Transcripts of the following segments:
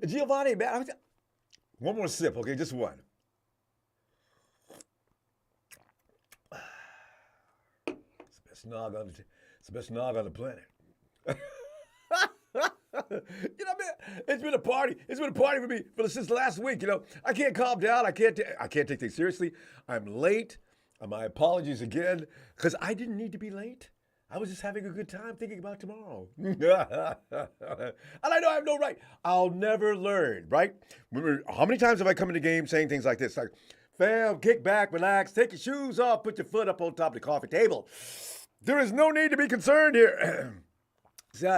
Giovanni, man. One more sip, okay? Just one. It's the best nog on it's the best nog on the planet. Man, it's been a party. It's been a party for me since last week. I can't calm down. I can't take things seriously. I'm late. My apologies again, because I didn't need to be late. I was just having a good time thinking about tomorrow. And I know I have no right. I'll never learn, right? Remember, how many times have I come into games saying things like this? Like, fam, kick back, relax, take your shoes off, put your foot up on top of the coffee table. There is no need to be concerned here. See,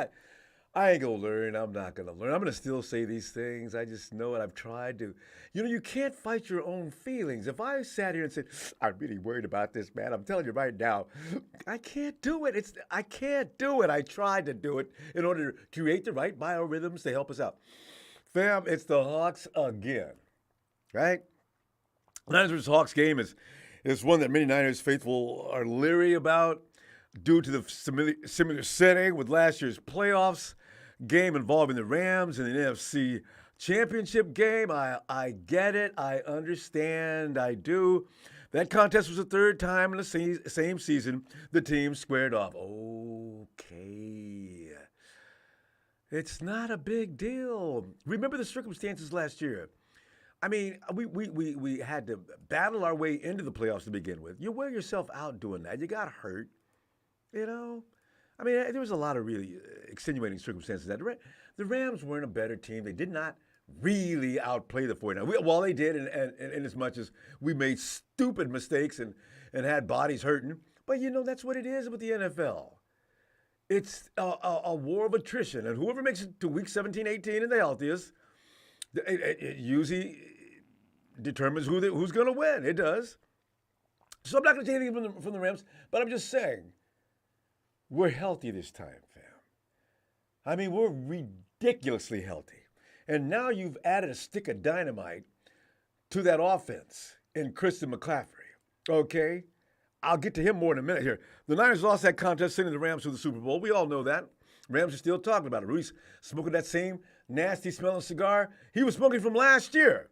I ain't gonna learn. I'm not gonna learn. I'm gonna still say these things. I just know it. I've tried to. You can't fight your own feelings. If I sat here and said, I'm really worried about this, man, I'm telling you right now, I can't do it. I can't do it. I tried to do it in order to create the right biorhythms to help us out. Fam, it's the Hawks again, right? Niners vs. Hawks game is one that many Niners faithful are leery about due to the similar setting with last year's playoffs game involving the Rams in the NFC Championship game. I get it. I understand. I do. That contest was the third time in the same season the team squared off. Okay. It's not a big deal. Remember the circumstances last year. I mean, we had to battle our way into the playoffs to begin with. You wear yourself out doing that. You got hurt. I mean, there was a lot of really extenuating circumstances. The Rams weren't a better team. They did not really outplay the 49ers. Well, they did, in as much as we made stupid mistakes and had bodies hurting. But, that's what it is with the NFL. It's a war of attrition. And whoever makes it to week 17, 18 and the healthiest, it usually determines who's going to win. It does. So I'm not going to take anything from the Rams, but I'm just saying, we're healthy this time, fam. I mean, we're ridiculously healthy. And now you've added a stick of dynamite to that offense in Christian McCaffrey. Okay? I'll get to him more in a minute here. The Niners lost that contest, sending the Rams to the Super Bowl. We all know that. Rams are still talking about it. Ruiz smoking that same nasty smelling cigar he was smoking from last year.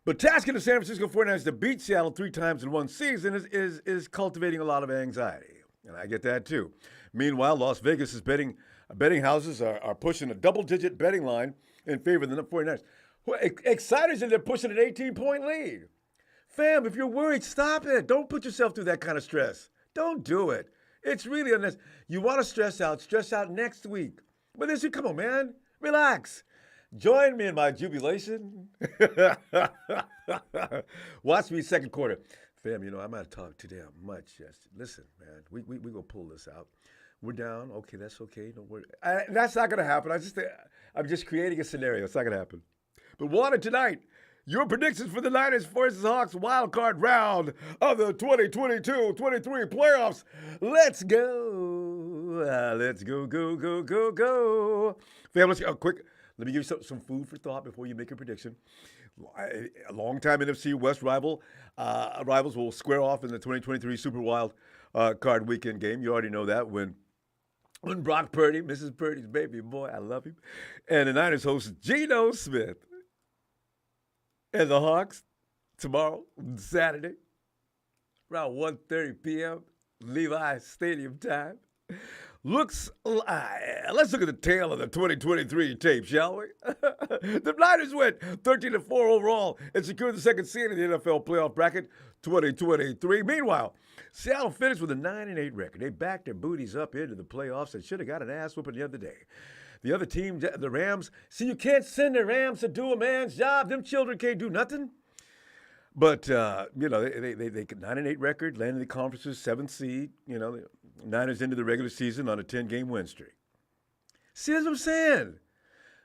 But tasking the San Francisco 49ers to beat Seattle 3 times in one season is cultivating a lot of anxiety. And I get that too. Meanwhile, Las Vegas' betting houses are pushing a double-digit betting line in favor of the 49ers. Excited that they're pushing an 18-point lead. Fam, if you're worried, stop it. Don't put yourself through that kind of stress. Don't do it. It's really unnecessary. You want to stress out next week. But come on, man. Relax. Join me in my jubilation. Watch me second quarter. Fam, I might talk too damn much. Listen, man, we gonna pull this out. We're down. Okay, that's okay. Don't worry. That's not gonna happen. I'm just creating a scenario. It's not gonna happen. But Water tonight, your predictions for the Niners versus Hawks wild card round of the 2022-23 playoffs. Let's go. Let's go, go, go, go, go. Fam, let's go quick. Let me give you some food for thought before you make your prediction. A long-time NFC West rivals will square off in the 2023 Super Wild Card Weekend game. You already know that when Brock Purdy, Mrs. Purdy's baby boy, I love him, and the Niners host Geno Smith and the Hawks tomorrow, Saturday, around 1:30 p.m. Levi Stadium time. Let's look at the tail of the 2023 tape, shall we? The Niners went 13-4 overall and secured the second seed in the NFL playoff bracket 2023. Meanwhile, Seattle finished with a 9-8 record. They backed their booties up into the playoffs and should have got an ass whooping the other day. The other team, the Rams, you can't send the Rams to do a man's job. Them children can't do nothing. But, they 9-8 record, landed the conference's 7th seed. The Niners into the regular season on a 10-game win streak. See what I'm saying?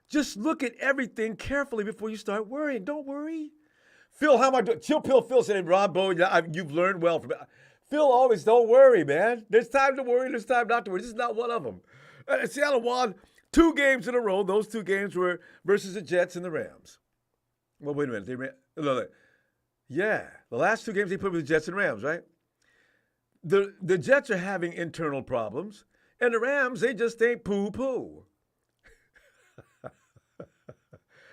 Just look at everything carefully before you start worrying. Don't worry. Phil, how am I doing? Chill Pill Phil said, Ronbo, you've learned well from it. Phil always, don't worry, man. There's time to worry, there's time not to worry. This is not one of them. Seattle won 2 games in a row. Those 2 games were versus the Jets and the Rams. Well, wait a minute. Yeah, the last 2 games they played with the Jets and Rams, right? The Jets are having internal problems, and the Rams, they just ain't poo-poo.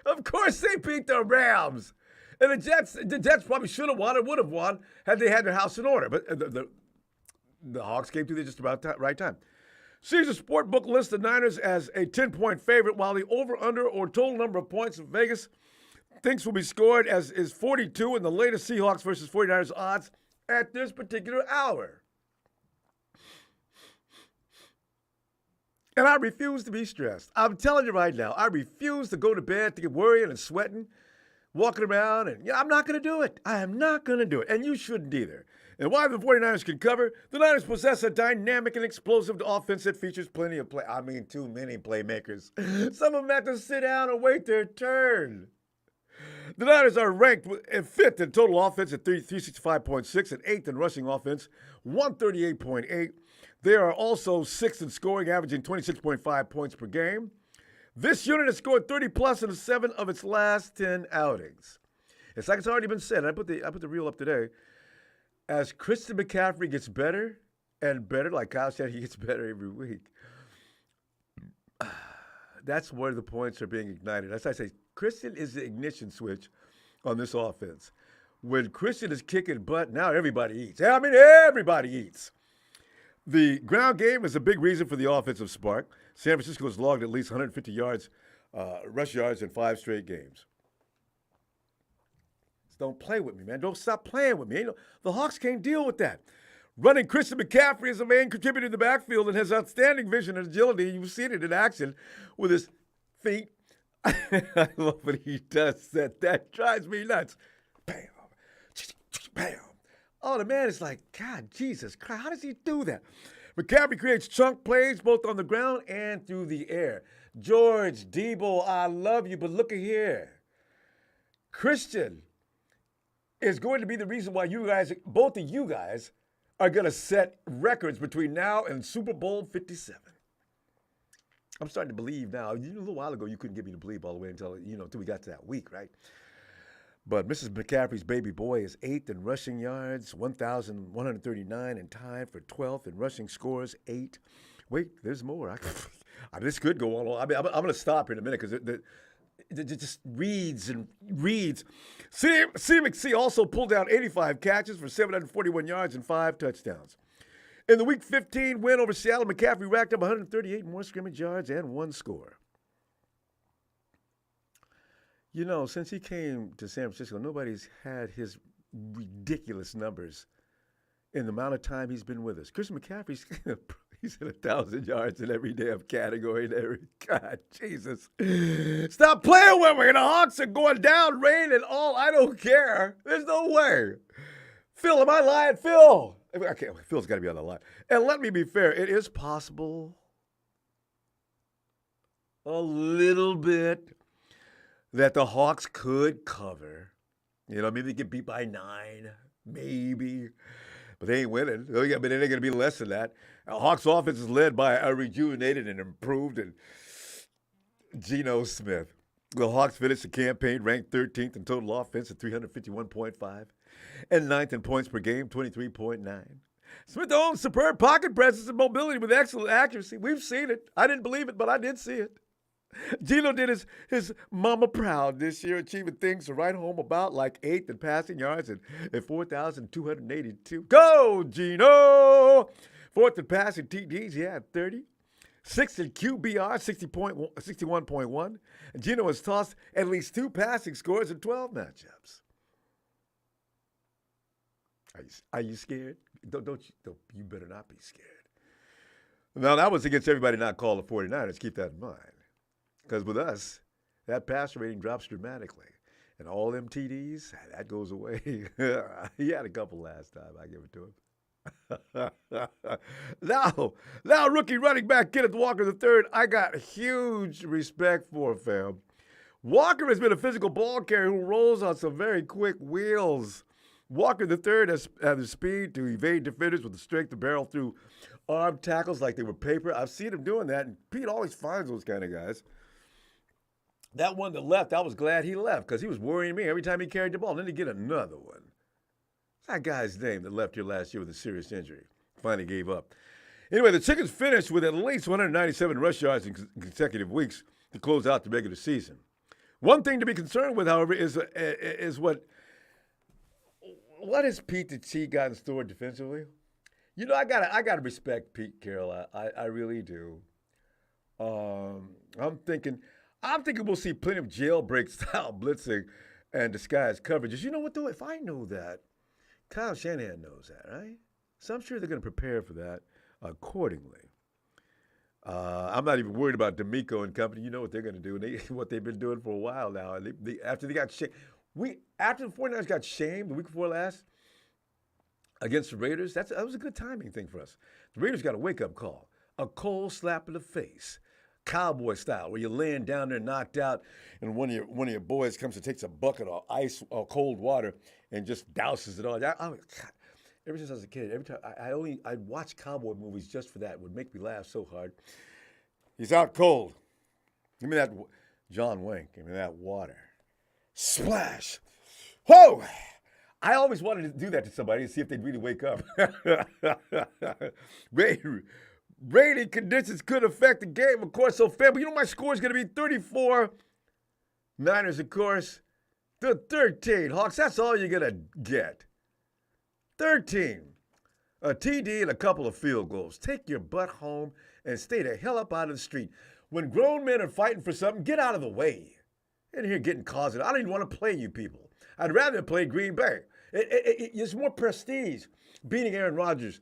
Of course they beat the Rams. And the Jets probably should have won or would have won had they had their house in order. But the Hawks came through there just about right time. Caesar Sportbook lists the Niners as a 10-point favorite, while the over-under or total number of points in Vegas thinks will be scored as is 42 in the latest Seahawks versus 49ers odds at this particular hour. And I refuse to be stressed. I'm telling you right now, I refuse to go to bed to get worrying and sweating, walking around, and I'm not going to do it. I am not going to do it, and you shouldn't either. And while the 49ers can cover, the Niners possess a dynamic and explosive offense that features plenty of too many playmakers. Some of them have to sit down and wait their turn. The Niners are ranked fifth in total offense at 365.6 and eighth in rushing offense, 138.8. They are also sixth in scoring, averaging 26.5 points per game. This unit has scored 30-plus in 7 of its last 10 outings. It's like it's already been said. I put the reel up today. As Christian McCaffrey gets better and better, like Kyle said, he gets better every week. That's where the points are being ignited. As I say, Christian is the ignition switch on this offense. When Christian is kicking butt, now everybody eats. I mean, everybody eats. The ground game is a big reason for the offensive spark. San Francisco has logged at least 150 yards, rush yards in 5 straight games. Don't play with me, man. Don't stop playing with me. The Hawks can't deal with that. Running Christian McCaffrey is a main contributor in the backfield and has outstanding vision and agility. You've seen it in action with his feet. I love what he does. That drives me nuts. Bam. Bam. Oh, the man is like, God, Jesus Christ, how does he do that? McCaffrey creates chunk plays both on the ground and through the air. George, Debo, I love you, but look at here. Christian is going to be the reason why you guys, both of you guys, are going to set records between now and Super Bowl 57. I'm starting to believe now. A little while ago, you couldn't get me to believe all the way until we got to that week, right? But Mrs. McCaffrey's baby boy is 8th in rushing yards, 1,139 in time for 12th in rushing scores, 8. Wait, there's more. This could go on. I'm going to stop here in a minute because it just reads and reads. CMC also pulled down 85 catches for 741 yards and 5 touchdowns. In the Week 15 win over Seattle, McCaffrey racked up 138 more scrimmage yards and 1 score. Since he came to San Francisco, nobody's had his ridiculous numbers in the amount of time he's been with us. Christian McCaffrey's he's at 1,000 yards in every damn category. God, Jesus. Stop playing with me. The Hawks are going down, rain and all. I don't care. There's no way. Phil, am I lying? Phil. Okay, Phil's got to be on the line. And let me be fair. It is possible a little bit that the Hawks could cover. Maybe they get beat by 9. Maybe. But they ain't winning. But it ain't going to be less than that. Hawks offense is led by a rejuvenated and improved Geno Smith. The Hawks finished the campaign ranked 13th in total offense at 351.5 and 9th in points per game, 23.9. Smith owns superb pocket presence and mobility with excellent accuracy. We've seen it. I didn't believe it, but I did see it. Geno did his mama proud this year, achieving things to write home about, like 8th in passing yards and 4,282. Go, Geno! 4th in passing TDs, he had 30. 6th in QBR, 61.1. And Geno has tossed at least 2 passing scores in 12 matchups. Are you scared? Don't you better not be scared. Now, that was against everybody not called the 49ers. Keep that in mind. Because with us, that passer rating drops dramatically. And all them TDs, that goes away. He had a couple last time. I give it to him. Now, rookie running back Kenneth Walker III, I got huge respect for, fam. Walker has been a physical ball carrier who rolls on some very quick wheels. Walker III has the speed to evade defenders with the strength to barrel through arm tackles like they were paper. I've seen him doing that, and Pete always finds those kind of guys. That one that left, I was glad he left because he was worrying me every time he carried the ball. Then he get another one. What's that guy's name that left here last year with a serious injury? Finally gave up. Anyway, the Chickens finished with at least 197 rush yards in consecutive weeks to close out the regular season. One thing to be concerned with, however, is what has Pete the Cheat got in store defensively? I gotta respect Pete Carroll. I really do. Um, I'm thinking, I'm thinking we'll see plenty of jailbreak style blitzing and disguised coverages. You know what though? If I know that, Kyle Shanahan knows that, right? So I'm sure they're going to prepare for that accordingly. I'm not even worried about D'Amico and company. You know what they're going to do, and what they've been doing for a while now. And after they got shamed, after the 49ers got shamed the week before last against the Raiders, that was a good timing thing for us. The Raiders got a wake up call, a cold slap in the face, cowboy style, where you're laying down there knocked out, and one of your boys comes and takes a bucket of ice or cold water and just douses it all. God, ever since I was a kid, every time I'd watch cowboy movies just for that. It would make me laugh so hard. He's out cold. Give me that, John Wayne. Give me that water. Splash. Whoa! I always wanted to do that to somebody and see if they'd really wake up. Rainy conditions could affect the game, of course. So, family, you know my score is going to be 34. Niners, of course, to 13. Hawks, that's all you're going to get. 13. A TD and a couple of field goals. Take your butt home and stay the hell up out of the street. When grown men are fighting for something, get out of the way. In here getting caused. I don't even want to play you people. I'd rather play Green Bay. It's more prestige beating Aaron Rodgers.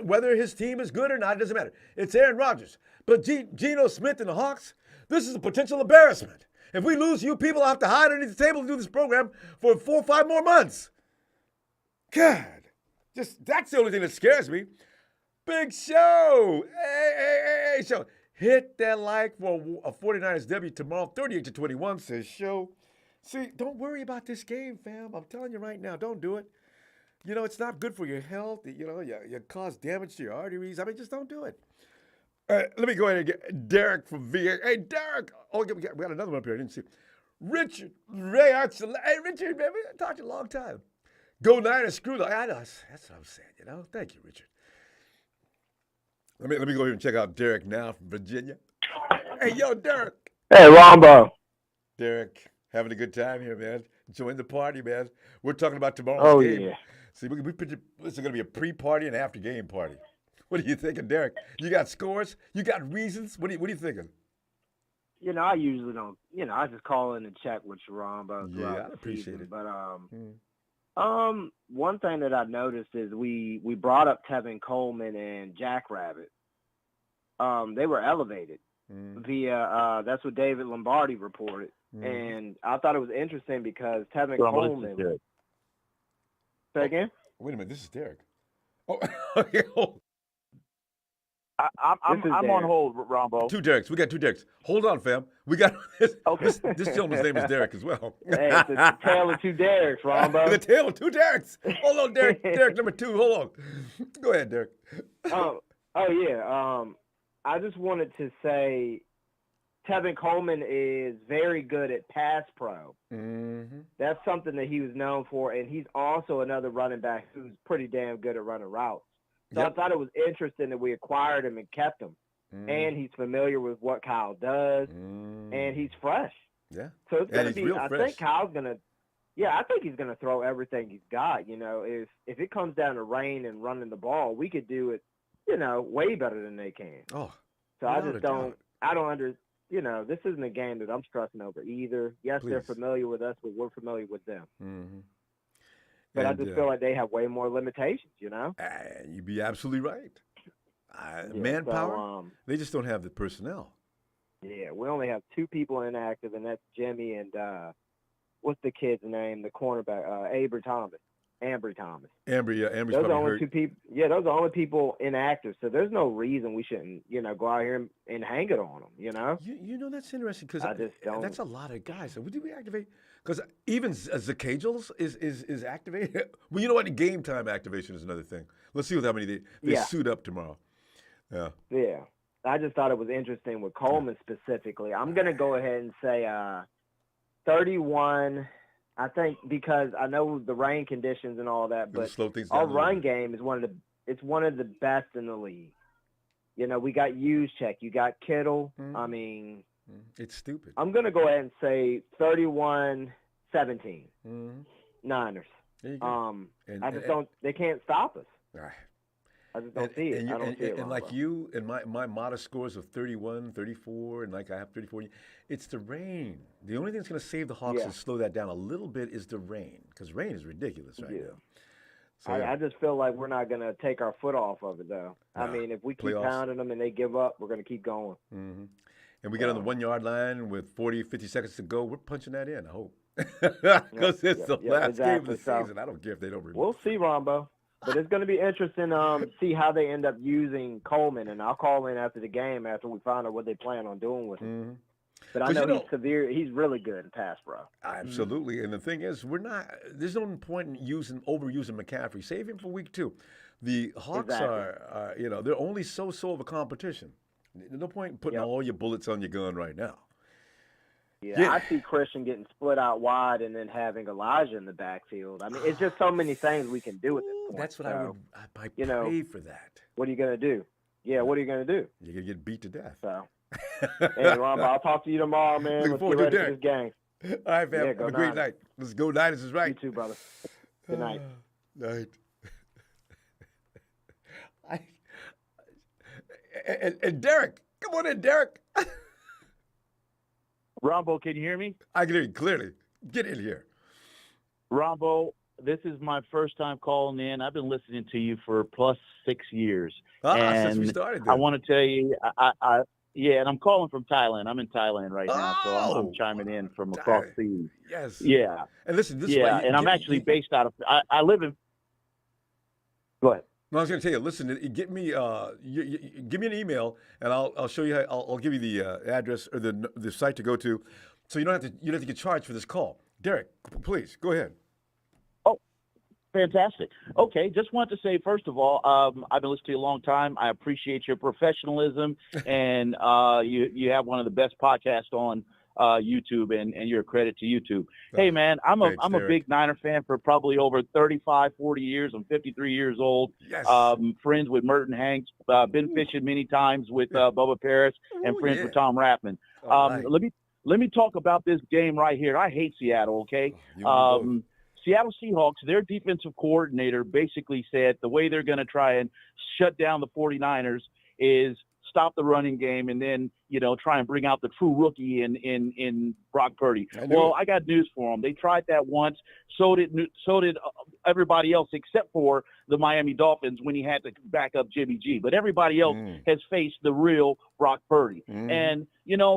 Whether his team is good or not, it doesn't matter. It's Aaron Rodgers. But Geno Smith and the Hawks, this is a potential embarrassment. If we lose, you people have to hide underneath the table to do this program for 4 or 5 more months. God. That's the only thing that scares me. Big show. Hey, show. Hit that like for a 49ers W tomorrow, 38-21, says show. See, don't worry about this game, fam. I'm telling you right now, don't do it. You know, it's not good for your health. You know, you cause damage to your arteries. I mean, just don't do it. Let me go ahead and get Derek from VA. Hey, Derek. Oh, we got another one up here. I didn't see. Richard Ray Arts. Hey, Richard, man, we haven't talked to you a long time. Go Niners, screw the. I know, that's what I'm saying, you know. Thank you, Richard. Let me go here and check out Derek now from Virginia. Hey, yo, Derek. Hey, Ronbo. Derek, having a good time here, man. Join the party, man. We're talking about tomorrow's Oh, game. yeah. See, this is going to be a pre-party and after-game party. What are you thinking, Derek? You got scores? You got reasons? What are you thinking? You know, I usually don't, I just call in and check with Ronbo throughout Yeah, I the appreciate season. it. But one thing that I noticed is we brought up Tevin Coleman and Jackrabbit. They were elevated via that's what David Lombardi reported. And I thought it was interesting because Tevin Coleman. Say again? Wait a minute, this is Derek. Oh, okay. I'm on hold, Ronbo. 2 Dereks. We got 2 Dereks. Hold on, fam. We got this. Okay. This gentleman's name is Derek as well. Hey, it's the tale of 2 Dereks, Ronbo. The tale of 2 Dereks. Hold on, Derek. Derek number 2. Hold on. Go ahead, Derek. Oh yeah. I just wanted to say Tevin Coleman is very good at pass pro. Mm-hmm. That's something that he was known for, and he's also another running back who's pretty damn good at running routes. So I thought it was interesting that we acquired him and kept him. And he's familiar with what Kyle does, and he's fresh. Yeah. So it's going to be – I fresh. think Kyle's going to – yeah, I think he's going to throw everything he's got. You know, if it comes down to rain and running the ball, we could do it, way better than they can. Oh, so I just don't – I don't understand. This isn't a game that I'm stressing over either. Yes, They're familiar with us, but we're familiar with them. Mm-hmm. But I just feel like they have way more limitations, You'd be absolutely right. Manpower, so, they just don't have the personnel. Yeah, we only have 2 people inactive, and that's Jimmy and what's the kid's name? The cornerback, Ambry Thomas. Ambry's Ambry's those are probably only hurt. 2 people. Yeah, those are the only people inactive. So there's no reason we shouldn't, go out here and hang it on them. You know that's interesting because I just don't. That's a lot of guys. So do we activate? Because even Zakajals is activated. Well, you know what? The game time activation is another thing. Let's see how many they suit up tomorrow. Yeah. Yeah. I just thought it was interesting with Coleman specifically. I'm going to go ahead and say 31. I think because I know the rain conditions and all that, but slow things down our run game is one of the best in the league. We got Juszczyk, you got Kittle. I mean, It's stupid. I'm going to go ahead and say 31-17. Niners. There you go. I just don't. They can't stop us. Right. I just don't see it. I don't see it. And like you and my modest scores of 31, 34, and like I have 34, it's the rain. The only thing that's going to save the Hawks and slow that down a little bit is the rain, because rain is ridiculous right now. So, I just feel like we're not going to take our foot off of it, though. I mean, if we keep pounding them and they give up, we're going to keep going. Mm-hmm. And we get on the 1 yard line with 40, 50 seconds to go. We're punching that in, I hope. Because it's the last game of the season. I don't care if they don't remember. We'll see, Ronbo. But it's going to be interesting to see how they end up using Coleman. And I'll call in after the game after we find out what they plan on doing with him. Mm-hmm. But I know he's severe. He's really good in pass, bro. Absolutely. And the thing is, there's no point in overusing McCaffrey. Save him for week 2. The Hawks are they're only so-so of a competition. There's no point in putting all your bullets on your gun right now. Yeah, I see Christian getting split out wide and then having Elijah in the backfield. I mean, it's just so many things we can do at this point. That's what I pray for that. What are you going to do? Yeah, what are you going to do? You're going to get beat to death. So, hey, Ron, I'll talk to you tomorrow, man. Looking forward Let's to get ready for this game. All right, fam. Have a great night. Let's go Niners is right. You too, brother. Good night. Night. And Derek. Come on in, Derek. Ronbo, can you hear me? I can hear you clearly. Get in here. Ronbo, this is my first time calling in. I've been listening to you for plus 6 years. Since we started then. I want to tell you, and I'm calling from Thailand. I'm in Thailand right now, so I'm chiming in from across seas. Yes. Yeah. And listen, I'm actually based out of I live in – go ahead. No, I was going to tell you. Listen, get me give me an email, and I'll show you. I'll give you the address or the site to go to, so you don't have to get charged for this call. Derek, please go ahead. Oh, fantastic. Okay, just wanted to say first of all, I've been listening to you a long time. I appreciate your professionalism, and you have one of the best podcasts on YouTube, and you're a credit to YouTube. Hey, man, I'm a big Niner fan for probably over 35, 40 years. I'm 53 years old. Yes. Friends with Merton Hanks. Been fishing many times with Bubba Paris, and friends with Tom Rappman. Let me talk about this game right here. I hate Seattle, okay? Seattle Seahawks, their defensive coordinator basically said the way they're going to try and shut down the 49ers is stop the running game and then, try and bring out the true rookie in Brock Purdy. Well, I got news for them. They tried that once. So did everybody else except for the Miami Dolphins when he had to back up Jimmy G. But everybody else has faced the real Brock Purdy. And,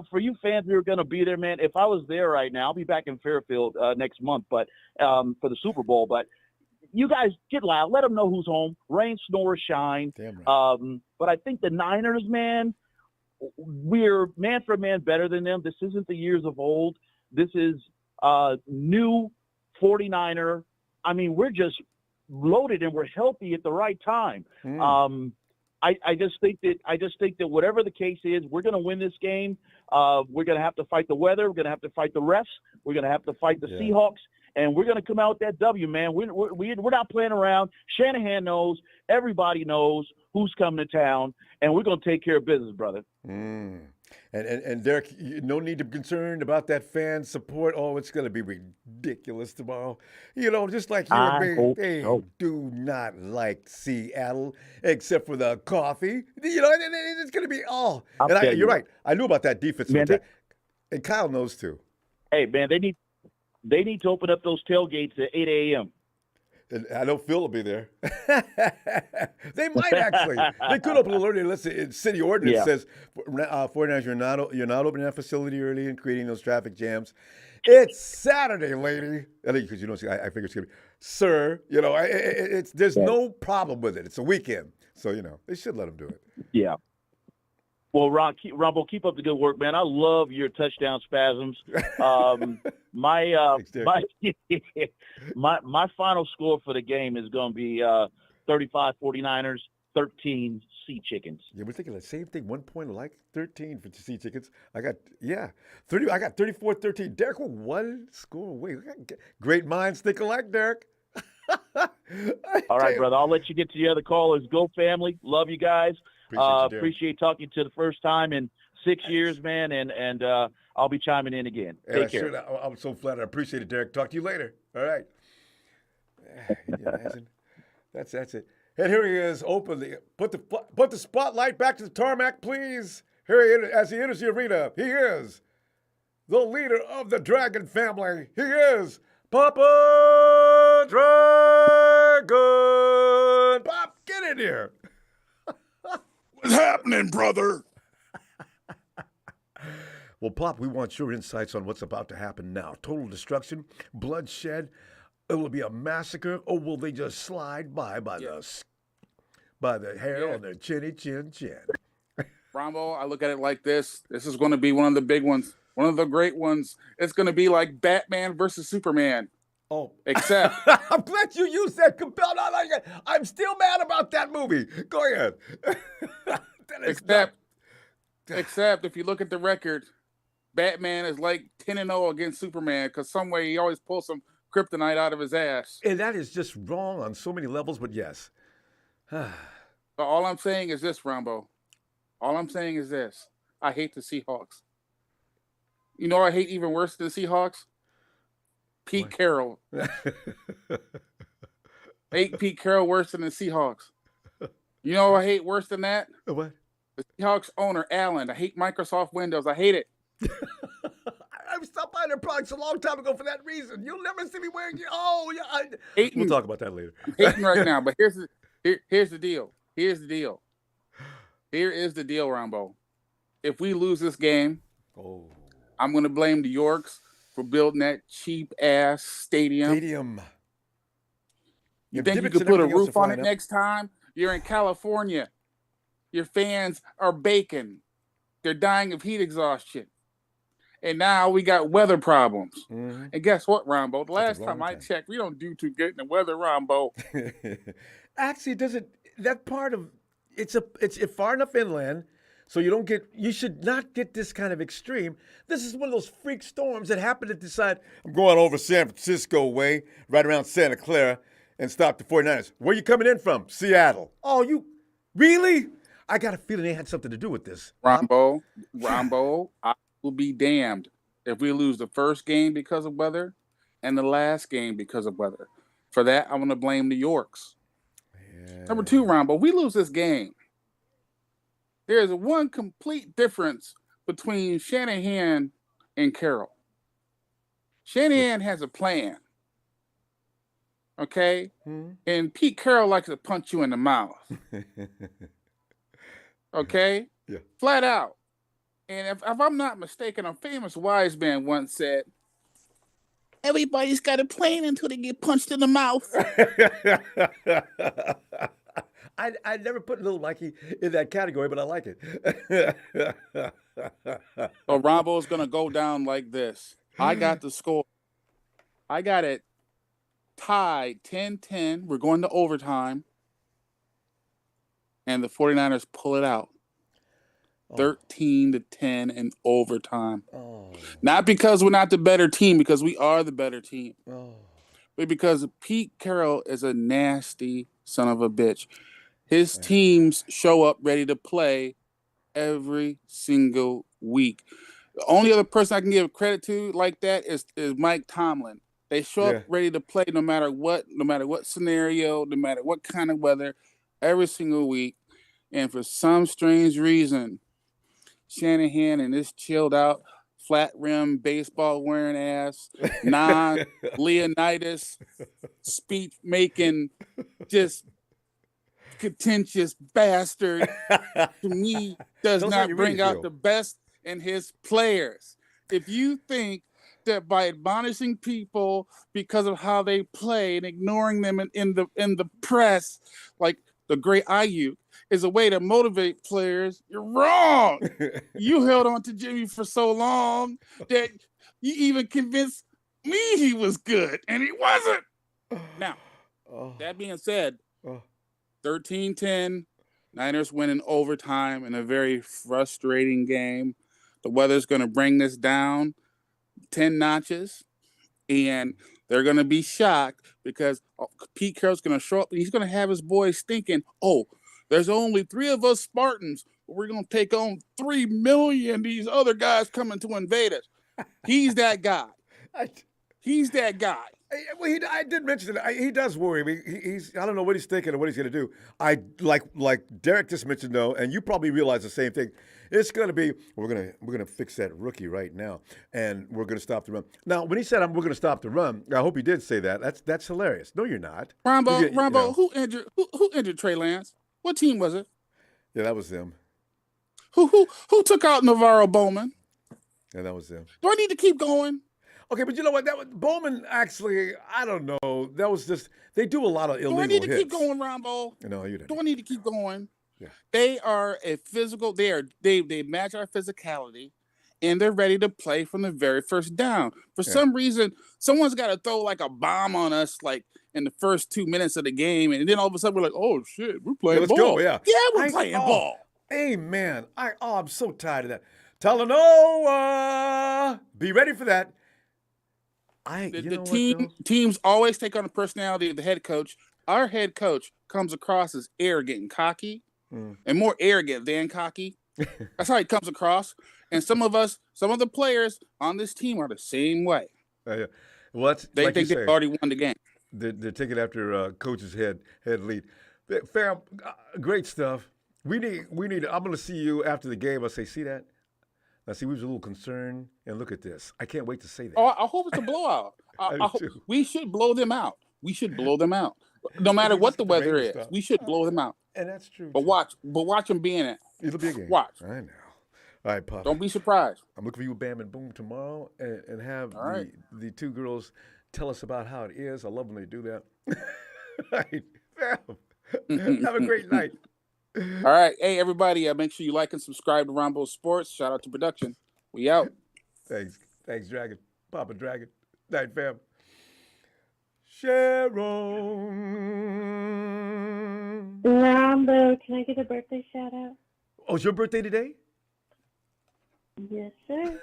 for you fans who are going to be there, man, if I was there right now, I'll be back in Fairfield next month, but for the Super Bowl. But you guys get loud. Let them know who's home. Rain, snore, shine. Damn right. But I think the Niners, man, we're man for man better than them. This isn't the years of old. This is new 49er. I mean, we're just loaded and we're healthy at the right time. I just think that whatever the case is, we're going to win this game. We're going to have to fight the weather. We're going to have to fight the refs. We're going to have to fight the Seahawks. And we're going to come out with that W, man. We're not playing around. Shanahan knows. Everybody knows who's coming to town. And we're going to take care of business, brother. And Derek, no need to be concerned about that fan support. Oh, it's going to be ridiculous tomorrow. Just like you and me, they do not like Seattle except for the coffee. It's going to be all. You're right. I knew about that defensive attack. And Kyle knows too. Hey, man, they need to open up those tailgates at 8 a.m. And I know Phil will be there. They might actually. They could open a little early. Let's say city ordinance says 49ers, you're not opening that facility early and creating those traffic jams. It's Saturday, lady. Because I figure it's gonna be, sir. There's no problem with it. It's a weekend, so they should let them do it. Yeah. Well, Ronbo, keep up the good work, man. I love your touchdown spasms. My final score for the game is going to be 35 49ers, 13 Sea Chickens. Yeah, we're thinking the same thing. 1 point alike, 13 for the Sea Chickens. I got 34-13. Derek, we're one score away. Great minds think alike, Derek. All right, brother. I'll let you get to the other callers. Go family. Love you guys. Appreciate talking to the first time, and 6 years, man, and I'll be chiming in again. Take care. I'm so flattered. I appreciate it, Derek. Talk to you later. All right. Can you imagine? That's it. And here he is, openly. Put the spotlight back to the tarmac, please. Here he is, as he enters the arena. He is the leader of the Dragon family. He is Papa Dragon. Pop, get in here. What's happening, brother? Well, Pop, we want your insights on what's about to happen now. Total destruction, bloodshed. It will be a massacre, or will they just slide by the hair on their chinny chin chin? Ronbo, I look at it like this. This is going to be one of the big ones, one of the great ones. It's going to be like Batman versus Superman. Oh, except I'm glad you used that compelled. I'm still mad about that movie. Go ahead. except if you look at the record, Batman is like 10-0 against Superman because some way he always pulls some kryptonite out of his ass. And that is just wrong on so many levels, but yes. But all I'm saying is this, Ronbo. All I'm saying is this. I hate the Seahawks. You know I hate even worse than the Seahawks? Pete Carroll. I hate Pete Carroll worse than the Seahawks. You know I hate worse than that? What? The Seahawks owner, Allen. I hate Microsoft Windows. I hate it. I stopped buying their products a long time ago for that reason. You'll never see me wearing it. Oh, yeah. We'll talk about that later. I'm hating right now, but here's the deal. Here's the deal. Here is the deal, Ronbo. If we lose this game, I'm going to blame the Yorks for building that cheap-ass stadium. You think you could put a roof on it next time? You're in California. Your fans are baking. They're dying of heat exhaustion. And now we got weather problems. Mm-hmm. And guess what, Ronbo? The last time I checked, we don't do too good in the weather, Ronbo. Actually, that part of it's far enough inland, so you should not get this kind of extreme. This is one of those freak storms that happen to decide, I'm going over San Francisco way, right around Santa Clara, and stop the 49ers. Where you coming in from? Seattle. Oh, you really? I got a feeling they had something to do with this. Ronbo, I will be damned if we lose the first game because of weather and the last game because of weather. For that, I'm going to blame the Yorks. Yeah. Number 2, Ronbo, we lose this game. There's one complete difference between Shanahan and Carroll. Shanahan has a plan. Okay? Hmm. And Pete Carroll likes to punch you in the mouth. Okay? Yeah. Flat out. And if I'm not mistaken, a famous wise man once said, everybody's got a plan until they get punched in the mouth. I never put little Mikey in that category, but I like it. So Ronbo's going to go down like this. I got the score. I got it tied 10-10. We're going to overtime. And the 49ers pull it out. 13-10 in overtime. Oh. Not because we're not the better team, because we are the better team. Oh. But because Pete Carroll is a nasty son of a bitch. His teams show up ready to play every single week. The only other person I can give credit to like that is Mike Tomlin. They show up ready to play no matter what scenario, no matter what kind of weather, every single week. And for some strange reason, Shanahan and this chilled out, flat rim, baseball wearing ass, non-Leonidas, speech making, just contentious bastard, to me, does not bring out the best in his players. If you think that by admonishing people because of how they play and ignoring them in the press, like the great Ayuk, is a way to motivate players, you're wrong. You held on to Jimmy for so long that you even convinced me he was good, and he wasn't. Now, that being said, 13-10, Niners win in overtime in a very frustrating game. The weather's going to bring this down 10 notches, and they're going to be shocked because Pete Carroll's going to show up, and he's going to have his boys thinking, there's only 3 of us Spartans. we're going to take on 3 million these other guys coming to invade us. He's that guy. He's that guy. Well, I did mention that he does worry. I mean, he's I don't know what he's thinking or what he's going to do. I like Derek just mentioned though, and you probably realize the same thing. It's going to be we're gonna fix that rookie right now, and we're going to stop the run. Now, when he said we're going to stop the run, I hope he did say that. That's hilarious. No, you're not. Ronbo, who injured Trey Lance? What team was it? Yeah, that was them. Who took out Navarro Bowman? Yeah, that was them. Do I need to keep going? Okay, but you know what? Bowman actually, I don't know. That was just they do a lot of illegal hits. Do I need to keep going, Ronbo? No, you don't. Do I need to keep going? Yeah. They are a physical. They match our physicality, and they're ready to play from the very first down. For some reason, someone's got to throw like a bomb on us, like in the first 2 minutes of the game, and then all of a sudden we're like, "Oh shit, we're playing let's ball." Go, yeah, we're playing ball. Amen. I'm so tired of that. Talanoa, be ready for that. Teams always take on the personality of the head coach. Our head coach comes across as arrogant and cocky, and more arrogant than cocky. That's how he comes across. And some of the players on this team are the same way. Well, they think they've already won the game. They're taking after coach's head lead. Fam, great stuff. We need. I'm going to see you after the game. I'll say, see that? Now, see, we was a little concerned, and look at this. I can't wait to say that. Oh, I hope it's a blowout. We should blow them out. No matter what the weather is, we should blow them out. And that's true. But watch them be in it. It'll be a game. Watch. I know. All right, Pop. Don't be surprised. I'm looking for you, Bam and Boom, tomorrow, and have the two girls tell us about how it is. I love when they do that. All right, Bam. Have a great night. All right. Hey, everybody, make sure you like and subscribe to Ronbo Sports. Shout out to production. We out. Thanks, Dragon. Papa Dragon. Night, fam. Sharon. Ronbo, can I get a birthday shout out? Oh, it's your birthday today? Yes, sir.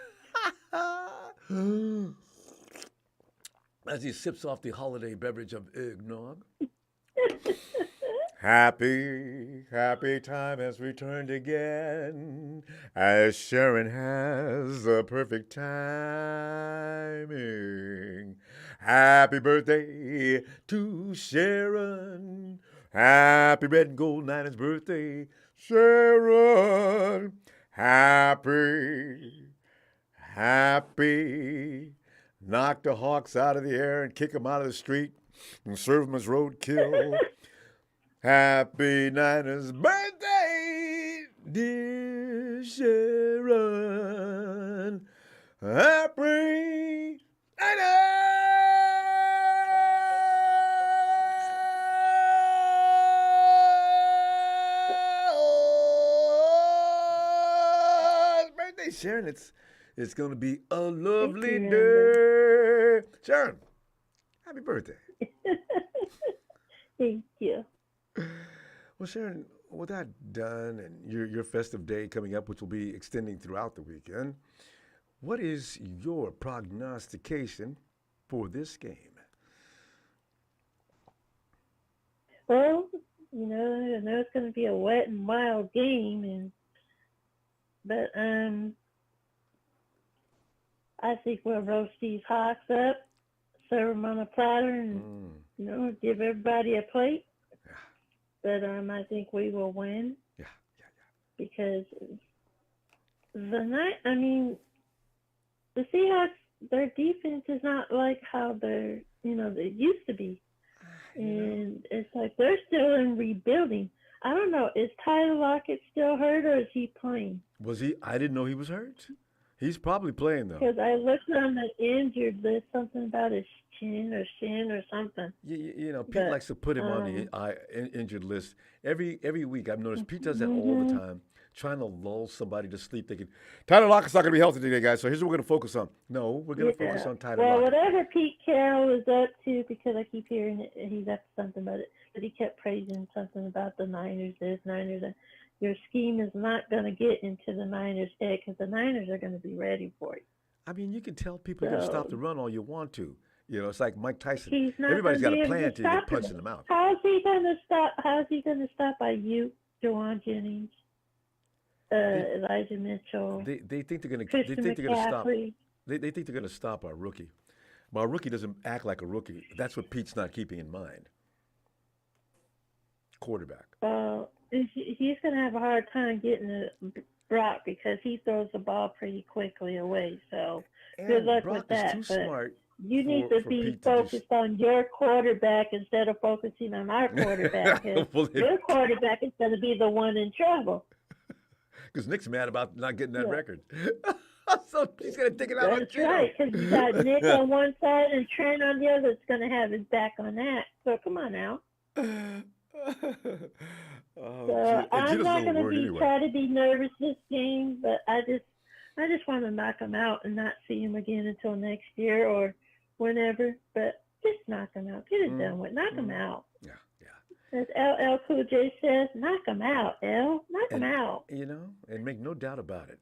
As he sips off the holiday beverage of eggnog. Happy time has returned again, as Sharon has the perfect timing. Happy birthday to Sharon. Happy Red and Gold Niners birthday, Sharon. Happy. Knock the Hawks out of the air and kick them out of the street and serve them as roadkill. Happy Niners birthday, dear Sharon. Happy Niners birthday, Sharon. It's going to be a lovely day. Sharon, happy birthday. Thank you. Well, Sharon, with that done and your festive day coming up, which will be extending throughout the weekend, what is your prognostication for this game? Well, I know it's going to be a wet and wild game, but I think we'll roast these Hawks up, serve them on a platter, and give everybody a plate. But I think we will win. Yeah. Because the Seahawks, their defense is not like how they used to be. And it's like they're still in rebuilding. I don't know. Is Tyler Lockett still hurt or is he playing? Was he? I didn't know he was hurt. He's probably playing, though. Because I looked on the injured list, something about his chin or something. Pete likes to put him on the injured list. Every week, I've noticed Pete does that all the time, trying to lull somebody to sleep. Thinking, Tyler Lockett's not going to be healthy today, guys, so here's what we're going to focus on. No, we're going to focus on Tyler Lockett. Well, whatever Pete Carroll is up to, because I keep hearing he's up to something about it, but he kept praising something about the Niners, Niners, and your scheme is not going to get into the Niners' head because the Niners are going to be ready for it. I mean, you can tell people you're going to stop the run all you want to. It's like Mike Tyson. He's not Everybody's got a able plan to until you get stop punched him. in the mouth. How is he going to stop? How is he going to stop by you, Jawan Jennings? Elijah Mitchell, They think they're gonna Christian stop. McCaffrey. They think they're gonna stop our rookie. But our rookie doesn't act like a rookie. That's what Pete's not keeping in mind. Quarterback. He's going to have a hard time getting to Brock because he throws the ball pretty quickly away. So good luck Brock with that. is too smart. You need to be focused on your quarterback instead of focusing on our quarterback. Your quarterback is going to be the one in trouble. Because Nick's mad about not getting that record. So he's going to take it out on That's Gino. right, because you got Nick on one side and Trent on the other. It's going to have his back on that. So come on now. I'm not going to try to be nervous this game, but I just want to knock him out and not see him again until next year or whenever. But just knock him out. Get it done with. Knock him out. Yeah. As LL Cool J says, knock him out, L. Knock him out. You know, and make no doubt about it.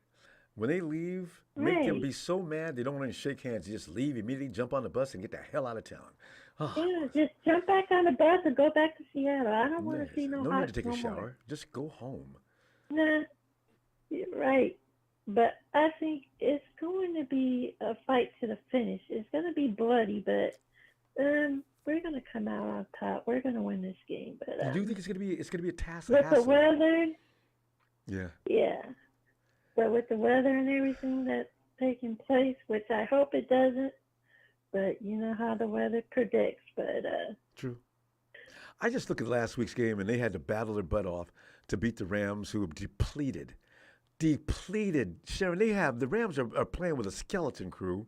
When they leave, make them be so mad they don't want to shake hands. Just leave immediately, jump on the bus, and get the hell out of town. Oh. Yeah, just jump back on the bus and go back to Seattle. I don't want to see no need to take a shower. More. Just go home. Nah, you're right. But I think it's going to be a fight to the finish. It's going to be bloody, but we're going to come out on top. We're going to win this game. But do you think it's going to be a task? With the weather? Yeah. Yeah. But with the weather and everything that's taking place, which I hope it doesn't, but you know how the weather predicts. But true. I just look at last week's game, and they had to battle their butt off to beat the Rams, who were depleted. Sharon, the Rams are playing with a skeleton crew,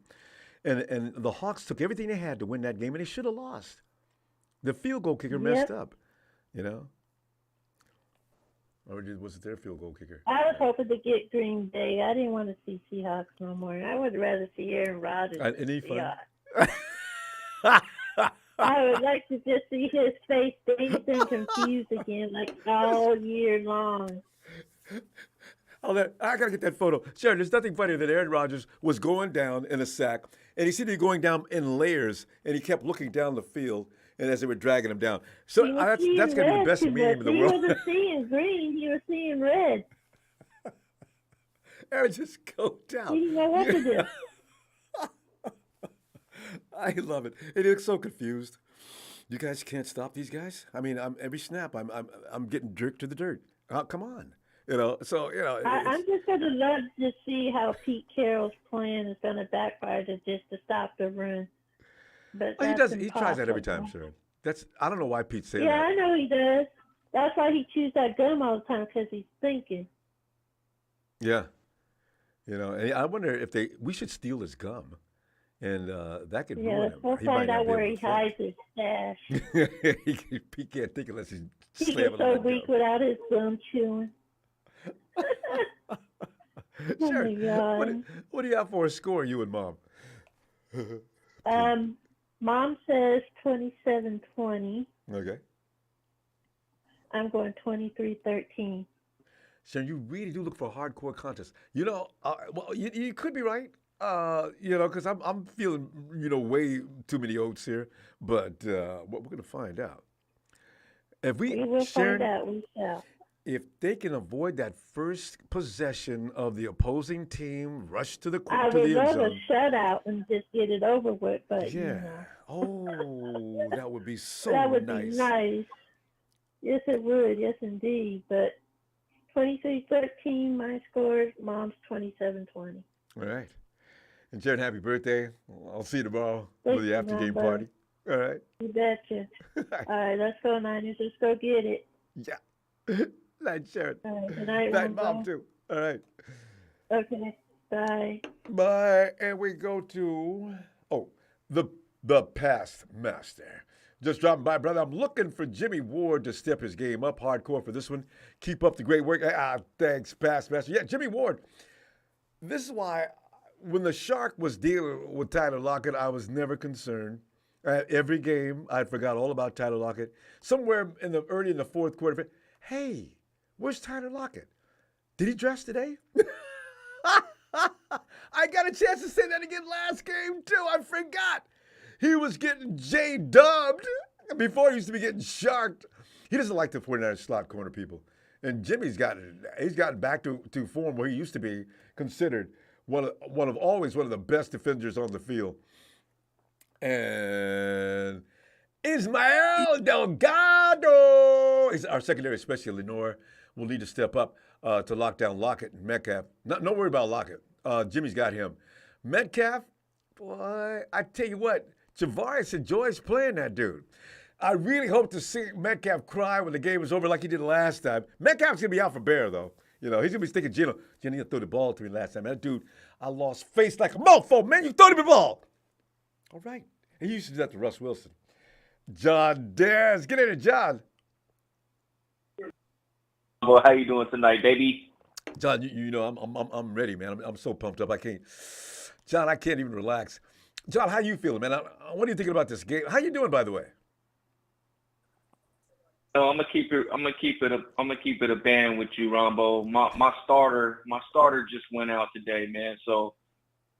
and the Hawks took everything they had to win that game, and they should have lost. The field goal kicker messed up, you know. Or was it their field goal kicker? I was hoping to get Green Bay. I didn't want to see Seahawks no more. I would rather see Aaron Rodgers than Seahawks. I would like to just see his face dazed and confused again, like all year long. I got to get that photo. Sharon, there's nothing funnier than Aaron Rodgers was going down in a sack, and he seemed to be going down in layers, and he kept looking down the field, and as they were dragging him down. So that's going to be the best meme in the world. He wasn't seeing green. He was seeing red. Aaron, just go down. He didn't know what to do. I love it. He looks so confused. You guys can't stop these guys? I mean, every snap, I'm getting jerked to the dirt. Come on. You know, so, you know. I'm just going to love to see how Pete Carroll's plan is going to backfire to stop the run. But he does. He tries that every time, Sharon. I don't know why Pete's saying that. Yeah, I know he does. That's why he chews that gum all the time, because he's thinking. Yeah. You know, and I wonder if we should steal his gum. And that could ruin him. We'll find out where he hides his stash. He can't think unless he's he gets so weak without his gum chewing. Sharon, what do you have for a score, you and Mom? Mom says 27-20. Okay. I'm going 23-13. Sharon, you really do look for a hardcore contest. You know, well, you could be right. You know, because I'm feeling, way too many oats here. But we're going to find out. We will find out. We shall. If they can avoid that first possession of the opposing team, rush to the end zone. I would love a shutout and just get it over with. But yeah. Oh, that would be so nice. That would nice. be nice. Yes, it would. Yes, indeed. But 23-13, my score. Mom's 27-20. All right. And Jared, happy birthday. I'll see you tomorrow for the after-game party. All right. You betcha. All right, let's go, Niners. Let's go get it. Yeah. Night, Jared. All right, good night, Night, Mom, too. All right. Okay, bye. Bye. And we go to, the past master. Just dropping by, brother. I'm looking for Jimmy Ward to step his game up hardcore for this one. Keep up the great work. Thanks, past master. Yeah, Jimmy Ward. This is why when the Shark was dealing with Tyler Lockett, I was never concerned. Every game, I forgot all about Tyler Lockett. Somewhere early in the fourth quarter, hey, where's Tyler Lockett? Did he dress today? I got a chance to say that again last game, too. I forgot. He was getting J-dubbed before he used to be getting sharked. He doesn't like the 49ers slot corner people. And he's gotten back to form where he used to be considered one of the best defenders on the field. And Ismael Delgado is our secondary, especially Lenore, will need to step up to lock down Lockett and Metcalf. Don't worry about Lockett. Jimmy's got him. Metcalf, boy, I tell you what, Javarius enjoys playing that dude. I really hope to see Metcalf cry when the game is over like he did last time. Metcalf's going to be out for bear, though. You know, he's going to be thinking, Gino threw the ball to me last time. That dude, I lost face like a mofo, man. You threw me the ball. All right. He used to do that to Russ Wilson. John Dares. Get in it, John. Well, how you doing tonight, baby? John, you know, I'm ready, man. I'm so pumped up. I can't even relax. John, how you feeling, man? What are you thinking about this game? How you doing, by the way? No, I'm gonna keep it a band with you, Ronbo. My starter just went out today, man. So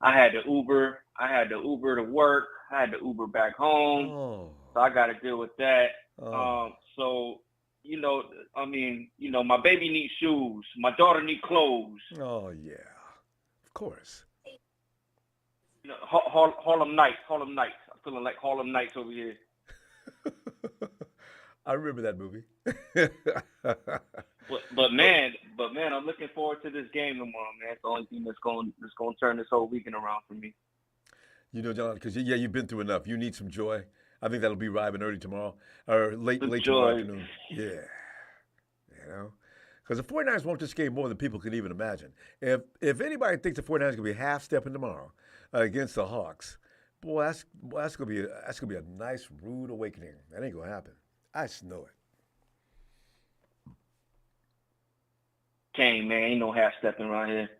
I had to Uber to work. I had to Uber back home. Oh. So I got to deal with that. Oh. So my baby needs shoes. My daughter needs clothes. Oh yeah, of course. You know, Harlem Nights. I'm feeling like Harlem Nights over here. I remember that movie. but man, I'm looking forward to this game tomorrow, man. It's the only thing that's going to turn this whole weekend around for me. You know, John, because you've been through enough. You need some joy. I think that'll be arriving early tomorrow or late tomorrow afternoon. Yeah, you know, because the 49ers want this game more than people can even imagine. If anybody thinks the 49ers are gonna be half stepping tomorrow against the Hawks, boy, that's gonna be a nice rude awakening. That ain't gonna happen. I just know it. Kane, man, ain't no half stepping around here.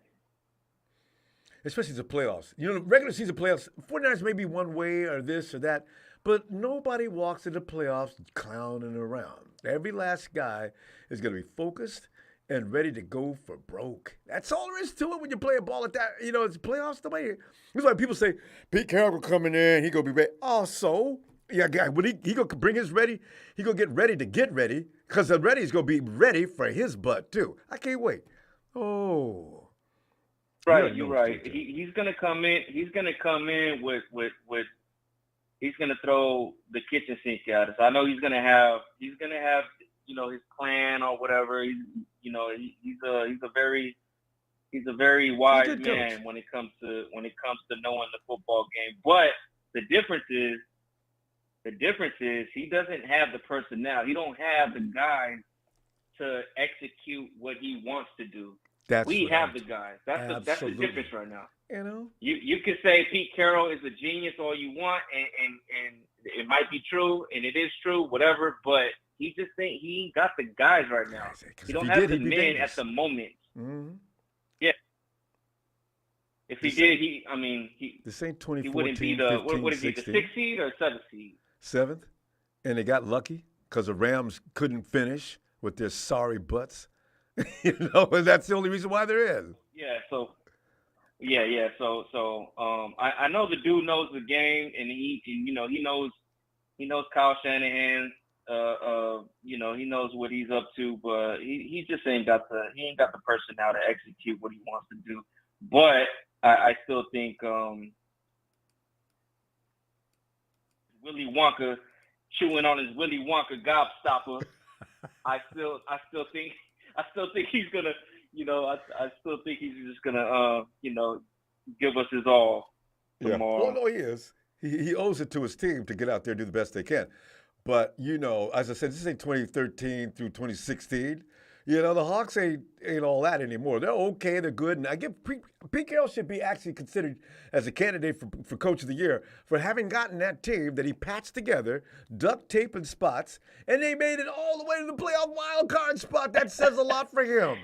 Especially the playoffs. You know, the regular season playoffs, 49ers may be one way or this or that, but nobody walks into the playoffs clowning around. Every last guy is going to be focused and ready to go for broke. That's all there is to it when you play a ball at that. You know, it's playoffs the way. That's why people say, Pete Carroll will come in there and he going to be ready. Oh, so? Yeah, guy, when he going to bring his ready, he going to get ready because the ready is going to be ready for his butt, too. I can't wait. Oh. Right, you're right. He's gonna come in. He's gonna come in with. He's gonna throw the kitchen sink at us. I know he's gonna have. You know, his plan or whatever. He's a very wise man when it comes to knowing the football game. But the difference is he doesn't have the personnel. He don't have the guys to execute what he wants to do. We have the guys. That's the difference right now. You know, you can say Pete Carroll is a genius all you want, and it might be true, and it is true, whatever. But he ain't got the guys right now. He don't have the men at the moment. Mm-hmm. Yeah. If he did, this ain't 2014, he wouldn't be what is he, the 6th seed or 7th seed? 7th, and they got lucky because the Rams couldn't finish with their sorry butts. You know, and that's the only reason why they're in. Yeah. So, yeah. So, I know the dude knows the game, and he knows Kyle Shanahan. He knows what he's up to, but he just ain't got the personnel to execute what he wants to do. But I still think Willy Wonka chewing on his Willy Wonka gobstopper. I still think he's gonna, I still think he's just gonna, give us his all tomorrow. Yeah. Well, no, he is. He owes it to his team to get out there and do the best they can. But, as I said, this ain't 2013 through 2016. The Hawks ain't all that anymore. They're okay. They're good. And I give Pete Carroll should be actually considered as a candidate for Coach of the Year for having gotten that team that he patched together, duct tape and spots, and they made it all the way to the playoff wild card spot. That says a lot for him.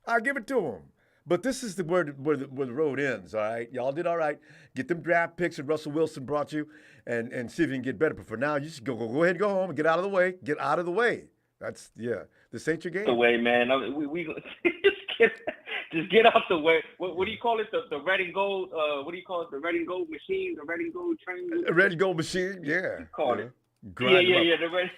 I give it to him. But this is where the road ends, all right? Y'all did all right. Get them draft picks that Russell Wilson brought you and see if you can get better. But for now, you just go ahead and go home and get out of the way. Get out of the way. This ain't your game. The way, man. We just get out the way. What do you call it? The red and gold. What do you call it? The red and gold machine. The red and gold train. The red and gold machine. Yeah. Call it. Grind yeah. The red.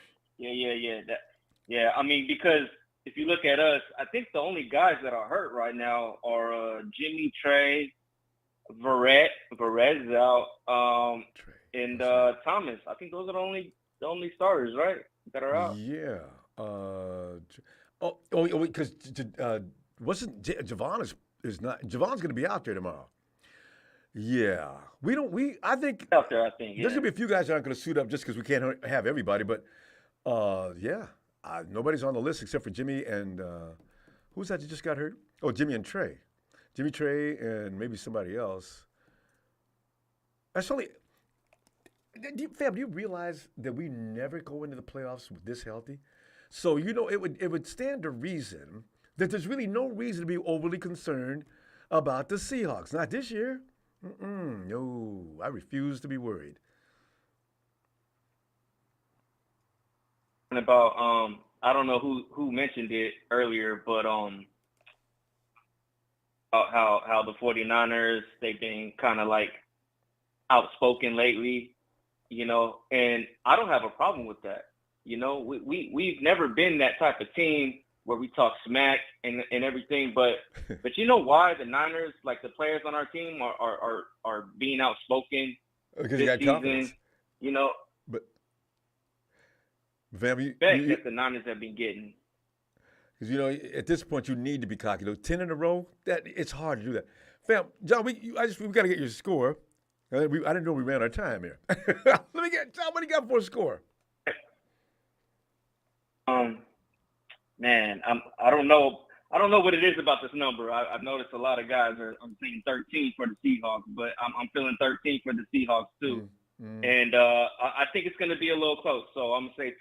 Yeah. I mean, because if you look at us, I think the only guys that are hurt right now are Jimmy, Trey, Verrett is out, and Thomas. I think those are the only starters, right, that are out. Yeah. Because wasn't Javon is not Javon's going to be out there tomorrow. Yeah, I think Out there, I think. there's gonna be a few guys that aren't gonna suit up just because we can't have everybody. But yeah, nobody's on the list except for Jimmy and who's that just got hurt? Oh, Jimmy and Trey, Trey, and maybe somebody else. That's only. Fam, do you realize that we never go into the playoffs with this healthy? So it would stand to reason that there's really no reason to be overly concerned about the Seahawks. Not this year. No, I refuse to be worried. About I don't know who mentioned it earlier, but how the 49ers, they've been kind of like outspoken lately, and I don't have a problem with that. We've never been that type of team where we talk smack and everything, but you know why the Niners, like the players on our team, are being outspoken Because this you got season, confidence. But fam, that the Niners have been getting. Because at this point you need to be cocky. 10 in a row, it's hard to do that. Fam, John, we got to get your score. I didn't know we ran our time here. Let me get John. What do you got for a score? Man, I don't know what it is about this number. I've noticed a lot of guys I'm seeing 13 for the Seahawks, but I'm feeling 13 for the Seahawks too. And I think it's going to be a little close. So I'm going to say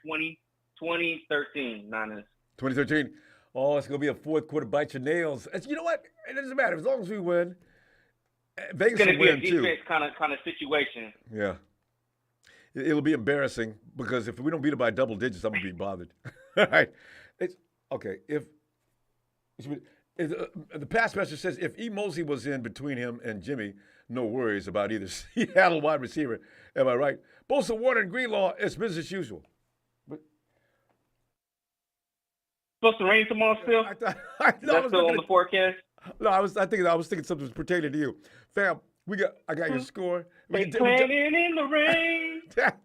20-13 Niners. 2013. Oh, it's going to be a fourth quarter bite your nails. You know what? It doesn't matter. As long as we win, Vegas will win too. It's going to be a defense kind of situation. Yeah. It'll be embarrassing because if we don't beat it by double digits, I'm going to be bothered. All right. It's okay. If the pass message says if E. Mosley was in between him and Jimmy, no worries about either Seattle wide receiver. Am I right? Bosa, Warner, and Greenlaw, it's business as usual. But supposed to rain tomorrow still? That's still on the forecast? No, I was thinking something was pertaining to you. Fam, I got your score. They planning in the rain.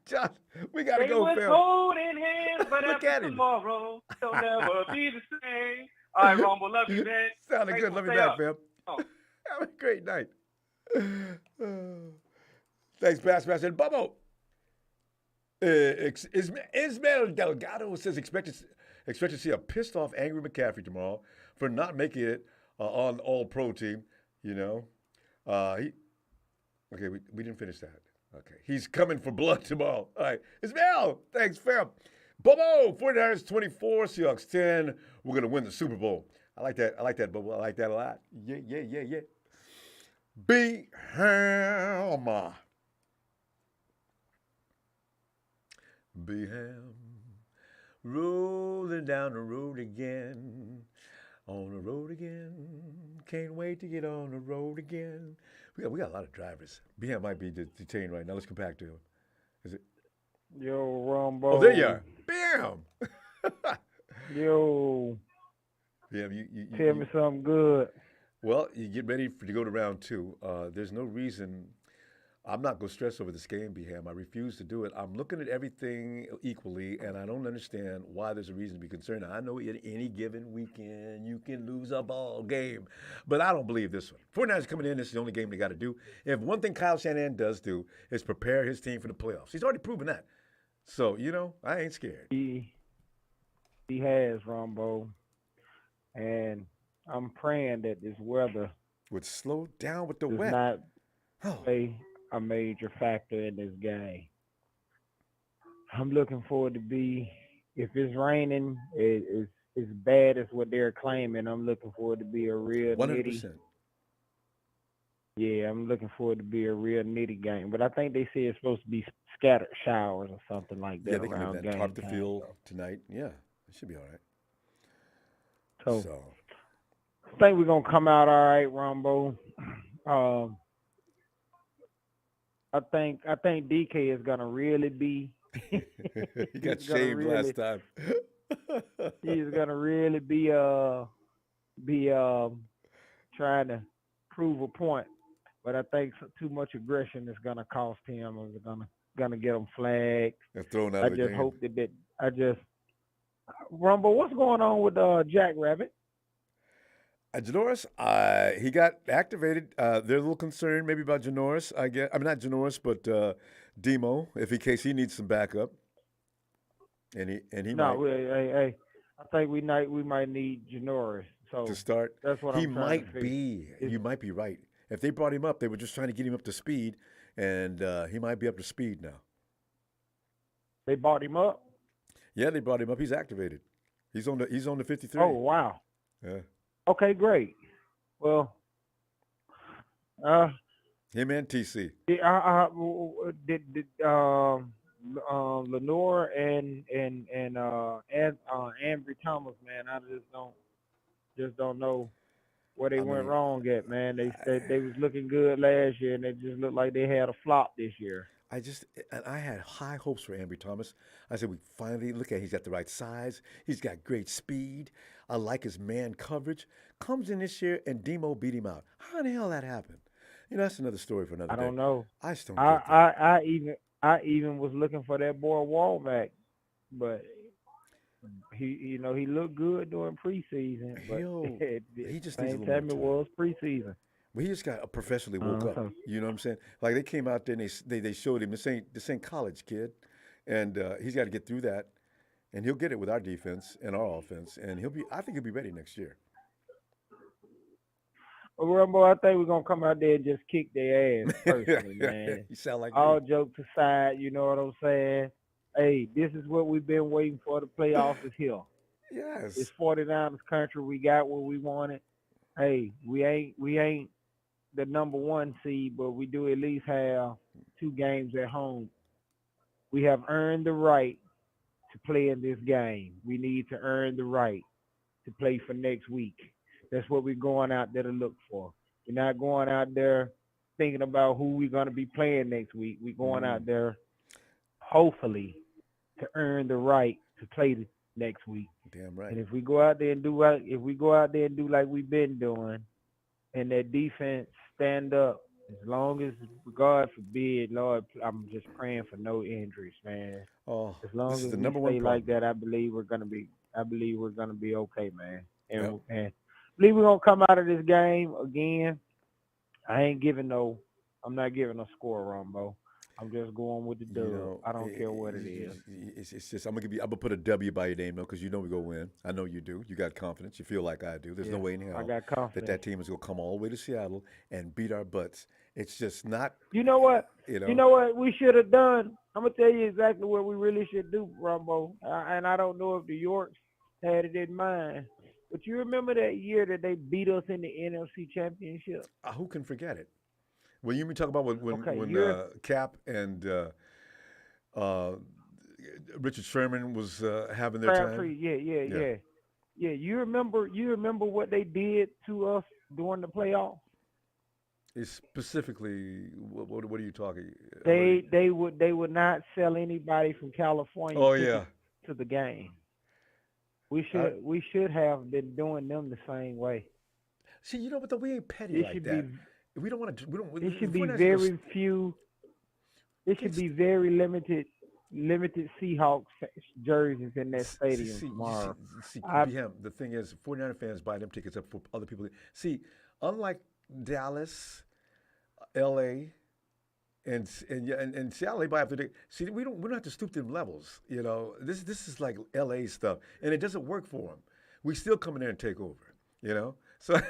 John, we got to go, fam. They was holding hands, but after tomorrow, they'll never be the same. All right, Ronbo, love you, man. Sounded good. Love you back, fam. Oh. Have a great night. Thanks, Pass Master. And Bubbo. Ismael Delgado says expect to see a pissed off, angry McCaffrey tomorrow for not making it on All-Pro team. Okay, we didn't finish that. Okay, he's coming for blood tomorrow. All right, Ismael, thanks, fam. Bobo, 49ers 24, Seahawks 10. We're going to win the Super Bowl. I like that, Bobo. I like that a lot. Yeah. Beham. Rolling down the road again. On the road again. Can't wait to get on the road again. We got a lot of drivers. Beham might be detained right now. Let's come back to him. Is it? Yo, Ronbo. Oh, there you are. Bam! Yo. Bam, you tell me something good. Well, you get ready to go to round 2. There's no reason. I'm not going to stress over this game, Beham. I refuse to do it. I'm looking at everything equally, and I don't understand why there's a reason to be concerned. I know in any given weekend you can lose a ball game, but I don't believe this one. 49ers coming in, this is the only game they got to do. If one thing Kyle Shanahan does do is prepare his team for the playoffs. He's already proven that. So, I ain't scared. He has, Ronbo, and I'm praying that this weather would slow down with the does wet. not play a major factor in this game. I'm looking forward to if it's raining, it's as bad as what they're claiming. I'm looking forward to be a real 100%. nitty. Yeah, I'm looking forward to be a real nitty game. But I think they say it's supposed to be scattered showers or something like that. Yeah, they can around make that game tarp the time. field tonight. Yeah, it should be all right. So I think we're going to come out all right, Ronbo. I think DK is going to really be. He got shamed last time. He's gonna really be trying to prove a point. But I think too much aggression is gonna cost him. Or gonna get him flagged. They're thrown out I of the just game. hope that Rumble. What's going on with Jack Rabbit? Janoris, he got activated. They're a little concerned maybe about Janoris. I guess. I mean, not Janoris, but Demo, if in case he needs some backup. And he No, might hey, I think we might need Janoris. So to start. that's what He I'm trying to might figure. be. You might be right. If they brought him up, they were just trying to get him up to speed, and he might be up to speed now. They brought him up. Yeah, they brought him up. He's activated. He's on the 53. Oh wow. Yeah. Okay, great. Well, Him and TC. did Lenore and Ambry Thomas, man, I just don't know where they went wrong at, man. They said they was looking good last year, and it just looked like they had a flop this year. I had high hopes for Ambry Thomas. I said, we finally look at, he's got the right size. He's got great speed. I like his man coverage. Comes in this year and Demo beat him out. How in the hell that happened? That's another story for another day. I don't know. I just don't get that. I even was looking for that boy Wallback, but he looked good during preseason. But he just needs a same little time it more time. was preseason. Well, he just got professionally woke up. You know what I'm saying? Like they came out there and they showed him this ain't college, kid, and he's got to get through that, and he'll get it with our defense and our offense, and I think he'll be ready next year. Well, Ronbo, I think we're gonna come out there and just kick their ass personally, man. You sound like all me. jokes aside, you know what I'm saying? Hey, this is what we've been waiting for. The playoffs is here. Yes. It's 49ers country. We got what we wanted. Hey, we ain't the number one seed, but we do at least have 2 games at home. We have earned the right to play in this game. We need to earn the right to play for next week. That's what we're going out there to look for. We're not going out there thinking about who we're going to be playing next week. We're going out there, hopefully, to earn the right to play next week. Damn right. And if we go out there and do like we've been doing, and that defense stand up, as long as, God forbid, Lord, I'm just praying for no injuries, man. Oh, as long as we stay like that, I believe we're gonna be okay, man. And I believe we're gonna come out of this game again. I'm not giving a score, Ronbo. I'm just going with the dub. I don't care what it is. It's just I'm gonna put a W by your name though, because we're gonna win. I know you do. You got confidence. You feel like I do. There's no way in hell I got confidence that team is gonna come all the way to Seattle and beat our butts. It's just not. You know what? You know what we should have done? I'm gonna tell you exactly what we really should do, Ronbo. And I don't know if the Yorks had it in mind, but you remember that year that they beat us in the NFC Championship? Who can forget it? Well, you mean talk about when Cap and Richard Sherman was having their time? Yeah. You remember what they did to us during the playoffs? Specifically, what are you talking? They would not sell anybody from California to the game. We should have been doing them the same way. See, but we ain't petty like that. We don't want to. It should be very few. It should be very limited Seahawks jerseys in that stadium tomorrow. The thing is, 49er fans buy them tickets up for other people. See, unlike Dallas, L.A., and Seattle, they buy up the. See, we don't have to stoop to them levels. This is like L.A. stuff, and it doesn't work for them. We still come in there and take over. So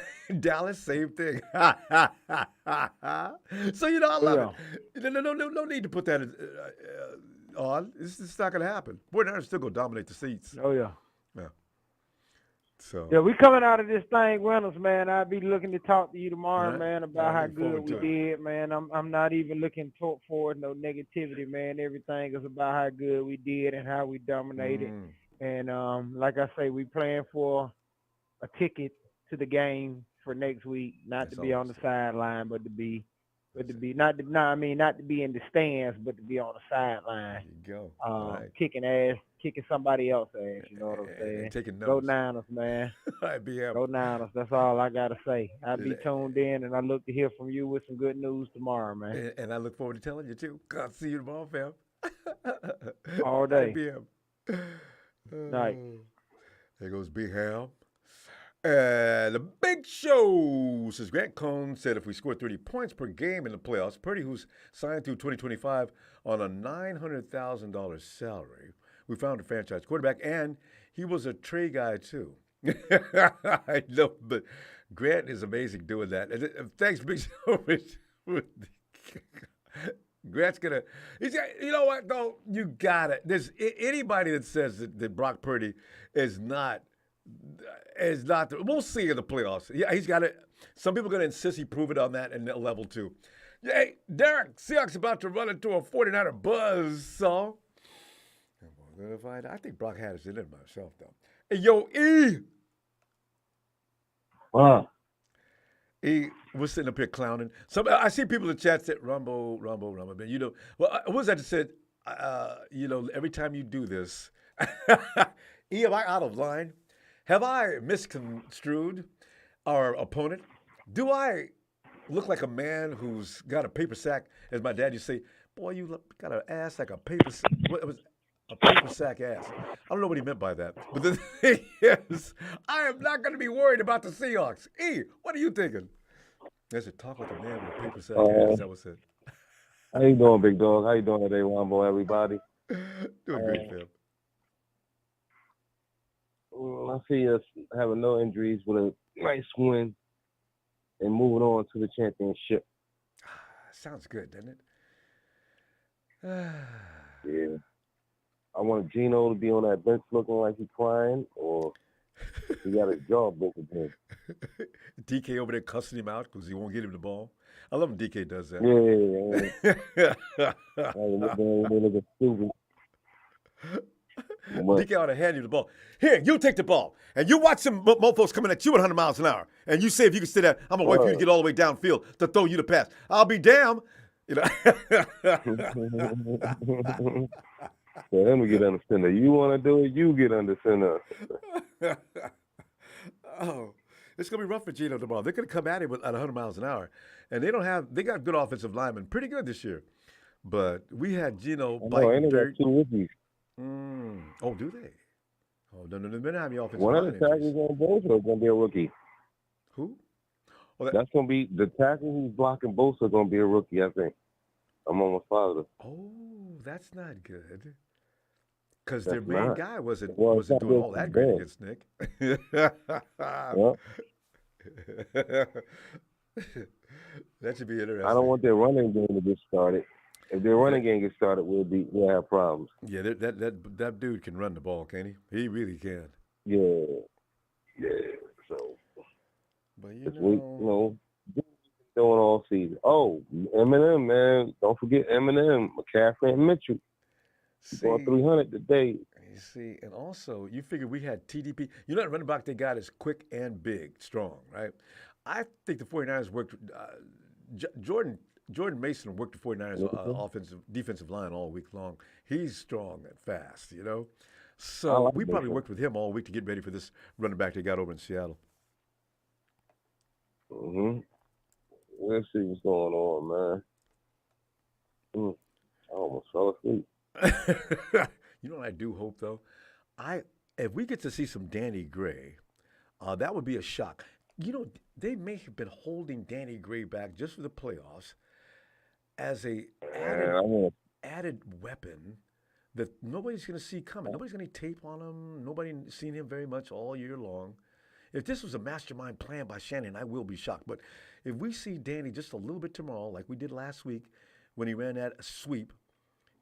Dallas, same thing. So I love it. No need to put that on. It's not going to happen. 49ers still going to dominate the seats. Oh yeah. So we coming out of this thing, Reynolds, man. I'll be looking to talk to you tomorrow, man, about how good we did, man. I'm not even looking forward no negativity, man. Everything is about how good we did and how we dominated. And like I say, we playing for a ticket to the game for next week, not to be on the sideline, but to be but to be not to be in the stands, but to be on the sideline. There you go. Kicking somebody else's ass. You know what I'm saying? And taking Go notes. Niners, man. All right, BM. Go Niners. That's all I gotta say. I'll be tuned in, and I look to hear from you with some good news tomorrow, man. And I look forward to telling you too. God, see you tomorrow, fam. All day. BM. Night. There goes Big Ham. The Big Show says Grant Cohn said if we score 30 points per game in the playoffs, Purdy, who's signed through 2025 on a $900,000 salary, we found a franchise quarterback, and he was a trade guy too. I know, but Grant is amazing doing that. And thanks, Big Show. Grant's gonna. You know what though? You got it. There's anybody that says that Brock Purdy is not. We'll see in the playoffs. Yeah, he's got it. Some people are going to insist he prove it on that and level 2. Hey, Derek, Seahawks about to run into a 49er buzz saw. I think Brock had it in it myself, though. Hey, yo, E. E, we're sitting up here clowning. I see people in the chat say, Ronbo. Man, you know, what was that that said, every time you do this, E, am I out of line? Have I misconstrued our opponent? Do I look like a man who's got a paper sack, as my dad used to say, boy, you got an ass like a paper sack. What was a paper sack ass? I don't know what he meant by that. But the thing is, I am not going to be worried about the Seahawks. E, what are you thinking? There's a talk like a man with a paper sack ass. That was it. How you doing, big dog? How you doing today, Ronbo, everybody? Doing great, fam. I see us having no injuries with a nice win and moving on to the championship. Sounds good, doesn't it? Yeah. I want Gino to be on that bench looking like he's crying, or he got his jaw broken in. DK over there cussing him out because he won't get him the ball. I love when DK does that. Yeah. Looking stupid. DK ought to hand you the ball. Here, you take the ball. And you watch some mofos coming at you at 100 miles an hour. And you say if you can sit there, I'm going to wait for you to get all the way downfield to throw you the pass. I'll be damned. You know. For him to get under center. You want to do it, you get under center. Oh, it's going to be rough for Gino tomorrow. They're going to come at him at 100 miles an hour. And they got good offensive linemen. Pretty good this year. But we had Gino biting dirt. Two rookies. Oh, do they? Oh, no. They're not having offensive One of the line tackles on Bosa is going to be a rookie. Who? Oh, that's going to be the tackle who's blocking Bosa is going to be a rookie, I think. I'm almost positive. Oh, that's not good. Because their main guy wasn't doing all that great against Nick. That should be interesting. I don't want their running game to get started. If their running game gets started, we'll have problems. Yeah, that dude can run the ball, can't he? He really can. Yeah. So, but doing all season. Oh, Eminem, man, don't forget Eminem, McCaffrey, and Mitchell. Going 300 today. You see, and also you figure we had TDP. You know, that running back they got is quick and big, strong, right? I think the 49ers worked. Jordan Mason worked the 49ers defensive line all week long. He's strong and fast, you know. So we probably worked with him all week to get ready for this running back they got over in Seattle. Let's see what's going on, man. I almost fell asleep. You know what I do hope though? If we get to see some Danny Gray, that would be a shock. You know, they may have been holding Danny Gray back just for the playoffs as a added weapon that nobody's going to see coming. Nobody's going to tape on him. Nobody's seen him very much all year long. If this was a mastermind plan by Shannon, I will be shocked. But if we see Danny just a little bit tomorrow, like we did last week when he ran that sweep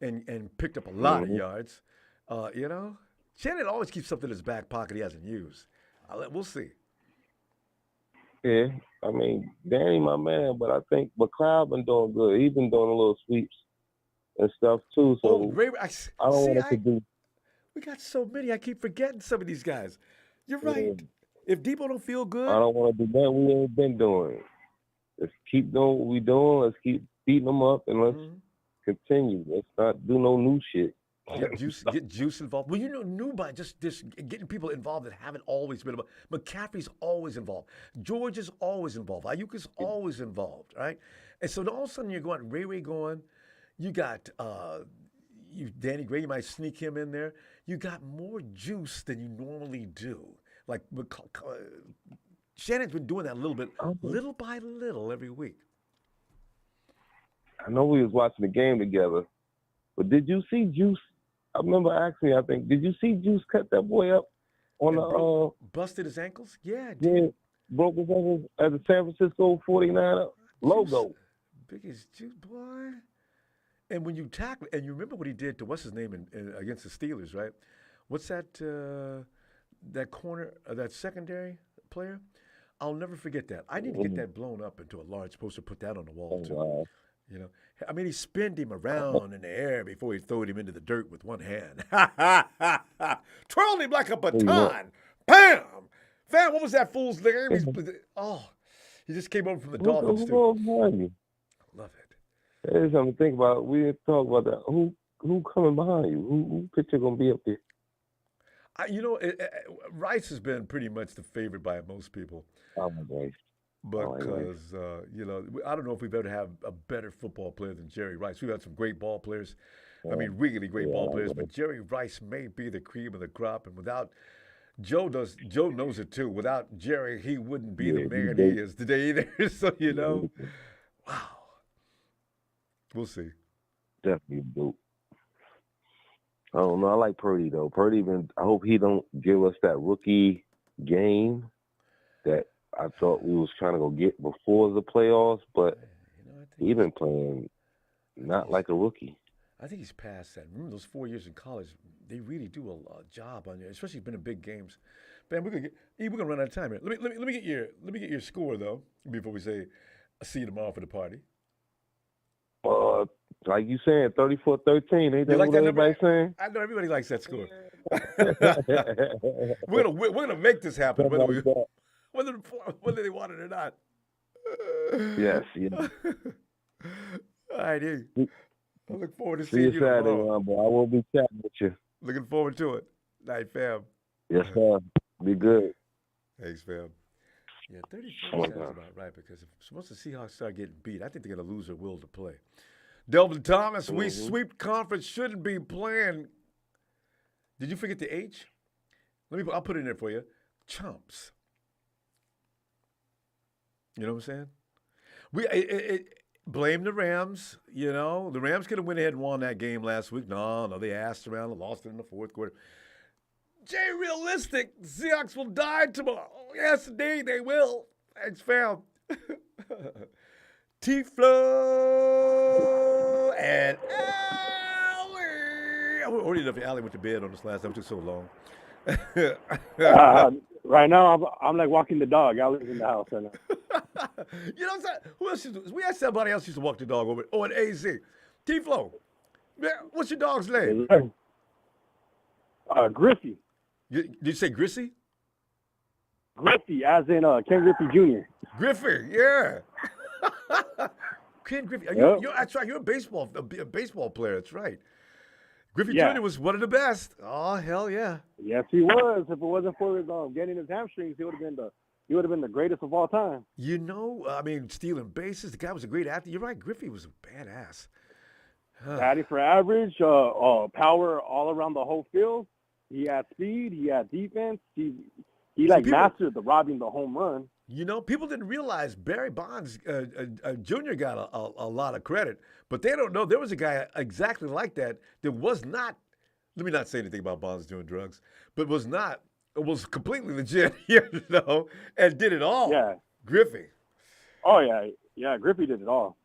and picked up a lot of yards, you know, Shannon always keeps something in his back pocket he hasn't used. We'll see. Yeah, I mean, Danny, my man, but I think McLeod been doing good. He's been doing a little sweeps and stuff too. So I don't want to do. We got so many. I keep forgetting some of these guys. You're right. If Debo don't feel good, I don't want to do that. We ain't been doing. let's keep doing what we're doing. Let's keep beating them up, and let's continue. Let's not do no new shit. Get Juice involved. Well, new by just getting people involved that haven't always been involved. McCaffrey's always involved. George is always involved. Ayuk is always involved, right? And so all of a sudden you're going, Ray going. You got Danny Gray. You might sneak him in there. You got more juice than you normally do. Like Shannon's been doing that a little bit, little by little every week. I know we was watching the game together, but did you see Juice? I remember asking you, I think, did you see Juice cut that boy up on busted his ankles? Yeah, broke his ankles at the San Francisco 49er logo. Biggest Juice boy. And when you tackle, and you remember what he did to what's his name against the Steelers, right? What's that? That corner, that secondary player? I'll never forget that. I need to get that blown up into a large poster, put that on the wall too. Wow. You know, I mean, he spinned him around in the air before he threw him into the dirt with one hand. Twirled him like a baton. Bam! Fam, what was that fool's name? He just came over from the Dolphins too. Love it. There's something to think about. We didn't talk about that. Who coming behind you? Who picture gonna be up there? Rice has been pretty much the favorite by most people. Oh my gosh. Because, I don't know if we've ever had a better football player than Jerry Rice. We've had some great ball players. I mean, really great ball players. But Jerry Rice may be the cream of the crop. And without Joe knows it too. Without Jerry, he wouldn't be the man he is today either. So, wow. We'll see. Definitely dope. I don't know. I like Purdy, though. I hope he don't give us that rookie game that I thought we was trying to go get before the playoffs, but he been playing not like a rookie. I think he's past that. Remember those 4 years in college? They really do a job on you, especially been in big games. Man, we're gonna run out of time here. Let me get your score though before we say see you tomorrow for the party. Like you saying, 34-13. Ain't that what everybody's saying? I know everybody likes that score. we're gonna make this happen whether they want it or not. Yes, yeah. All right, I look forward to seeing you Saturday, tomorrow. Ronbo. I will be chatting with you. Looking forward to it. Night, fam. Yes, sir. Be good. Thanks, fam. Yeah, 34 sounds about right because once the Seahawks start getting beat, I think they're going to lose their will to play. Delvin Thomas, we sweep conference, shouldn't be playing. Did you forget the H? I'll put it in there for you. Chumps. You know what I'm saying? Blame the Rams. The Rams could have went ahead and won that game last week. No, they asked around and lost it in the fourth quarter. Jay, realistic. Seahawks will die tomorrow. Yes, indeed, they will. Thanks, fam. T-Flow and Allie. I already know if Allie went to bed on this last time. It took so long. Right now, I'm like walking the dog. Allie's in the house right now. You know what I'm saying? Who else we had somebody else used to walk the dog over. Oh, at AZ. T-Flow. What's your dog's name? Griffey. Did you say Grissy? Griffey, as in Ken Griffey Jr. Griffey, yeah. Ken Griffey. That's right. You're a baseball player. That's right. Griffey Jr. was one of the best. Oh, hell yeah. Yes, he was. If it wasn't for his getting his hamstrings, he would have been the greatest of all time. Stealing bases. The guy was a great athlete. You're right. Griffey was a badass. Batting for average, power all around the whole field. He had speed. He had defense. He mastered the robbing the home run. People didn't realize Barry Bonds Jr. got a lot of credit, but they don't know there was a guy exactly like that was not, let me not say anything about Bonds doing drugs, but was completely legit, and did it all. Yeah. Griffey. Oh, yeah. Yeah, Griffey did it all.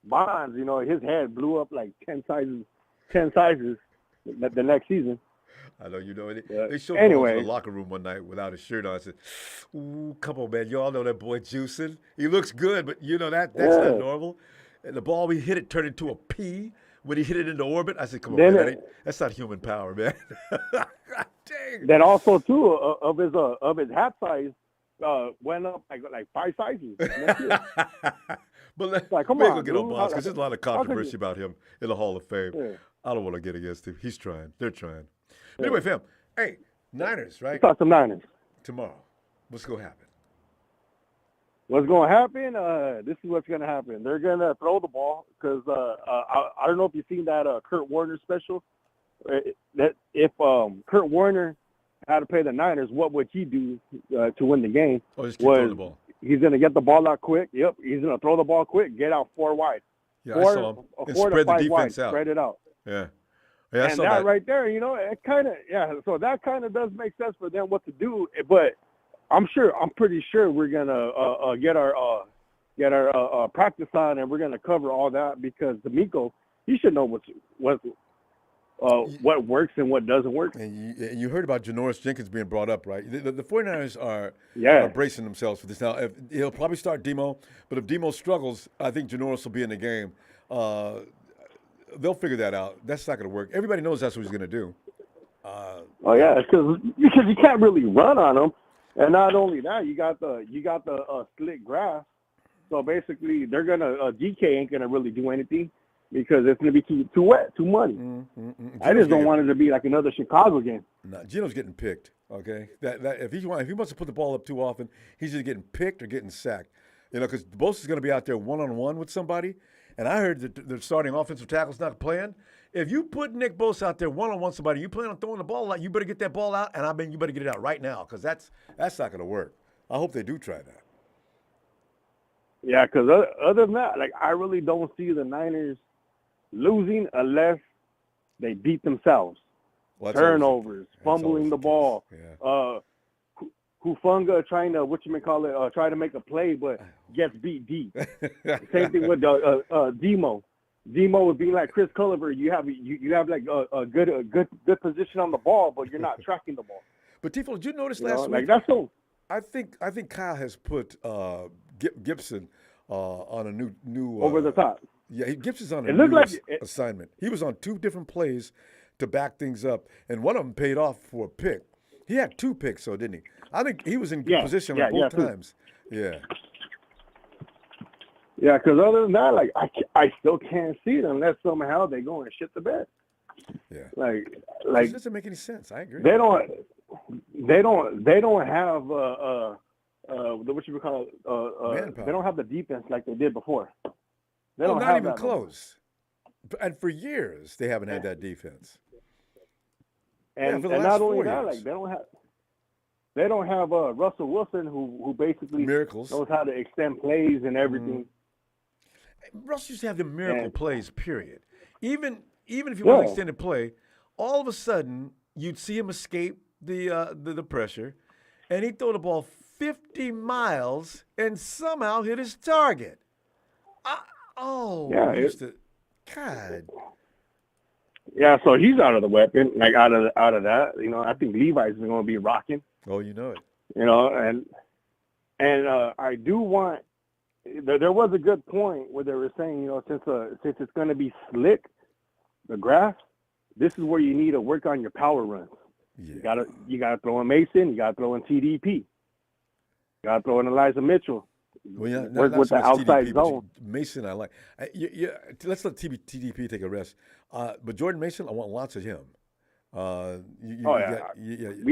Bonds, his head blew up like 10 sizes the next season. I know you know it. Yeah. They showed Bonds in the locker room one night without his shirt on. I said, "Ooh, come on, man! You all know that boy juicing. He looks good, but that's not normal." And the ball we hit it turned into a P when he hit it into orbit. I said, "Come on, man! That's not human power, man." Dang. Then also too of his hat size, went up like 5 sizes. That's it. But Like, come we ain't on, gonna get on dude. Bonds because there's a lot of How could controversy you- about him in the Hall of Fame. Yeah. I don't want to get against him. He's trying. They're trying. But anyway, fam, hey, Niners, right? Let's talk some Niners. Tomorrow. What's going to happen? What's going to happen? This is what's going to happen. They're going to throw the ball because I don't know if you've seen that Kurt Warner special. That if Kurt Warner had to play the Niners, what would he do to win the game? Oh, just keep throwing the ball. He's going to get the ball out quick. Yep, he's going to throw the ball quick, get out 4 wide. Yeah, four, I saw him. And 4 to spread the 5 defense wide. out. Spread it out. Yeah. Yeah, I And saw that right there, it kind of, so that kind of does make sense for them what to do. But I'm pretty sure we're going to get our practice on, and we're going to cover all that because D'Amico, he should know what works and what doesn't work. And you heard about Janoris Jenkins being brought up, right? The 49ers are bracing themselves for this. Now, he'll probably start Demo, but if Demo struggles, I think Janoris will be in the game. They'll figure that out. That's not going to work. Everybody knows that's what he's going to do. Because you can't really run on them, and not only that, you got the slick grass. So basically, they're gonna DK ain't gonna really do anything because it's gonna be too wet, too muddy. I just don't want it to be like another Chicago game. No, Gino's getting picked. Okay, that if he wants to put the ball up too often, he's either getting picked or getting sacked. Because Bosa's going to be out there one-on-one with somebody, and I heard that the starting offensive tackle's not playing. If you put Nick Bosa out there one-on-one somebody, you plan on throwing the ball out, you better get that ball out, and I mean you better get it out right now because that's not going to work. I hope they do try that. Yeah, because other than that, like I really don't see the Niners losing unless they beat themselves. Well, Turnovers, fumbling the ball. Yeah. Hufunga trying to try to make a play but gets beat deep. Same thing with Demo. Demo would be like Chris Culliver. You have like a good position on the ball, but you're not tracking the ball. But Tifo, did you notice last week? Like that's so. I think Kyle has put Gibson on a new over the top. Yeah, Gibson's on a It new looked like assignment. He was on 2 different plays to back things up, and one of them paid off for a pick. He had 2 picks, so didn't he? I think he was in good position on both times. Yeah. Yeah, because other than that, like I still can't see it unless somehow they go and shit the bed. Yeah. Like it doesn't make any sense. I agree. They don't have what you would call they don't have the defense like they did before. They don't not have even that close. And for years they haven't had that defense. And, for the and last not only 4 that, years. like they don't have Russell Wilson who basically Miracles. knows how to extend plays and everything. Russ used to have the miracle plays, period. Even if you want an extended play, all of a sudden you'd see him escape the pressure, and he'd throw the ball 50 miles and somehow hit his target. God. Yeah, so he's out of the weapon, like out of that. I think Levi's going to be rocking. Oh, you know it. And I do want. There was a good point where they were saying, since it's going to be slick, the grass, this is where you need to work on your power runs. Yeah. You gotta throw in Mason. You gotta throw in TDP. You gotta throw in Elijah Mitchell. Well, yeah, work with the outside TDP, zone. Mason, I like. Let's let TDP take a rest. But Jordan Mason, I want lots of him. We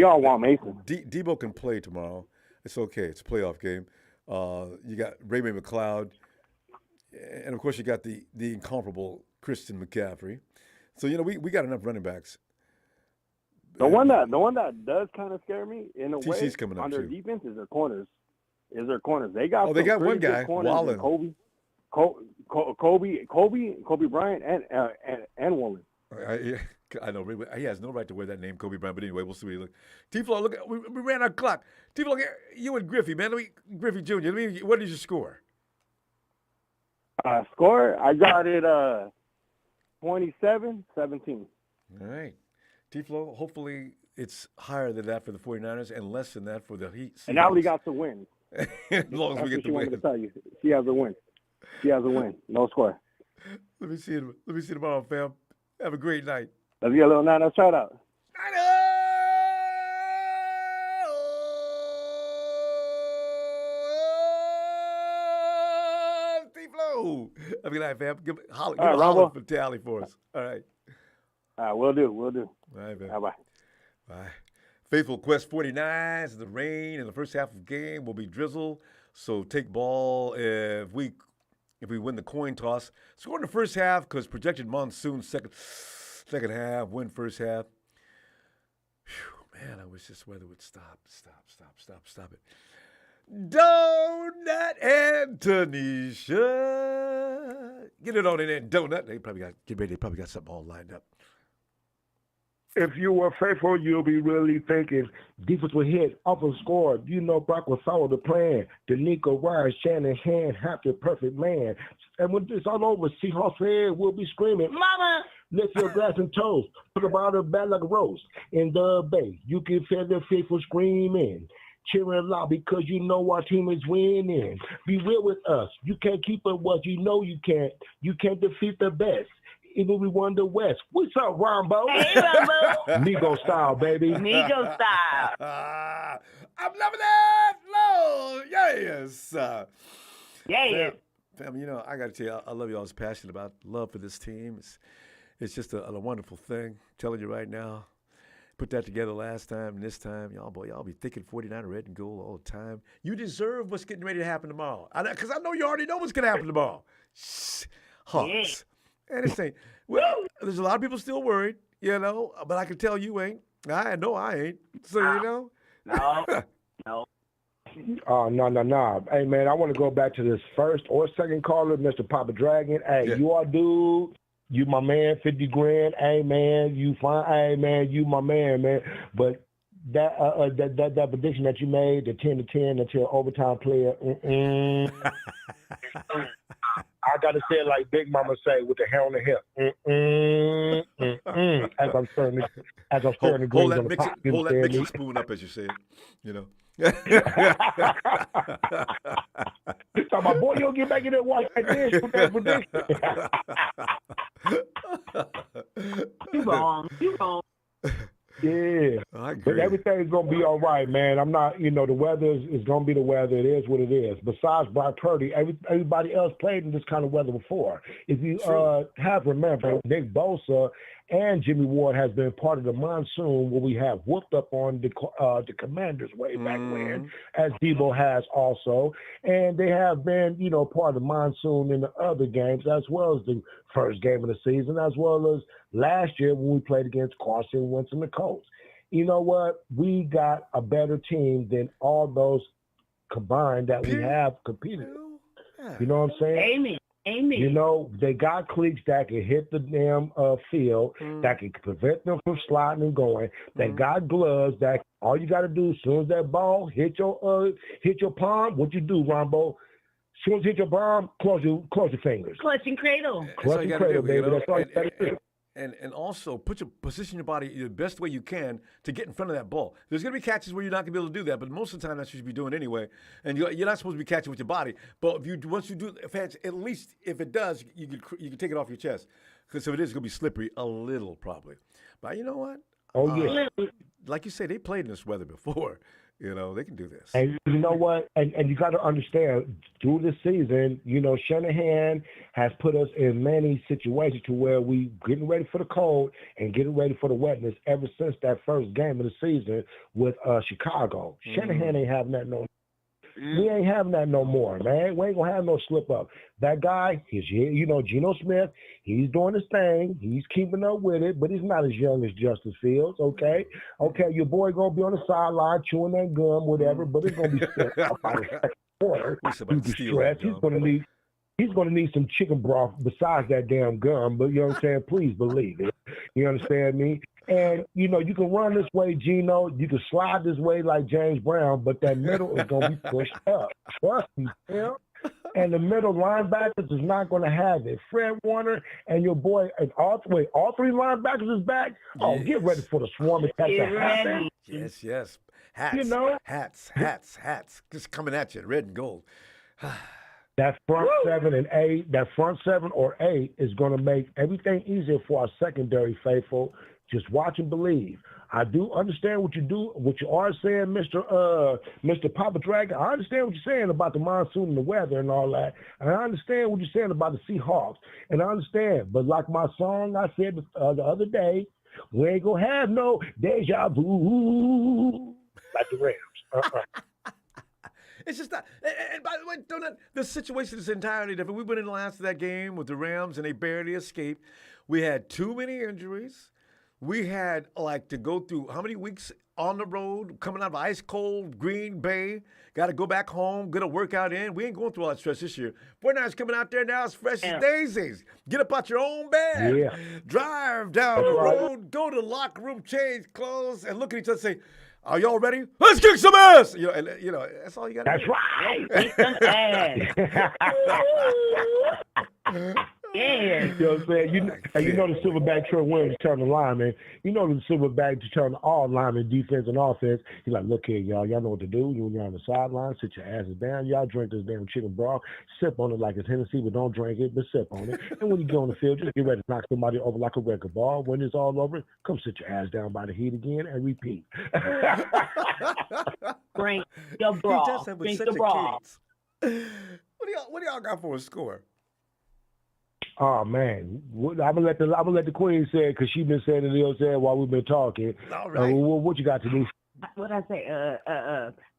all want Mason. Debo can play tomorrow. It's okay. It's a playoff game. You got Raymond McLeod, and of course you got the incomparable Christian McCaffrey. So we got enough running backs. The one that does kind of scare me in a way coming up on their too. defense is their corners. They got one guy, Wallen. Kobe Bryant and Wallen. I know he has no right to wear that name, Kobe Bryant. But anyway, we'll see what he looks. T-Flow, look, we ran our clock. T-Flow, you and Griffey, man. Griffey Jr. What did you score? Score? I got it 27-17. All right. T-Flow, hopefully it's higher than that for the 49ers and less than that for the Heat. And now we got to win. As long as we get the win. To tell you. She has a win. No score. Let me see you tomorrow, fam. Have a great night. Let's get a little Niner shout out. Have a good night, fam. Give a All right, holler Ronbo. for Tally for us. All right. All right, we'll do. All right, man. Bye-bye. Bye. Faithful Quest 49s. The rain in the first half of the game will be drizzle. So take ball if we win the coin toss. Score in the first half because projected monsoon second half, win first half. Whew, man, I wish this weather would stop it. Donut and Tanisha. Get it on in there, Donut. They probably got something all lined up. If you were faithful, you'll be really thinking. Defense will hit, offense score. You know Brock will follow the plan. Danico Wise, Shanahan, have the perfect man. And when it's all over, Seahawks fans will be screaming, Mama! Lift your glass and toast. Put a bottle of bad like a roast. In the bay, you can feel the faithful screaming. Cheering loud because you know our team is winning. Be real with us. You can't keep up what you know you can't. You can't defeat the best. Even we won the West. What's up, Ronbo? Hey, Ronbo. Nego style, baby. Nego style. I'm loving it. Lord, yes. Yeah. Fam, you know, I got to tell you, I love y'all's passion about love for this team. It's just a wonderful thing. I'm telling you right now. Put that together last time and this time. Y'all be thinking 49 red and gold all the time. You deserve what's getting ready to happen tomorrow. Because I know you already know what's going to happen tomorrow. Hawks. Yeah. And it's saying, well, there's a lot of people still worried, you know, but I can tell you ain't. I know I ain't. So, you know. No. Oh, no. Hey, man, I want to go back to this first or second caller, Mr. Papa Dragon. Hey, Yeah. You are dude. You my man, 50 grand. Hey, man, you fine. Hey, man, you my man. But that prediction that you made, the 10-10 until overtime player, I got to say it like Big Mama say with the hair on the hip. As I'm stirring the greens on the pot. Hold that mixing spoon up as you say it, you know. So my boy, you'll get back in there and watch that dish with that prediction. You wrong. Yeah, I agree. but everything's gonna be all right, man. I'm not, the weather is gonna be the weather. It is what it is. Besides Brock Purdy, everybody else played in this kind of weather before. If you have remembered, Nick Bosa and Jimmy Ward has been part of the monsoon where we have whooped up on the Commanders way back when, as Debo has also, and they have been, part of the monsoon in the other games as well as the first game of the season, as well as last year when we played against Carson Wentz and the Colts. You know what? We got a better team than all those combined that we have competed. You know what I'm saying? Amen. They got cleats that can hit the damn field, that can prevent them from sliding and going. They got gloves that all you got to do as soon as that ball hit your palm, what you do, Ronbo? As soon as you hit your palm, close your fingers. Clutch and cradle. Clutch and cradle, baby. That's all you got to do. And also position your body the best way you can to get in front of that ball. There's going to be catches where you're not going to be able to do that, but most of the time that's what you should be doing anyway. And you're not supposed to be catching with your body. But once you do, at least if it does, you can take it off your chest. Because if it is, it's going to be slippery a little probably. But you know what? Oh, yeah. Like you say, they played in this weather before. They can do this. And you know what? And you got to understand, through this season, Shanahan has put us in many situations to where we getting ready for the cold and getting ready for the wetness ever since that first game of the season with Chicago. Shanahan ain't having that no. We ain't having that no more, man. We ain't gonna have no slip up. That guy, Geno Smith, he's doing his thing. He's keeping up with it, but he's not as young as Justice Fields, okay? Okay, your boy gonna be on the sideline chewing that gum, whatever, but it's gonna be spent out by the second quarter. He's gonna need some chicken broth besides that damn gum, but you know what I'm saying? Please believe it. You understand me? And, you can run this way, Geno. You can slide this way like James Brown, but that middle is going to be pushed up. Trust me, Phil. And the middle linebackers is not going to have it. Fred Warner and your boy, and all three linebackers is back. Oh, yes. Get ready for the swarm attack. Yes. Hats. Just coming at you, red and gold. That front 7 and 8, that front 7 or 8 is going to make everything easier for our secondary faithful. Just watch and believe. I do understand what you are saying, Mr. Papa Dragon. I understand what you're saying about the monsoon and the weather and all that. And I understand what you're saying about the Seahawks. And I understand. But like my song I said the other day, we ain't gonna have no deja vu like the Rams. It's just not. And by the way, the situation is entirely different. We went in the last of that game with the Rams, and they barely escaped. We had too many injuries. We had to go through how many weeks on the road, coming out of ice cold Green Bay. Got to go back home, get a workout in. We ain't going through all that stress this year. 49ers coming out there now as fresh as daisies. Get up out your own bed. Yeah. Drive down the road, go to the locker room, change clothes, and look at each other and say, "Are y'all ready? Let's kick some ass!" That's all you got to do. That's right. Kick some ass. Yeah. You know what I'm saying? You know the silverback Trey Williams turn the lineman. You know the silverback to turn all linemen, defense and offense. He's like, look here, y'all. Y'all know what to do. You're on the sideline. Sit your asses down. Y'all drink this damn chicken broth. Sip on it like it's Hennessy, but don't drink it, but sip on it. And when you get on the field, just get ready to knock somebody over like a record ball. When it's all over, come sit your ass down by the heat again and repeat. Drink your broth. Drink the broth. What do y'all got for a score? Oh man, I'm gonna let the queen say it because she's been saying it while we've been talking. All right. What you got to do? What I say?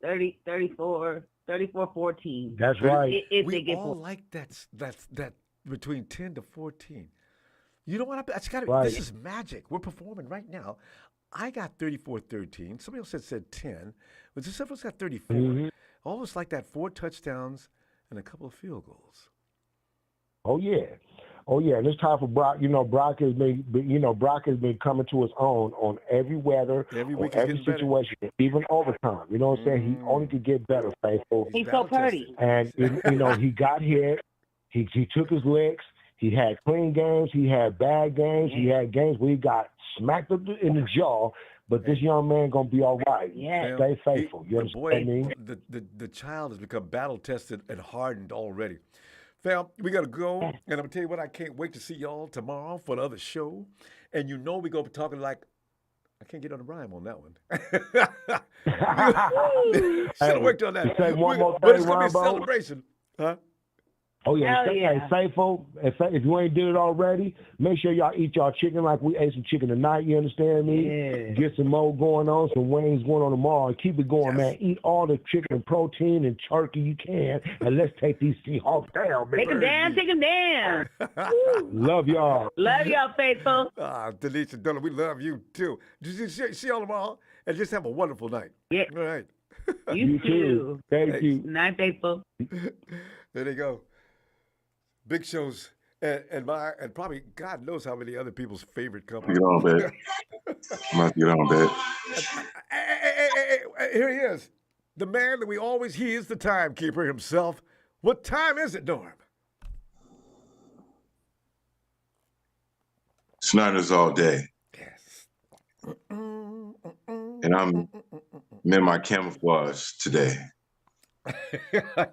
34-14. That's right. We all like that between 10 to 14. You know what? This is magic. We're performing right now. I got 34-13. Somebody else said 10. But someone else got 34. Mm-hmm. Almost like that, 4 touchdowns and a couple of field goals. Oh yeah. And it's time for Brock. Brock has been coming to his own on every weather, every week, on every situation, even overtime. You know what I'm saying? He only could get better, faithful. He's so pretty. And he got hit. He took his licks. He had clean games. He had bad games. He had games where he got smacked up in the jaw. But this young man gonna be all right. Yeah. Stay faithful. You understand what I mean? The child has become battle tested and hardened already. Fam, we got to go. And I'm going to tell you what, I can't wait to see y'all tomorrow for the other show. And we're going to be talking I can't get on the rhyme on that one. Should have worked on that. But it's going to be a celebration. Huh? Oh, yeah. Hell yeah. Faithful, if you ain't did it already, make sure y'all eat y'all chicken like we ate some chicken tonight. You understand me? Yeah. Get some more going on, some wings going on tomorrow. And keep it going, man. Eat all the chicken and protein and turkey you can. And let's take these Seahawks down, baby. Take them down. Love y'all. Love y'all, faithful. Denise and Donna, we love you, too. See y'all tomorrow. And just have a wonderful night. Yeah. All right. You too. Thank you. Night, faithful. There they go. Big shows and probably God knows how many other people's favorite company. Get on, babe. I'm about to get on, babe. Hey, here he is. The man that he is the timekeeper himself. What time is it, Norm? Snyder's all day. Yes. And I'm in my camouflage today.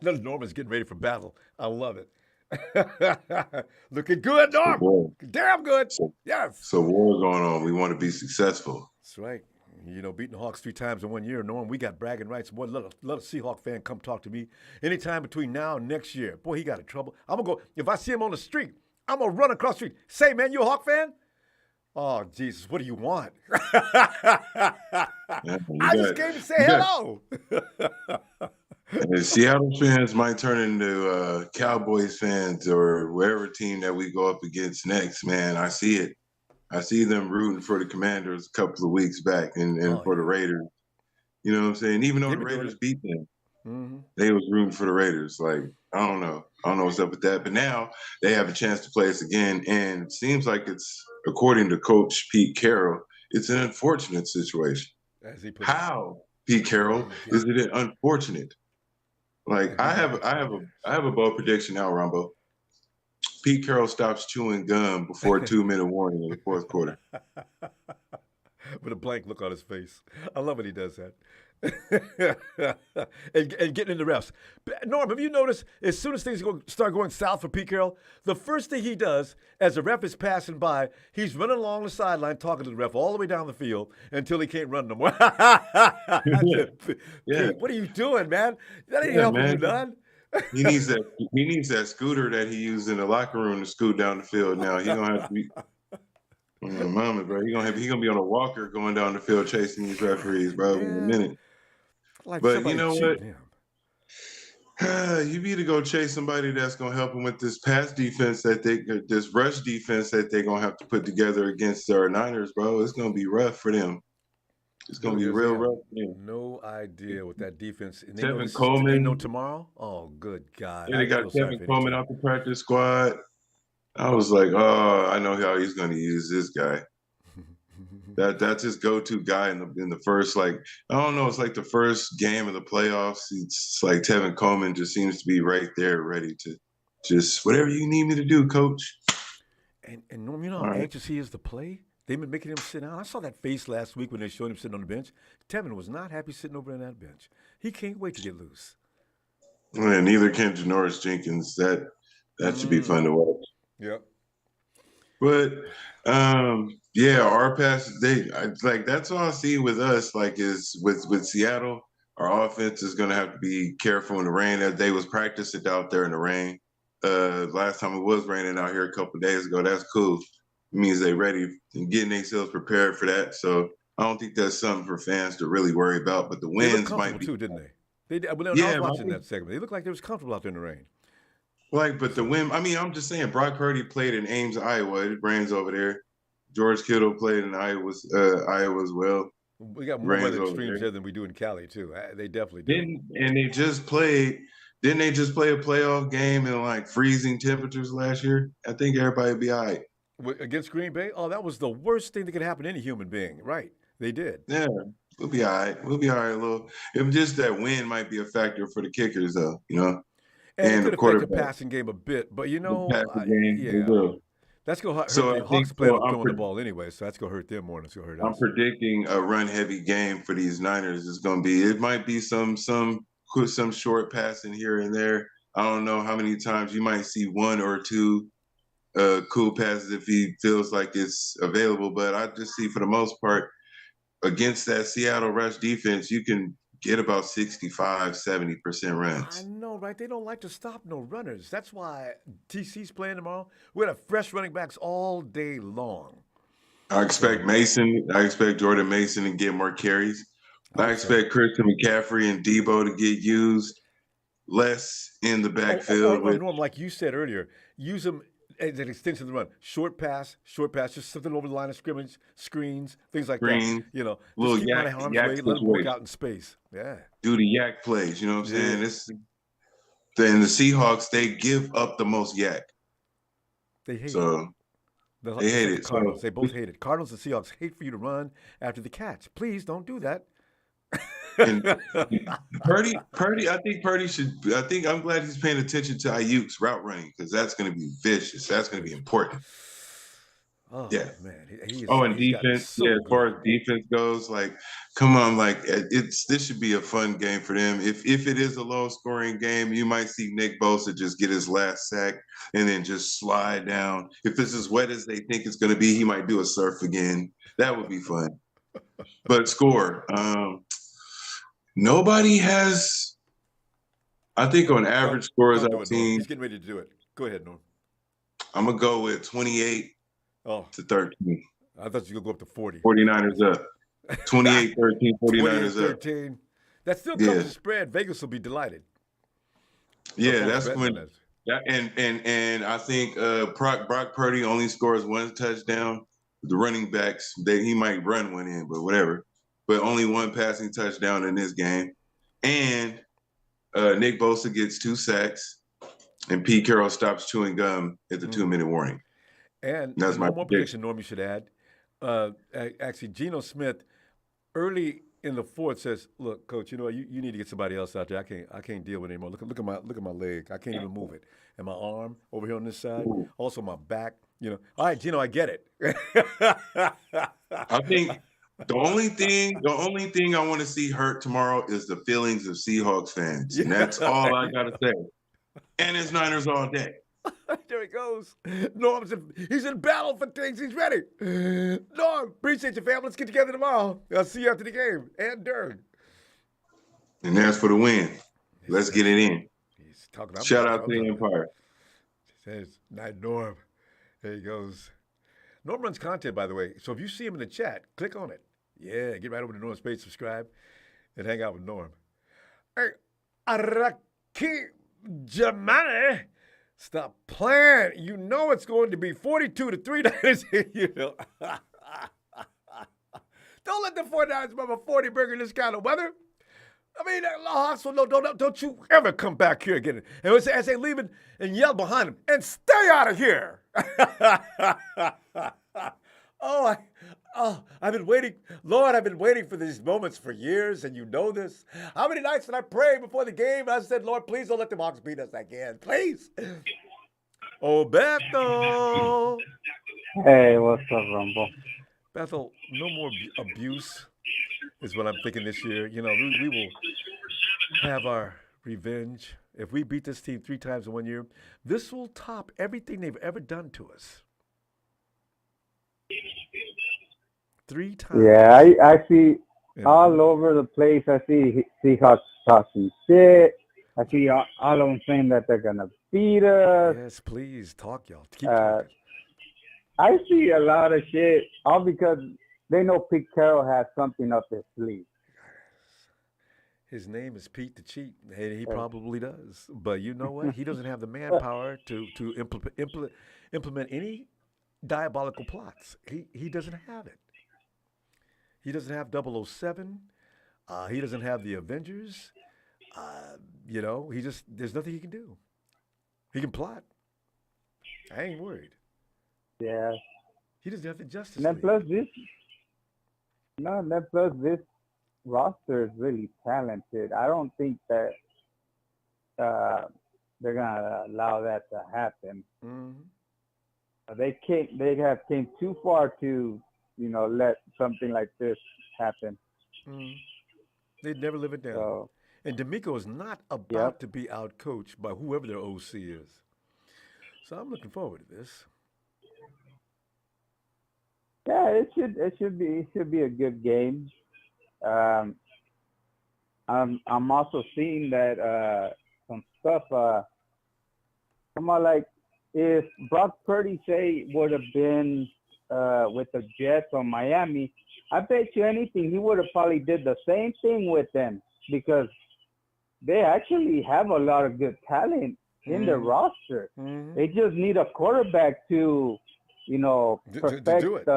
Norman's getting ready for battle. I love it. Looking good, Norm. Damn good. Yes. So war's going on. We want to be successful. That's right. Beating the Hawks 3 times in 1 year, Norm, we got bragging rights. Boy, let a Seahawk fan come talk to me anytime between now and next year. Boy, he got in trouble. I'm going to go, if I see him on the street, I'm going to run across the street. Say, man, you a Hawk fan? Oh, Jesus, what do you want? I just came to say hello. And Seattle fans might turn into Cowboys fans or wherever team that we go up against next, man. I see it. I see them rooting for the Commanders a couple of weeks back and for the Raiders. You know what I'm saying? Even though the Raiders beat them, they was rooting for the Raiders. Like, I don't know what's up with that. But now they have a chance to play us again. And it seems like it's, according to Coach Pete Carroll, it's an unfortunate situation. How, Pete Carroll, is it unfortunate? Like, I have a bold prediction now, Ronbo. Pete Carroll stops chewing gum before a 2-minute warning in the fourth quarter. With a blank look on his face. I love when he does that. and getting in the refs. Norm, have you noticed as soon as things start going south for Pete Carroll, the first thing he does as the ref is passing by, he's running along the sideline talking to the ref all the way down the field until he can't run no more. Yeah. Pete, what are you doing, man? That ain't Yeah, helping man. you none. He needs that scooter that he used in the locker room to scoot down the field now. He gonna have to be mama, bro. He gonna be on a walker going down the field chasing these referees, bro, in a minute. Like But you know what? him. You need to go chase somebody that's gonna help him with this pass defense this rush defense that they're gonna have to put together against our Niners, bro. It's gonna be rough for them. It's gonna be real rough. Yeah. No idea what that defense. And Tevin Coleman. They know tomorrow. Oh, good God! Yeah, they got Tevin Coleman out the practice squad. I was like, oh, I know how he's going to use this guy. That's his go-to guy in the first, like, I don't know, it's like the first game of the playoffs. It's like Tevin Coleman just seems to be right there, ready to just whatever you need me to do, coach. And Norm, you know how anxious he is to play? They've been making him sit down. I saw that face last week when they showed him sitting on the bench. Tevin was not happy sitting over on that bench. He can't wait to get loose. And neither can Janoris Jenkins. That should be fun to watch. Yep. But yeah, our pass that's all I see with us. Like is with Seattle, our offense is going to have to be careful in the rain. That they was practicing out there in the rain. Last time it was raining out here a couple of days ago. That's cool. It means they ready and getting themselves prepared for that. So I don't think that's something for fans to really worry about. But the winds might be too, didn't they? When I was watching that segment, they looked like they was comfortable out there in the rain. But the wind. I mean, I'm just saying. Brock Purdy played in Ames, Iowa. It rains over there. George Kittle played in Iowa as well. We got more weather extremes there than we do in Cali too. They definitely do. Didn't they just play a playoff game in like freezing temperatures last year? I think everybody would be all right. Against Green Bay? Oh, that was the worst thing that could happen to any human being. Right. They did. Yeah. We'll be all right. We'll be all right a little. It just that wind might be a factor for the kickers though, you know. And it could affect the passing game a bit. But you know, that's going to hurt the Hawks play on throwing the ball anyway, so that's going to hurt them more than it's going to hurt us. I'm predicting a run-heavy game for these Niners. It might be some short passing here and there. I don't know how many times you might see one or two cool passes if he feels like it's available. But I just see for the most part, against that Seattle rush defense, you can get about 65-70% runs. I know, right? They don't like to stop no runners. That's why TC's playing tomorrow. We're going to have fresh running backs all day long. I expect Jordan Mason to get more carries. I expect Christian McCaffrey and Debo to get used less in the backfield. Norm, like you said earlier, use them as an extension of the run. Short pass, just something over the line of scrimmage, screens, things like that. You know, little just keep out of harm's way, let them work out in space. Yeah. Do the yak plays, you know what I'm saying? Then the Seahawks, they give up the most yak. They hate it. They hate it. Cardinals, they both hate it. Cardinals and Seahawks hate for you to run after the catch. Please don't do that. And Purdy, I think Purdy should. I'm glad he's paying attention to Ayuk's route running because that's going to be vicious. That's going to be important. Oh, yeah, man. And defense. As far as defense goes, like, come on, like this should be a fun game for them. If it is a low scoring game, you might see Nick Bosa just get his last sack and then just slide down. If it's as wet as they think it's going to be, he might do a surf again. That would be fun. But score. Nobody has, I think, on average scores I've seen. He's getting ready to do it. Go ahead, Norm. I'm going to go with 28 to 13. I thought you were going to go up to 40. 49ers up. 28-13, 49ers up. 13. That still covers the spread. Vegas will be delighted. Yeah, that's when. And I think Brock Purdy only scores one touchdown. The running backs, he might run one in, but whatever. But only one passing touchdown in this game. And Nick Bosa gets 2 sacks, and Pete Carroll stops chewing gum at the 2-minute warning. And that's my more prediction, Norm, you should add. Actually, Geno Smith, early in the fourth, says, "Look, Coach, you know you need to get somebody else out there. I can't deal with it anymore. Look at my leg. I can't even move it, and my arm over here on this side, also my back. You know, all right, Geno, I get it." The only thing I want to see hurt tomorrow is the feelings of Seahawks fans. And that's all I got to say. And it's Niners all day. There he goes. He's in battle for things. He's ready. Norm, appreciate you, fam. Let's get together tomorrow. I'll see you after the game. And Dirk. And that's for the win. Let's get it in. He's talking. Shout out to the Empire. Says, night, Norm. There he goes. Norm runs content, by the way. So if you see him in the chat, click on it. Yeah, get right over to Norm's page, subscribe, and hang out with Norm. Hey, Araki Jamani. Stop playing. You know it's going to be 42-3. You know. Don't let the 49ers run a 40 burger in this kind of weather. I mean, Hawks, don't you ever come back here again. And as they leave it and yell behind them, and stay out of here. I've been waiting. Lord, I've been waiting for these moments for years, and you know this. How many nights did I pray before the game? I said, Lord, please don't let the Hawks beat us again. Please. Oh, Bethel. Hey, what's up, Ronbo? Bethel, no more abuse is what I'm thinking this year. You know, we will have our revenge. If we beat this team 3 times in 1 year, this will top everything they've ever done to us. 3 times. Yeah, I see all over the place. I see Seahawks talking shit. I see all of them saying that they're going to beat us. Yes, please. Talk, y'all. Keep talking. I see a lot of shit, all because they know Pete Carroll has something up his sleeve. His name is Pete the Cheat, and he probably does. But you know what? He doesn't have the manpower to implement any diabolical plots. He doesn't have it. He doesn't have 007. He doesn't have the Avengers. You know, there's nothing he can do. He can plot. I ain't worried. Yeah. He doesn't have the justice. And then plus this roster is really talented. I don't think that they're gonna allow that to happen. Mm-hmm. They have came too far to, let something like this happen. Mm-hmm. They'd never live it down. So, and D'Amico is not about to be outcoached by whoever their OC is. So I'm looking forward to this. Yeah, it should be a good game. I'm also seeing that some stuff. Come on, like if Brock Purdy would have been with the Jets or Miami, I bet you anything he would have probably did the same thing with them, because they actually have a lot of good talent in their roster. Mm-hmm. They just need a quarterback to perfect. To do it.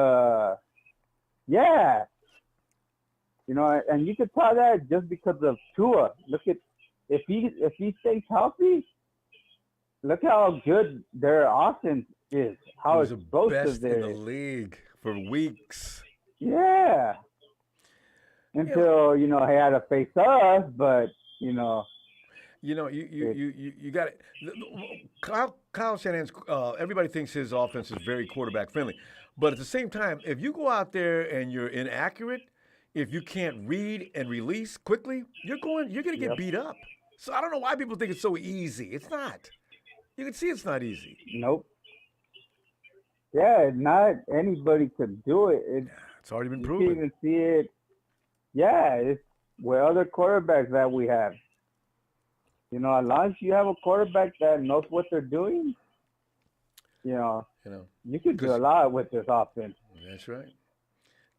Yeah. And you could tell that just because of Tua. Look at if he stays healthy, look how good their offense is. How explosive they are. In the league for weeks. Yeah. Until he had to face us, but you got it. Kyle Shanahan's. Everybody thinks his offense is very quarterback friendly, but at the same time, if you go out there and you're inaccurate, if you can't read and release quickly, you're going to get beat up. So I don't know why people think it's so easy. It's not. You can see it's not easy. Nope. Yeah, not anybody could do it. It's already been proven. You can even see it. Yeah, it's with other quarterbacks that we have. As long as you have a quarterback that knows what they're doing, you can do a lot with this offense. That's right.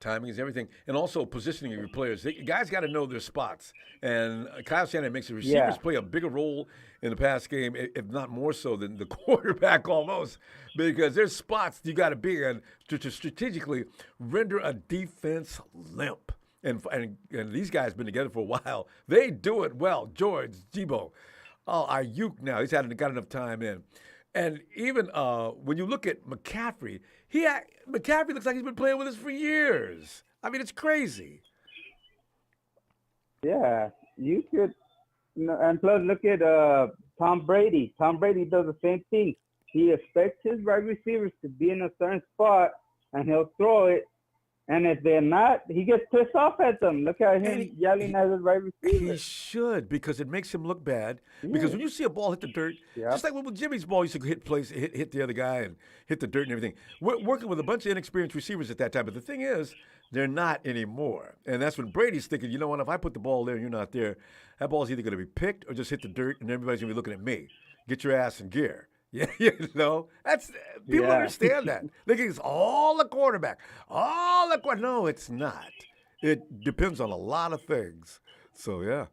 Timing is everything. And also positioning of your players. Guys got to know their spots. And Kyle Shanahan makes the receivers play a bigger role in the pass game, if not more so than the quarterback almost, because there's spots you got to be in to strategically render a defense limp. And these guys have been together for a while. They do it well. George, Jibo, Ayuk now. He's got enough time in. And even when you look at McCaffrey, McCaffrey looks like he's been playing with us for years. I mean, it's crazy. Yeah, you could. And plus, look at Tom Brady. Tom Brady does the same thing. He expects his wide receivers to be in a certain spot, and he'll throw it. And if they're not, he gets pissed off at them. Look at him yelling at his right receiver. He should, because it makes him look bad. Because when you see a ball hit the dirt, just like with Jimmy's ball used to hit the other guy and hit the dirt and everything. We're working with a bunch of inexperienced receivers at that time. But the thing is, they're not anymore. And that's when Brady's thinking, you know what, if I put the ball there and you're not there, that ball's either going to be picked or just hit the dirt, and everybody's going to be looking at me. Get your ass in gear. Yeah, that's people understand that. They think it's all the quarterback. No, it's not. It depends on a lot of things. So yeah.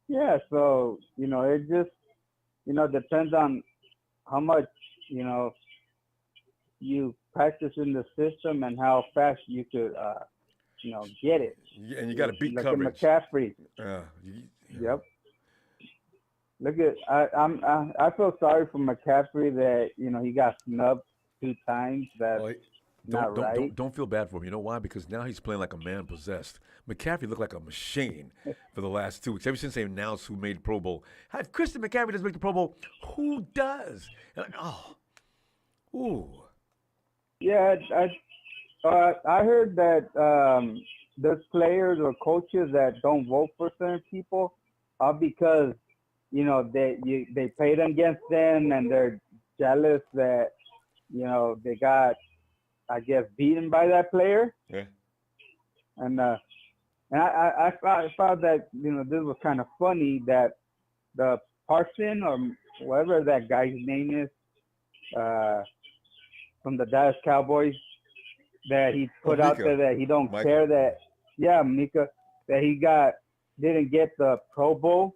Yeah, so it just depends on how much you practice in the system and how fast you could get it. Yeah, and you got to beat like coverage. McCaffrey. Yep. Look at I feel sorry for McCaffrey that he got snubbed 2 times. That's not right. Don't feel bad for him. You know why? Because now he's playing like a man possessed. McCaffrey looked like a machine for the last 2 weeks. Ever since they announced who made Pro Bowl. If Christian McCaffrey doesn't make the Pro Bowl, who does? Yeah, I heard that there's players or coaches that don't vote for certain people because they played against them and they're jealous that they got, I guess, beaten by that player. Yeah. And I found that this was kind of funny that the Parson or whatever that guy's name is from the Dallas Cowboys, that he put out there that he don't care that Mika, that he didn't get the Pro Bowl.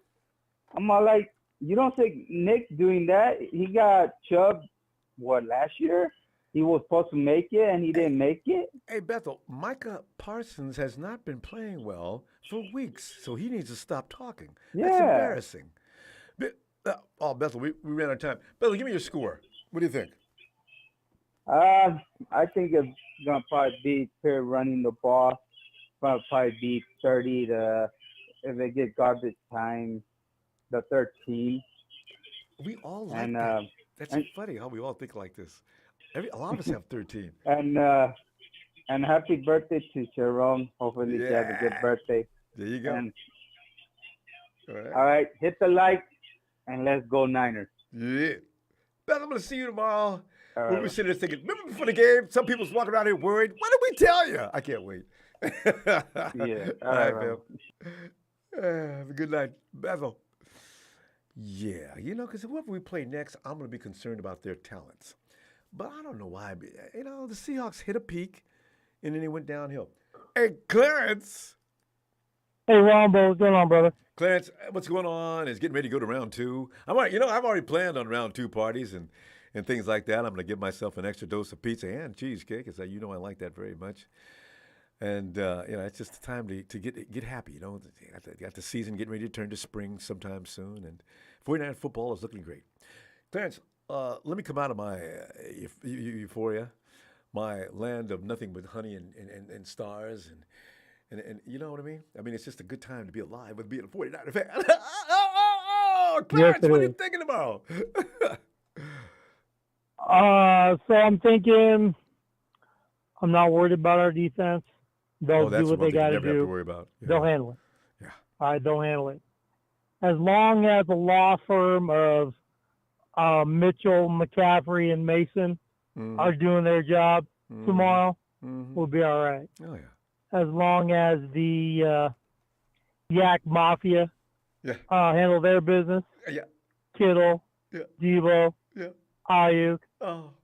I'm all like, you don't think Nick doing that? He got chubbed, last year? He was supposed to make it, and he didn't make it? Hey, Bethel, Micah Parsons has not been playing well for weeks, so he needs to stop talking. Yeah. That's embarrassing. Bethel, we ran out of time. Bethel, give me your score. What do you think? I think it's going to probably be Pitt running the ball. Probably be 30 to, if they get garbage time, the 13. We all like that. That's funny how we all think like this. A lot of us have 13. And happy birthday to Sharon. Hopefully she has a good birthday. There you go. And, all right, hit the like, and let's go Niners. Yeah. Beth, I'm going to see you tomorrow. We'll be sitting there thinking, remember before the game, some people's walking around here worried. What did we tell you? I can't wait. Yeah. All right, man. Have a good night. Bethel. Yeah, because whoever we play next, I'm going to be concerned about their talents. But I don't know why. The Seahawks hit a peak, and then they went downhill. Hey, Clarence. Hey, Ronbo. What's going on, brother? Clarence, what's going on? Is getting ready to go to round 2. I've already planned on round 2 parties and things like that. I'm going to give myself an extra dose of pizza and cheesecake, because I like that very much. And, it's just the time to get happy, Got the season getting ready to turn to spring sometime soon. And 49 football is looking great. Clarence, let me come out of my euphoria, my land of nothing but honey and stars. And you know what I mean? I mean, it's just a good time to be alive with being a 49er fan. Clarence, what are you thinking about? So I'm thinking I'm not worried about our defense. They'll do what they got to do. Have to worry about. Yeah. They'll handle it. Yeah. All right, they'll handle it. As long as the law firm of Mitchell, McCaffrey, and Mason are doing their job tomorrow, we'll be all right. Oh, yeah. As long as the Yak Mafia handle their business. Yeah. Kittle, Debo, Ayuk,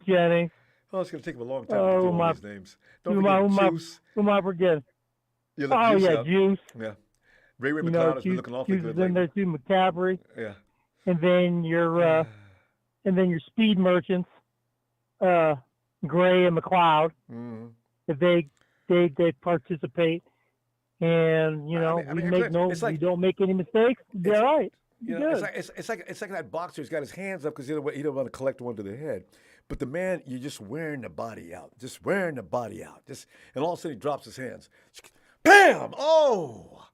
Jennings. Oh, it's going to take them a long time to do all these names. Don't forget Juice. Who am I forgetting? Juice. Yeah. Ray McLeod has been looking awfully Juice good is in there too, McCaffrey. Yeah. And then your speed merchants, Gray and McLeod. Mm-hmm. If they participate, and we don't make any mistakes, they're all right. It's like that boxer's got his hands up because he don't want to collect one to the head. But the man, you're just wearing the body out. And all of a sudden he drops his hands. Bam! Oh!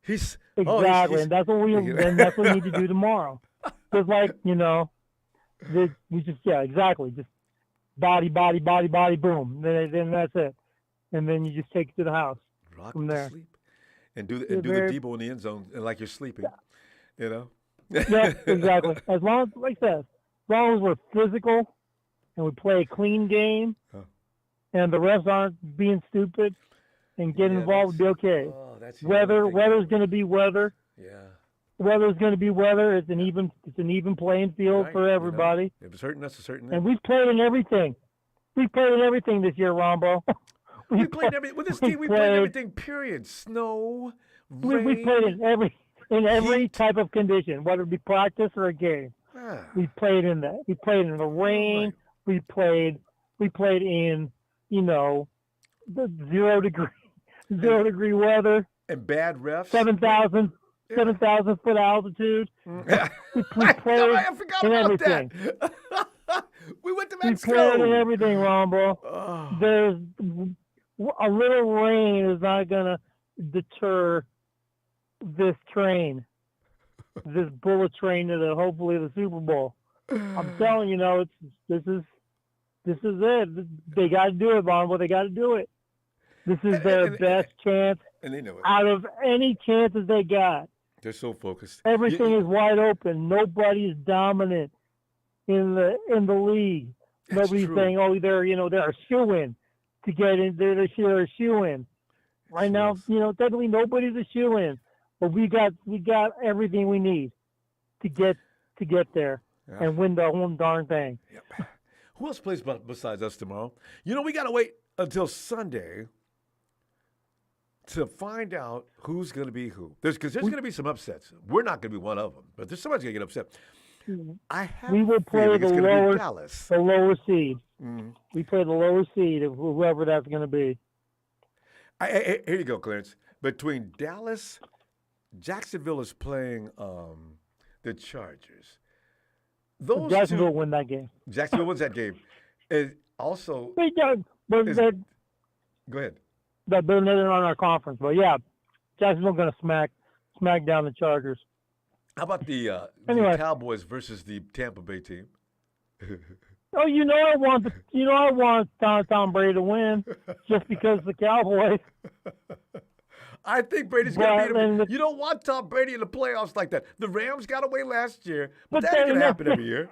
Exactly, and that's what we need to do tomorrow. Just we just exactly. Just body, boom. Then that's it. and then you just take it to the house Rock from to there. sleep. And do the Very- Debo in the end zone like you're sleeping. You know? Yeah, exactly. As long as, like I said, as long as we're physical and we play a clean game, and the refs aren't being stupid and getting involved, we'll be okay. Weather's going to be weather. Yeah. Weather's going to be weather. It's an even playing field for everybody. If it's hurting us, it's hurting them. And we've played in everything. We've played in everything this year, Rombo. We played everything. With this team, we played everything, period. Snow, rain. We played in every type of condition, whether it be practice or a game. We played in that. We played in the rain. We played in, the 0 degree weather. And bad refs. 7,000 foot altitude. We played I forgot in about everything. that. We went to We Mexico. played in everything, Rombo. There's a little rain is not going to deter this train, this bullet train to hopefully the Super Bowl. I'm telling you, this is it. They got to do it, Rombo. They got to do it. This is their best chance And they know it. out of any chances they got. They're so focused. Everything is wide open. Nobody's dominant in the league. That's Nobody's true. saying, "Oh, they're a shoe-in to get in." They're a shoe-in. Right now, technically nobody's a shoe-in, but we got everything we need to get there and win the whole darn thing. Yep. Who else plays besides us tomorrow? We got to wait until Sunday to find out who's going to be who. Because there's going to be some upsets. We're not going to be one of them, but somebody's going to get upset. I have We will a play feeling the it's going to be lower Dallas. the lower seed. Mm. We play the lower seed of whoever that's going to be. Here you go, Clarence. Between Dallas, Jacksonville is playing the Chargers. Those Jacksonville two, win that game. Jacksonville wins that game. And also, Go ahead. They're on our conference, but yeah, Jacksonville's going to smack down the Chargers. How about the Anyway. Cowboys versus the Tampa Bay team? Oh, I want Tom Brady to win just because the Cowboys. I think Brady's going to beat him. and You don't want Tom Brady in the playoffs like that. The Rams got away last year, but But that ain't then- going to happen every year.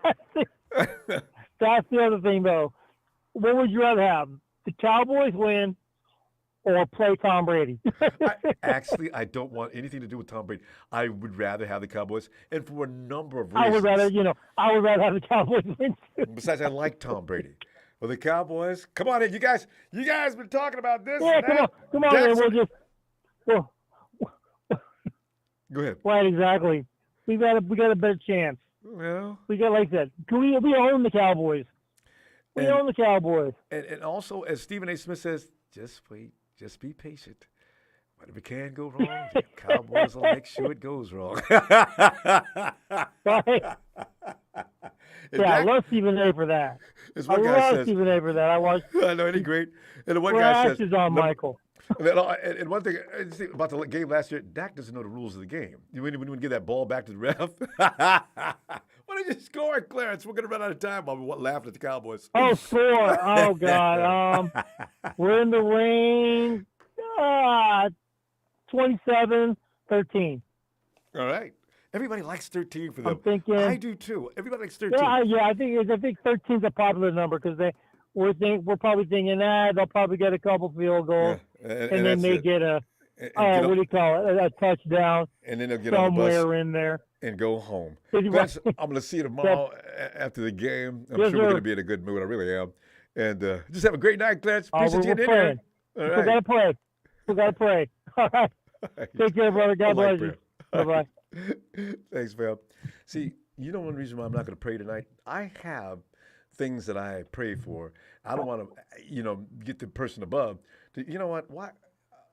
That's the other thing, though. What would you rather have? The Cowboys win or play Tom Brady? Actually, I don't want anything to do with Tom Brady. I would rather have the Cowboys, and for a number of I reasons. would rather have the Cowboys win too. Besides, I like Tom Brady. Well, the Cowboys, come on in. You guys been talking about this. Yeah, and come on, that. come on, man. Go ahead. Right, exactly. We got a better chance. Well, We got, like I said, we own the Cowboys. We own the Cowboys. and also, as Stephen A. Smith says, just wait, just be patient. Whatever can go wrong, the Cowboys will make sure it goes wrong. Right. Yeah, I love Stephen A. for that. As I one guy love says, Stephen A. for that. I watch. I know, ain't he great? And the one guy says, Ashes on Michael. And one thing about the game last year, Dak doesn't know the rules of the game. When you give that ball back to the ref, why don't you score, Clarence? We're going to run out of time while we're laughing at the Cowboys. Oh, score. Oh, God. We're in the rain. 27-13. All right. Everybody likes 13 for them. I'm thinking. I do too. Everybody likes 13. Yeah, I think 13 is a popular number because we're probably thinking they'll probably get a couple field goals, and they may get a what do you call it, a touchdown, and then they'll get on the bus somewhere in there and go home. Right. Clarence, I'm going to see you tomorrow after the game. I'm Yes, sure we're sir. going to be in a good mood. I really am. And just have a great night, Clarence. Oh, Appreciate we're you getting in praying. here. All We right. gotta pray. We gotta pray. All right. Take care, brother. God I like bless you. prayer. Bye bye. Thanks, Val. See, one reason why I'm not going to pray tonight, I have things that I pray for. I don't want to, get the person above. You know what? Why?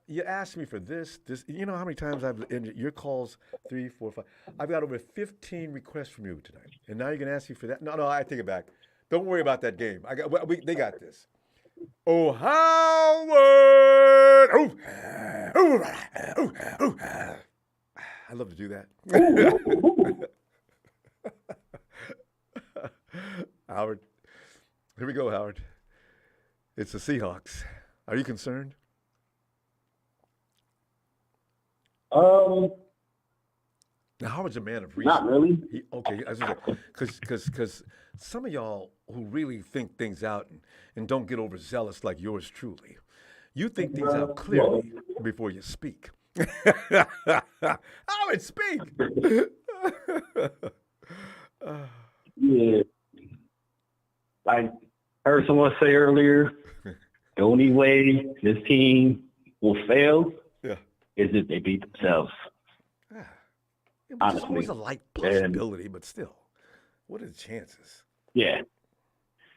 You asked me for this. You know how many times I've ended your calls? 3, 4, 5. I've got over 15 requests from you tonight, and now you're going to ask me for that? No, I take it back. Don't worry about that game. They got this. Oh, Howard! I love to do that. Howard. Here we go, Howard. It's the Seahawks. Are you concerned? Now, Howard's a man of reason. Not really. Okay, I was just because some of y'all who really think things out and don't get overzealous like yours truly, you think things out clearly before you speak. Howard, speak. Yeah. I heard someone say earlier, the only way this team will fail is if they beat themselves. It's always a light possibility, but still, what are the chances? Yeah.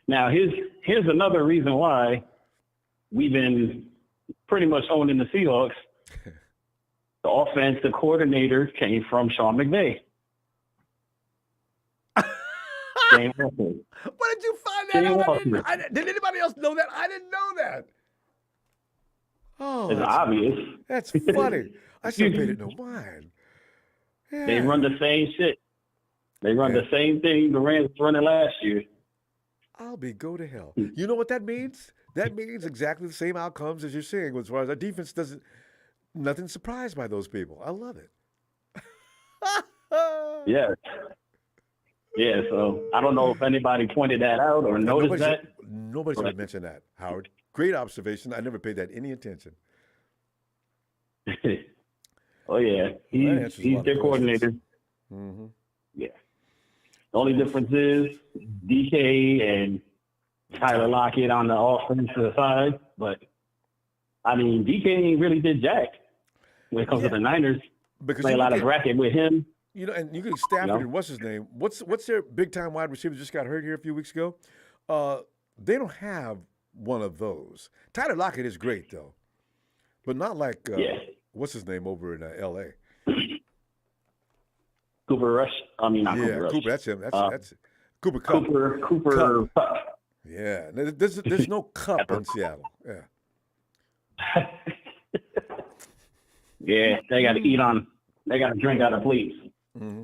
Now, here's another reason why we've been pretty much owning the Seahawks. The offensive coordinator came from Sean McVay. Where did you find that out? Did anybody else know that? I didn't know that. Oh, it's obvious. That's funny. I still paid it no mind. Yeah. They run the same shit. They run the same thing the Rams running last year. I'll go to hell. You know what that means? That means exactly the same outcomes as you're seeing as far as our defense nothing surprised by those people. I love it. Yeah. Yeah, so I don't know if anybody pointed that out or noticed that. Nobody's going to mention that, Howard. Great observation. I never paid that any attention. Oh, yeah. He's their coordinator. Mm-hmm. Yeah. The only difference is DK and Tyler Lockett on the offensive side. But, I mean, DK ain't really did jack when it comes to the Niners. Because play a lot of bracket with him. You know, and you can Stafford and what's his name? What's their big time wide receiver just got hurt here a few weeks ago? They don't have one of those. Tyler Lockett is great though, but not like what's his name over in L.A. Cooper Rush. I mean, not Cooper Rush. Cooper. That's him. That's Cooper Kupp. Cooper Kupp. Yeah, there's no Kupp in Seattle. Yeah. Yeah, they got to eat on. They got to drink out of plates. Mm-hmm.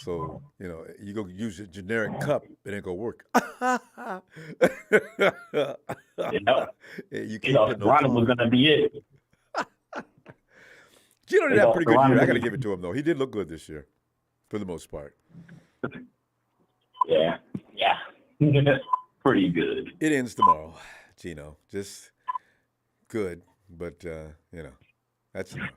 So, you know, you go use a generic cup, it ain't going to work. You can't put no Ronbo was going to be it. Gino did have a pretty good year. I got to give it to him, though. He did look good this year, for the most part. Yeah. Pretty good. It ends tomorrow, Gino. Just good, but, you know, that's enough.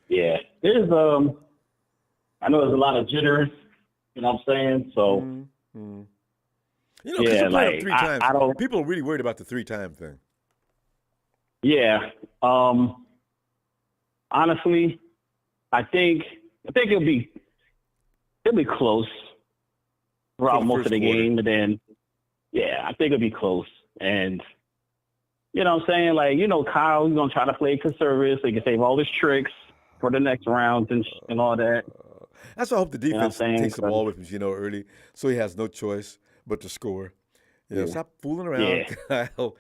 Yeah, there's I know there's a lot of jitters, you know what I'm saying? So, you know, because you play up 3 times. I don't. People are really worried about the 3-time thing. Yeah. Honestly, I think it'll be close throughout most of the game, and then I think it'll be close. And you know what I'm saying? Like, you know, Kyle's gonna try to play conservative so he can save all his tricks for the next rounds and all that. That's why I hope the defense takes the ball with him, you know, early, so he has no choice but to score. You know, stop fooling around, Kyle.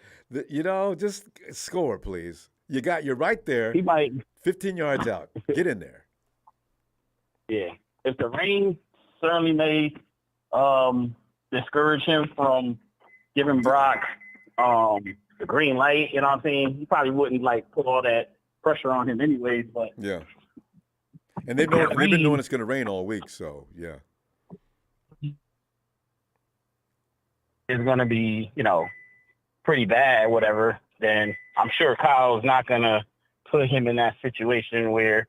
You know, just score, please. You're right there. He might 15 yards out. Get in there. Yeah. If the rain certainly may discourage him from giving Brock the green light, you know what I'm saying? He probably wouldn't put all that pressure on him anyways, but yeah. And they've been knowing it's going to rain all week, so yeah. It's going to be, you know, pretty bad, whatever. Then I'm sure Kyle's not going to put him in that situation where,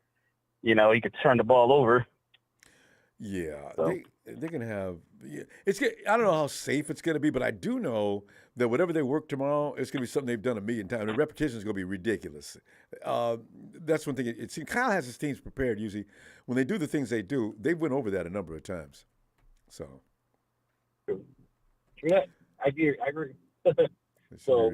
you know, he could turn the ball over. Yeah, so. They're going to have. Yeah, I don't know how safe it's going to be, but I do know that whatever they work tomorrow, it's going to be something they've done 1,000,000 times. The repetition is going to be ridiculous. That's one thing. Kyle has his teams prepared usually. When they do the things they do, they've went over that a number of times. So. Yeah, I agree. So,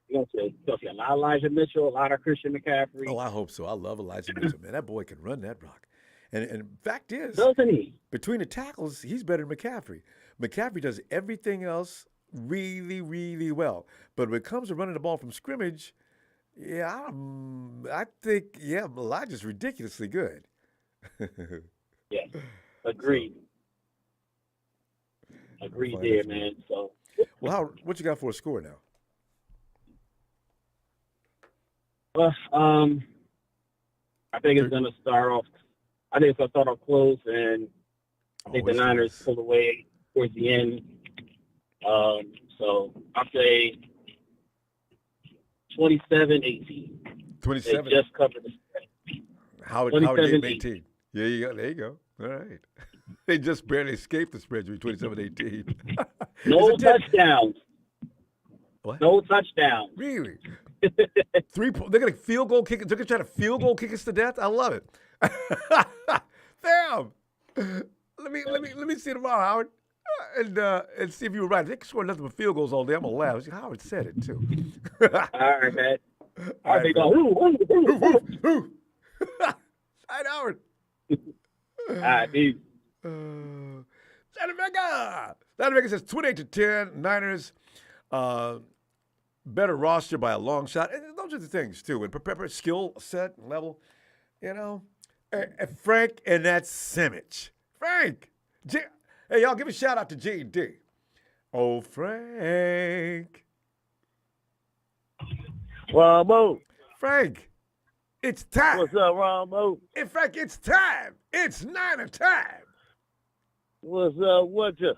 you know, a lot of Elijah Mitchell, a lot of Christian McCaffrey. Oh, I hope so. I love Elijah Mitchell, man. That boy can run that rock. And fact is, doesn't he? Between the tackles, he's better than McCaffrey. McCaffrey does everything else really, really well. But when it comes to running the ball from scrimmage, I think, Elijah's ridiculously good. Yeah, agreed. Agreed there, man. So, well, what you got for a score now? Well, I think it's going to start off. I think it's going to start off close, and I think the Niners pull away towards the end. So I'll say 27-18. 27. They just covered the spread. Howard gave 18. Yeah, there you go. All right. They just barely escaped the spread. 27-18. No touchdowns. What? No touchdowns. Really? They're gonna field goal kick. They're gonna try to field goal kick us to death. I love it. Damn. Let me see tomorrow, Howard, and see if you were right. They can score nothing but field goals all day. I'm gonna laugh. Howard said it too. All right, man. All right, All right, Howard. right, peace. Santa Vega says 28-10. Niners. Better roster by a long shot. And those are the things, too. And prepare skill set level, you know. Frank and that Simic. Frank. Hey, y'all, give a shout out to G&D. Oh, Frank. Ronbo. Frank, it's time. What's up, Ronbo? In fact, it's time. It's Niner time. What's up, what you?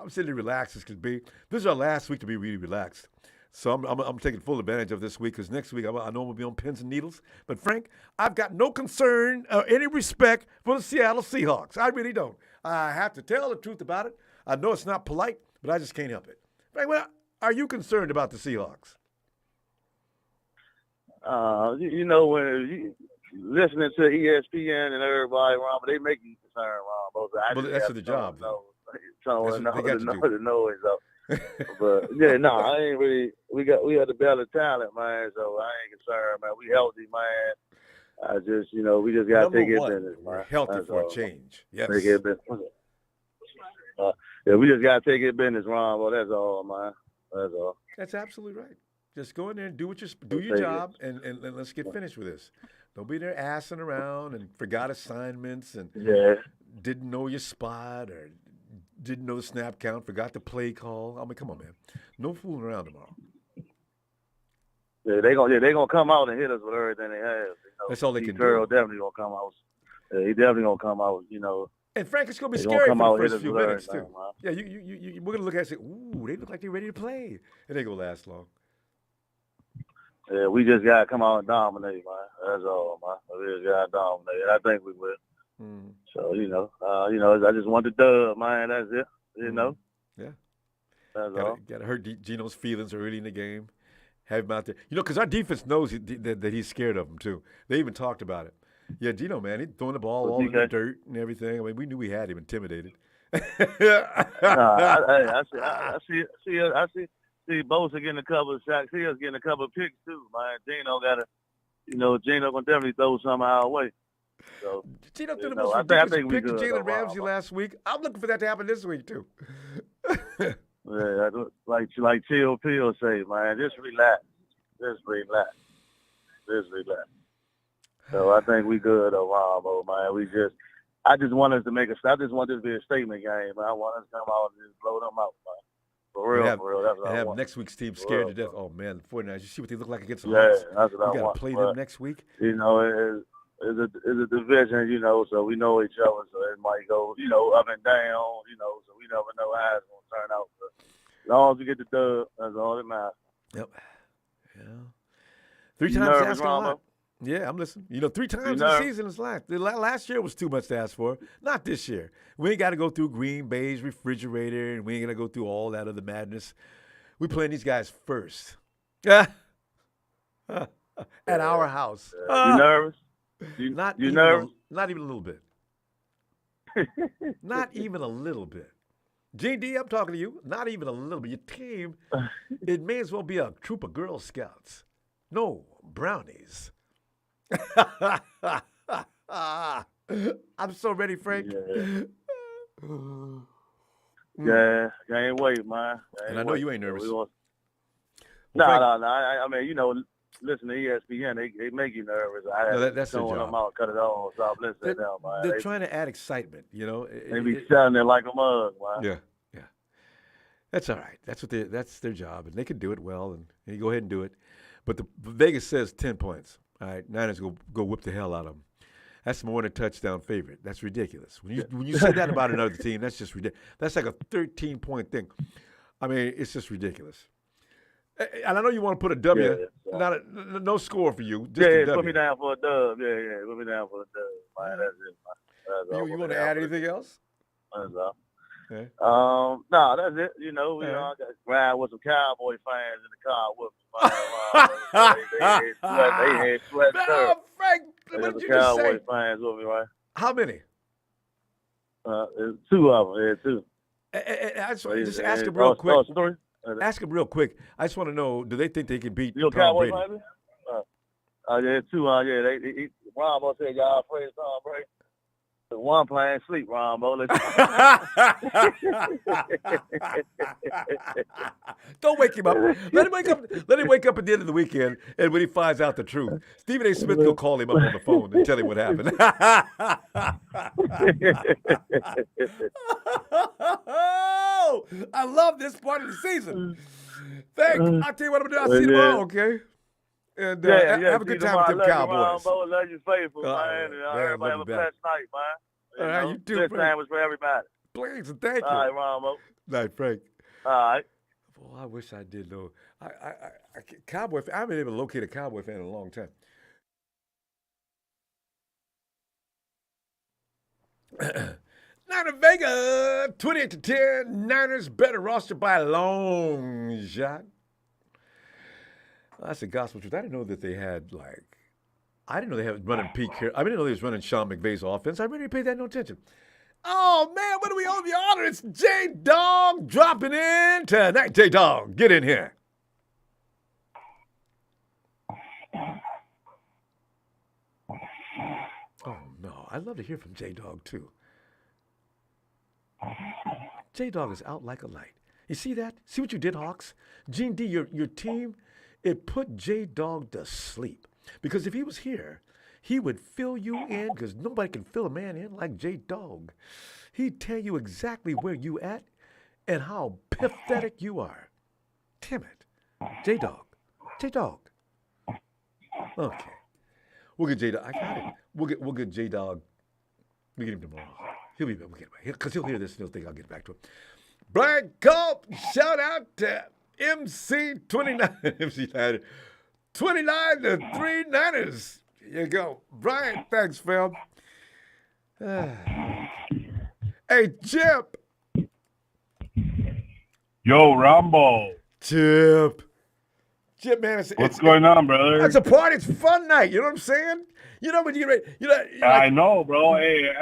I'm sitting relaxed as could be. This is our last week to be really relaxed. So I'm taking full advantage of this week because next week I know I'm going to be on pins and needles. But, Frank, I've got no concern or any respect for the Seattle Seahawks. I really don't. I have to tell the truth about it. I know it's not polite, but I just can't help it. Frank, are you concerned about the Seahawks? You know, when you listening to ESPN and everybody, Ron, they make you concerned, Ron. Well, that's the job. The noise up. But yeah, no, I ain't really. We had the better talent, man. So I ain't concerned, man. We healthy, man. I just, we just gotta take it business, man. We're healthy for a change. Yes. Take it business. Yeah, we just gotta take it business, Ron. Well, that's all, man. That's all. That's absolutely right. Just go in there and do your job, and let's get finished with this. Don't be there assing around and forgot assignments and didn't know your spot or didn't know the snap count, forgot the play call. I mean, come on, man. No fooling around tomorrow. Yeah, they gonna come out and hit us with everything they have. That's all they can do. do. Definitely gonna come out. Yeah, he definitely gonna come out. And Frank, it's gonna be scary for the first few minutes too. Yeah, we're gonna look at it and say, "Ooh, they look like they're ready to play," and they gonna last long. Yeah, we just gotta come out and dominate, man. That's all, man. We just gotta dominate. I think we will. So I just want the dub, man. That's it. Yeah. That's all. Got to hurt Gino's feelings early in the game. Have him out there, because our defense knows that he's scared of him too. They even talked about it. Yeah, Gino, man, he's throwing the ball all in the dirt and everything. I mean, we knew we had him intimidated. I see Bosa getting a couple of sacks. He was getting a couple of picks too, man. Gino gonna definitely throw some our way. So Gino threw the most ridiculous pick to Jalen Ramsey last week. I'm looking for that to happen this week too. Yeah, like Chill Pill say, man, just relax. So I think we good, Ronbo, man. I just want us to make I just want this to be a statement game, man. I want us to come out and just blow them out, man. For real. That's what I want. Next week's team scared to death. Oh man, the 49ers. You see what they look like against the Hawks? Yeah, that's what I want. We got to play them next week. It's a division, so we know each other, so it might go, up and down, so we never know how it's going to turn out. But as long as we get the dub, that's all that matters. Yep. Yeah. 3 times asking a lot. Yeah, I'm listening. 3 times in the season is last year was too much to ask for. Not this year. We ain't got to go through Green Bay's refrigerator, and we ain't got to go through all that other madness. We playing these guys first. At our house. You nervous? Not you even nervous? Not even a little bit. Not even a little bit. JD, I'm talking to you. Not even a little bit. Your team, it may as well be a troop of Girl Scouts. No, brownies. I'm so ready, Frank. Yeah, can't wait, man. And I know you ain't nervous. No. I mean, listen to ESPN, they make you nervous. That's their job. Them out, cut it off, stop listening to them, man. They're trying to add excitement, They be selling it like a mug, man. Yeah. That's all right. That's their job, and they can do it well, and you go ahead and do it. But the Vegas says 10 points. All right, Niners go whip the hell out of them. That's more than a touchdown favorite. That's ridiculous. When you say that about another team, that's just ridiculous. That's like a 13-point thing. I mean, it's just ridiculous. And I know you want to put a W. No score for you. Just a W. Put me down for a dub. Yeah, put me down for a dub. Man, that's it, man. You want to add anything else? That's all. Okay. No, that's it. You know, we all got ride with some Cowboy fans in the car with they had sweat. Frank, what did you just say? Cowboy fans with me, right? How many? Two of them. Yeah, two. I just ask them real quick. Ask them real quick. I just want to know: do they think they can beat Tom Cowboy Brady? Fans? Yeah, two. They Ronbo said y'all praise Tom Brady. The one playing sleep, Ronbo. Don't wake him up. Let him wake up. Let him wake up at the end of the weekend, and when he finds out the truth, Stephen A. Smith will call him up on the phone and tell him what happened. Oh, I love this part of the season. Thanks. I'll tell you what I'm gonna do. I'll see you tomorrow, okay? And have a good time with them Cowboys. Love you faithful, man. And everybody have a blessed night, man. All right, you too, Best Frank. time was for everybody. Please, and thank you. All right, Ronbo. Night, Frank. All right. Boy, I wish I did know. I Cowboy fan. I haven't been able to locate a Cowboy fan in a long time. Niner Vega, 28-10. Niners better roster by a long shot. Well, that's the gospel truth. I didn't know that they had I didn't know they had running Pete Carroll. I didn't know they was running Sean McVay's offense. I really paid that no attention. Oh man, what do we owe the honor? It's J Dog dropping in tonight. J Dog, get in here. Oh no, I'd love to hear from J Dog too. J Dog is out like a light. You see that? See what you did, Hawks? Gene D, your team, it put J Dog to sleep. Because if he was here, he would fill you in, because nobody can fill a man in like J Dog. He'd tell you exactly where you at and how pathetic you are. Damn it. J Dog. J Dog. Okay. We'll get J Dog. I got it. We'll get J Dog. We get him tomorrow. He'll be back. We'll get him back. Because he'll hear this and he'll think I'll get back to him. Brian Culp, shout out to MC29. MC9. 29 to 3 Niners. Here you go. Brian, thanks, fam. Hey, Chip. Yo, Ronbo. Chip, man. What's going on, brother? It's a party. It's fun night. You know what I'm saying? You know when you get ready. I know, bro. Hey,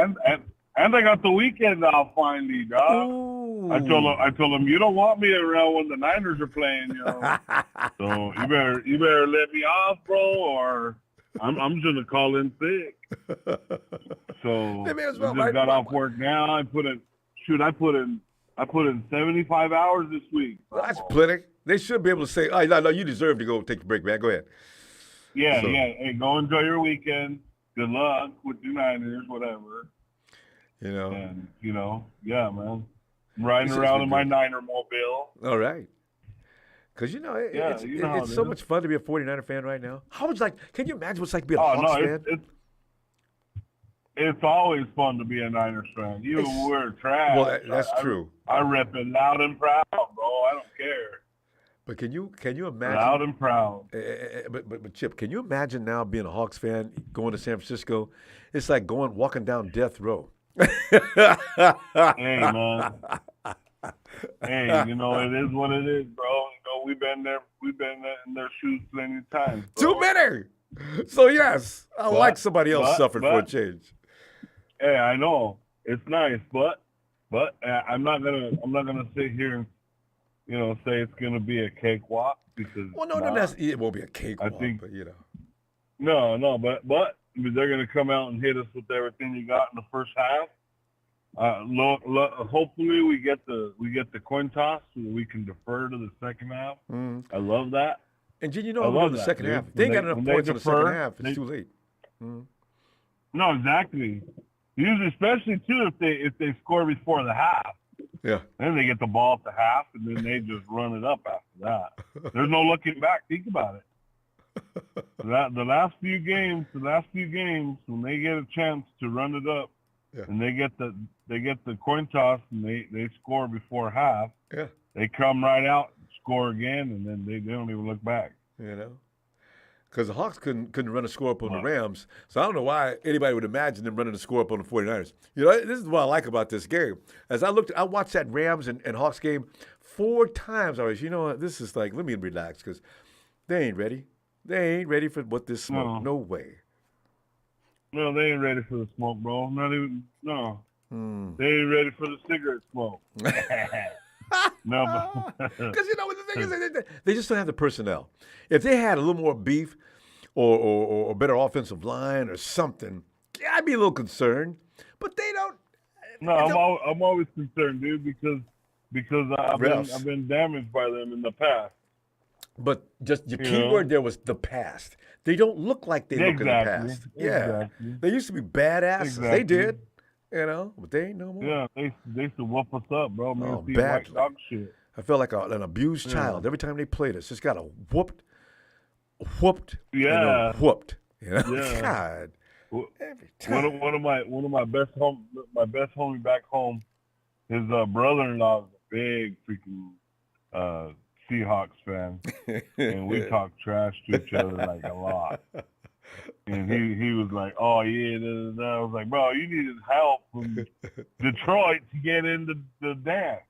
and I got the weekend off finally, dog. Ooh. I told him you don't want me around when the Niners are playing, you know. So you better let me off, bro, or I'm just gonna call in sick. So I just got off work now. I put in 75 hours this week. Well, that's plenty. They should be able to say, "Oh, no, you deserve to go take a break, man. Go ahead." Yeah. Hey, go enjoy your weekend. Good luck with the Niners, whatever. You know. And yeah, man. I'm riding around in my Niner mobile. All right. Because, it's so much fun to be a 49er fan right now. How would can you imagine what it's like to be a Hawks fan? It's always fun to be a Niners fan. We're trash. Well, that's true. I rep it loud and proud, bro. I don't care. But can you imagine? Loud and proud. But Chip, can you imagine now being a Hawks fan, going to San Francisco? It's like walking down death row. Hey, man. Hey, it is what it is, bro. We've been there in their shoes plenty of times, bro. Too many. So yes, I like somebody else suffered for a change. Hey, I know it's nice, but I'm not gonna sit here and say it's gonna be a cakewalk because it won't be a cakewalk. I think, but no, but they're gonna come out and hit us with everything you got in the first half. Hopefully we get the coin toss so we can defer to the second half. I love that. And Gene, I'm going to the second half. They ain't got enough points in the second half. It's too late. No, exactly. Usually, especially too, if they score before the half. Yeah. Then they get the ball at the half, and then they just run it up after that. There's no looking back. Think about it. The last few games, when they get a chance to run it up, and they get the coin toss and they score before half, they come right out, score again, and then they don't even look back. You know, because the Hawks couldn't run a score up on the Rams, so I don't know why anybody would imagine them running a score up on the 49ers. You know, this is what I like about this game. As I watched that Rams and Hawks game 4 times. I was, you know what, this is like, let me relax, because they ain't ready. They ain't ready for what this smoke. No way. No, they ain't ready for the smoke, bro. Not even, no. They ain't ready for the cigarette smoke. No, because you know what the thing is, they just don't have the personnel. If they had a little more beef or better offensive line or something, I'd be a little concerned. But they don't. No, I'm always concerned, dude, because I've been damaged by them in the past. But just your key word there was the past. They don't look like they look in the past. Yeah, they used to be badasses. They did. You know, but they ain't no more. Yeah, they used to whoop us up, bro. Man, oh, badly. White dog shit. I felt like an abused child every time they played us. Just got whooped, yeah, and whooped. You know, yeah. God. Every time. One of my best homie back home, his brother-in-law is a big freaking Seahawks fan, and we talk trash to each other like a lot. And he was like, "Oh yeah," I was like, "Bro, you needed help from Detroit to get into the dance."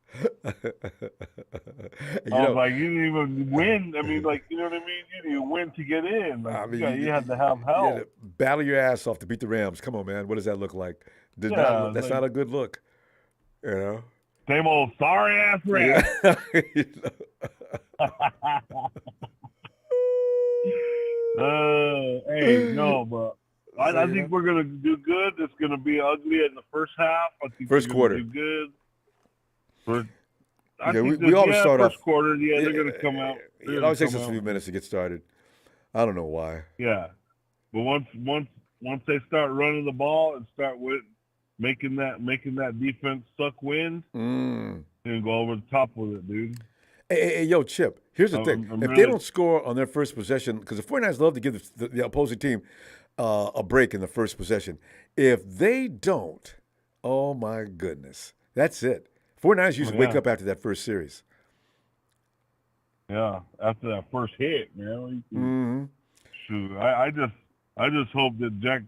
I was like, "You didn't even win. I mean, like, you know what I mean? You didn't even win to get in. Like, I mean, you had to have help. You had to battle your ass off to beat the Rams. Come on, man. What does that look like? That's not a good look. You know, same old sorry ass Rams." Hey, no, but I think we're gonna do good. It's gonna be ugly in the first half. I think first quarter. Do good. We always start first off. Quarter. Yeah, they're gonna come out. It always takes us a few minutes to get started. I don't know why. Yeah, but once they start running the ball and start with making that defense suck wind, and go over the top with it, dude. Hey, yo, Chip, here's the thing. If they don't score on their first possession, because the 49ers love to give the opposing team a break in the first possession. If they don't, oh, my goodness, that's it. 49ers usually wake up after that first series. Yeah, after that first hit, man. Shoot, I just hope that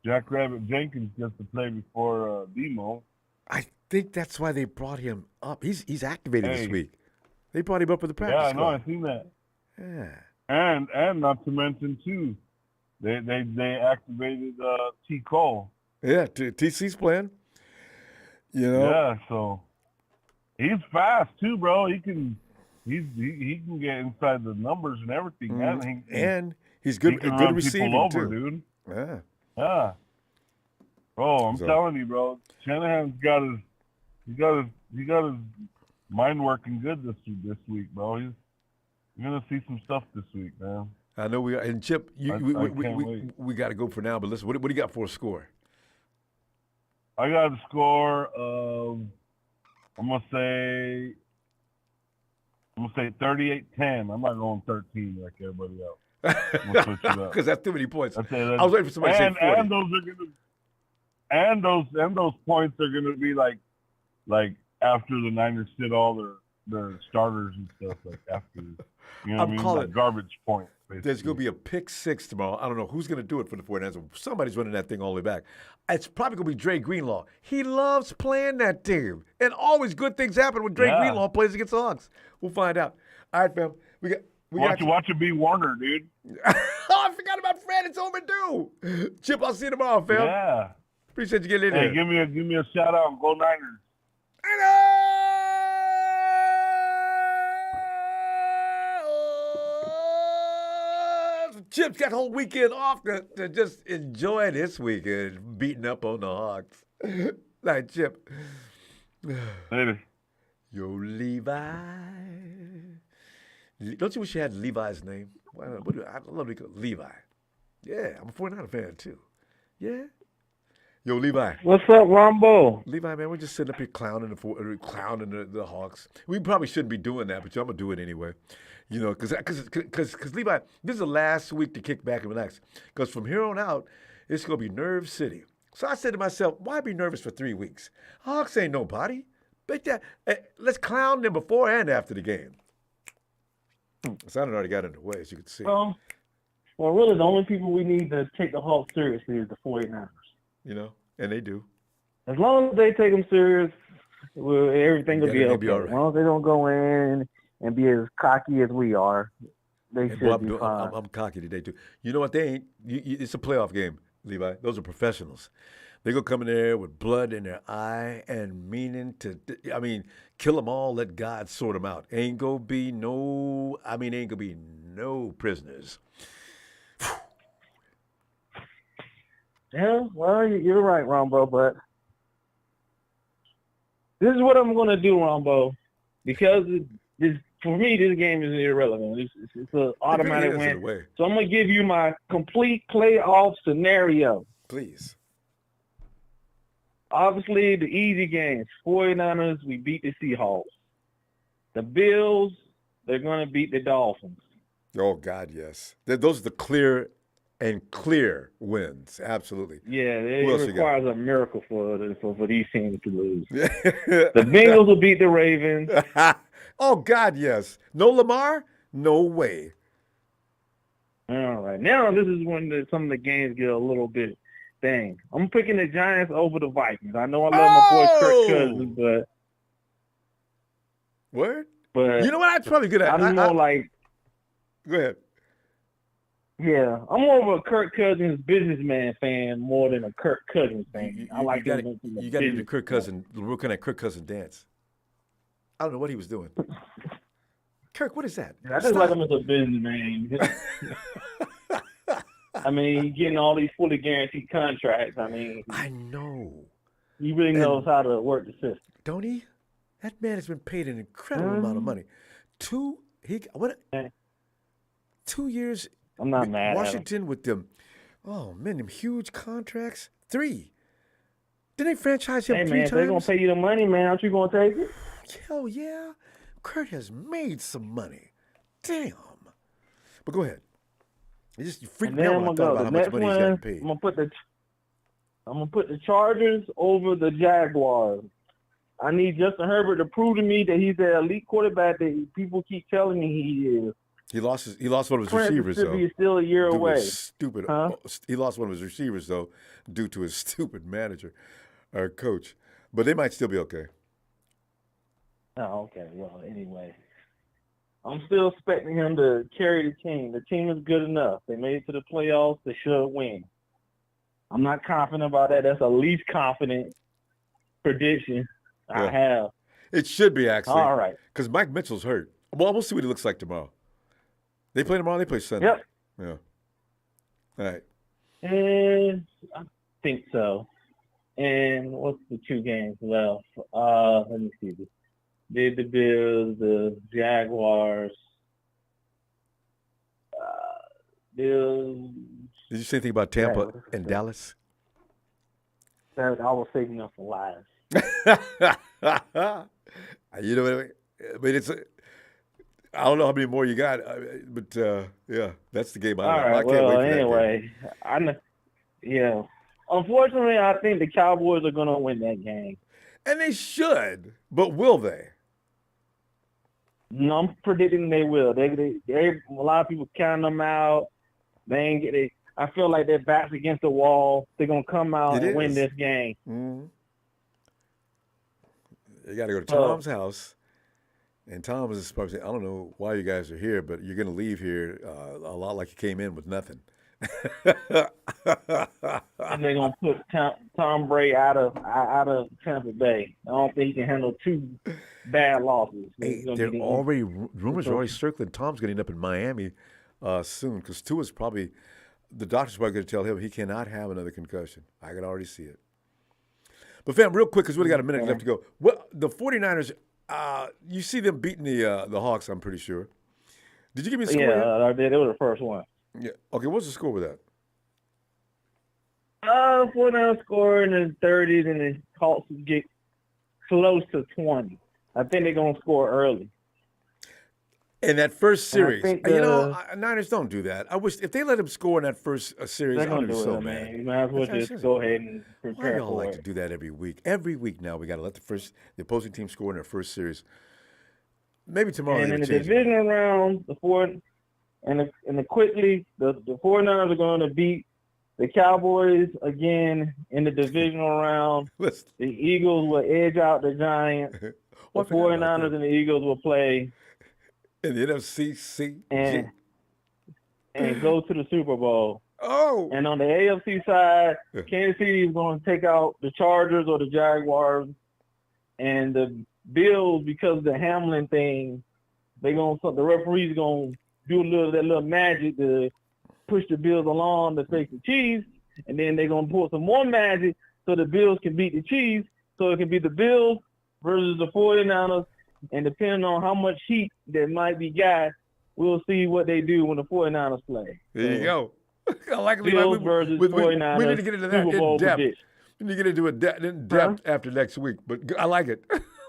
Jack Rabbit Jenkins gets to play before Demo. I think that's why they brought him up. He's activated this week. They brought him up for the practice squad. Yeah, I seen that. Yeah. And not to mention too, they activated T. Cole. Yeah, TC's playing. You know. Yeah, so he's fast too, bro. He can get inside the numbers and everything. And he's good receiving over, too, dude. Yeah. Yeah. Bro, I'm telling you, bro. Shanahan's got his mind working good this week, bro. You're gonna see some stuff this week, man. I know we are. And Chip, we got to go for now. But listen, what do you got for a score? I got a score of I'm gonna say 38-10. I'm not going 13 like everybody else. Because that's too many points. I was waiting for somebody to say 40. And those points are gonna be like after the Niners sit all their starters and stuff, like after, you know what I mean? Like garbage points. Basically. There's going to be a pick six tomorrow. I don't know who's going to do it for the 49ers. Somebody's running that thing all the way back. It's probably going to be Dre Greenlaw. He loves playing that team. And always good things happen when Dre Greenlaw plays against the Hawks. We'll find out. All right, fam. Watch it be Warner, dude. Oh, I forgot about Fred. It's overdue. Chip, I'll see you tomorrow, fam. Yeah. Appreciate you getting in there. Give me a shout out and go Niners. Chip's got the whole weekend off to just enjoy this weekend, beating up on the Hawks. Like, Chip. Later. Yo, Levi. Don't you wish you had Levi's name? I love to call Levi. Yeah, I'm a 49er fan, too. Yeah. Yo, Levi. What's up, Ronbo? Levi, man, we're just sitting up here clowning the Hawks. We probably shouldn't be doing that, but I'm gonna do it anyway. You know, because Levi, this is the last week to kick back and relax. Because from here on out, it's gonna be Nerve City. So I said to myself, why be nervous for 3 weeks? Hawks ain't nobody. But let's clown them before and after the game. So I already got in the way, as you can see. Well, really, the only people we need to take the Hawks seriously is the 49ers. You know, and they do. As long as they take them serious, everything will be okay. Be all right. As long as they don't go in and be as cocky as we are, they should be fine. I'm cocky today, too. You know what? They ain't. It's a playoff game, Levi. Those are professionals. They're going to come in there with blood in their eye and meaning to, kill them all, let God sort them out. Ain't going to be no prisoners. Yeah, well, you're right, Ronbo, but this is what I'm going to do, Ronbo, because for me, this game is irrelevant. It's an automatic win. So I'm going to give you my complete playoff scenario. Please. Obviously, the easy games. 49ers, we beat the Seahawks. The Bills, they're going to beat the Dolphins. Oh, God, yes. Those are the clear wins. Absolutely. Yeah, it requires a miracle for these teams to lose. The Bengals will beat the Ravens. Oh, God, yes. No Lamar? No way. All right. Now this is when some of the games get a little bit thing. I'm picking the Giants over the Vikings. I know I love my boy Kirk Cousins, but Word? But you know what? That's probably good. I'm more like. Go ahead. Yeah, I'm more of a Kirk Cousins businessman fan more than a Kirk Cousins fan. I like you got to do the Kirk Cousins. We're looking at Kirk Cousins dance. I don't know what he was doing. Kirk, what is that? I just like him as a businessman. I mean, he's getting all these fully guaranteed contracts. I mean, I know. He really knows how to work the system. Don't he? That man has been paid an incredible amount of money. 2 years. I'm not mad. Washington with them. Oh man, them huge contracts. 3. Didn't they franchise him 3 times? They're gonna pay you the money, man. Aren't you gonna take it? Hell yeah. Kurt has made some money. Damn. But go ahead. You just freaked me out when I thought about how much money he's gotten paid. I'm gonna put the Chargers over the Jaguars. I need Justin Herbert to prove to me that he's the elite quarterback that people keep telling me he is. He lost one of his receivers, though. He's still a year away. Stupid. He lost one of his receivers, though, due to his stupid manager or coach. But they might still be okay. Oh, okay. Well, anyway, I'm still expecting him to carry the team. The team is good enough. They made it to the playoffs. They should win. I'm not confident about that. That's the least confident prediction I have. It should be, actually. All right. Because Mike Mitchell's hurt. Well, we'll see what he looks like tomorrow. They play tomorrow? They play Sunday. Yep. Yeah. All right. And I think so. And what's the 2 games left? Let me see. The Bills, the Jaguars. Bills. Did you say anything about Tampa and Dallas? That I was saving up for last. You know what I mean? But it's. I don't know how many more you got, but yeah, that's the game I All like. right. I can't wait for anyway, yeah. Unfortunately, I think the Cowboys are going to win that game. And they should, but will they? No, I'm predicting they will. They a lot of people counting them out. They ain't get it. I feel like their backs against the wall. They're going to come out and win this game. Mm-hmm. You got to go to Tom's house. And Tom is probably saying, I don't know why you guys are here, but you're going to leave here a lot like you came in with nothing. And they're going to put Tom Brady out of Tampa Bay. I don't think he can handle 2 bad losses. Hey, rumors are already circling. Tom's going to end up in Miami soon because Tua's probably the doctor's probably going to tell him he cannot have another concussion. I can already see it. But fam, real quick, because we only got a minute left to go. Well, the 49ers. You see them beating the Hawks, I'm pretty sure. Did you give me a score? Yeah, I did. It was the first one. Yeah. Okay, what's the score with that? 49ers score in the 30s, and the Hawks get close to 20. I think they're gonna score early. In that first And I series, think Niners don't do that. I wish if they let him score in that first series, they're I gonna would be do so it, mad. man. You might as well just go ahead and Why prepare y'all for like it. to do that every week? Every week now we got to let the opposing team score in their first series. Maybe tomorrow And they in the would change it. divisional round, the 49ers are going to beat the Cowboys again in the divisional round. The Eagles will edge out the Giants. The 49ers and the Eagles will play in the NFC and go to the Super Bowl. Oh. And on the AFC side, Kansas City is going to take out the Chargers or the Jaguars. And the Bills, because of the Hamlin thing, the referee's going to do that little magic to push the Bills along to face the Chiefs. And then they're going to pull some more magic so the Bills can beat the Chiefs. So it can be the Bills versus the 49ers. And depending on how much heat that might be got, we'll see what they do when the 49ers play. There you go. I like it. Bills versus 49ers. We need to get into that Super Bowl in depth. prediction. We need to get into it in depth after next week. But I like it.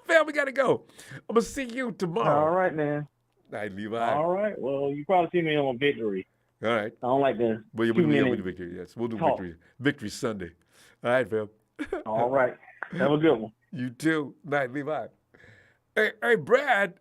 Fam, we got to go. I'm going to see you tomorrow. All right, man. Night, Levi. All right. Well, you probably see me on Victory. All right. I don't like the we'll 2 minute do Victory. Yes, we'll do talk. Victory Sunday. All right, fam. All right. Have a good one. You too. Night, Levi. Hey, Brad.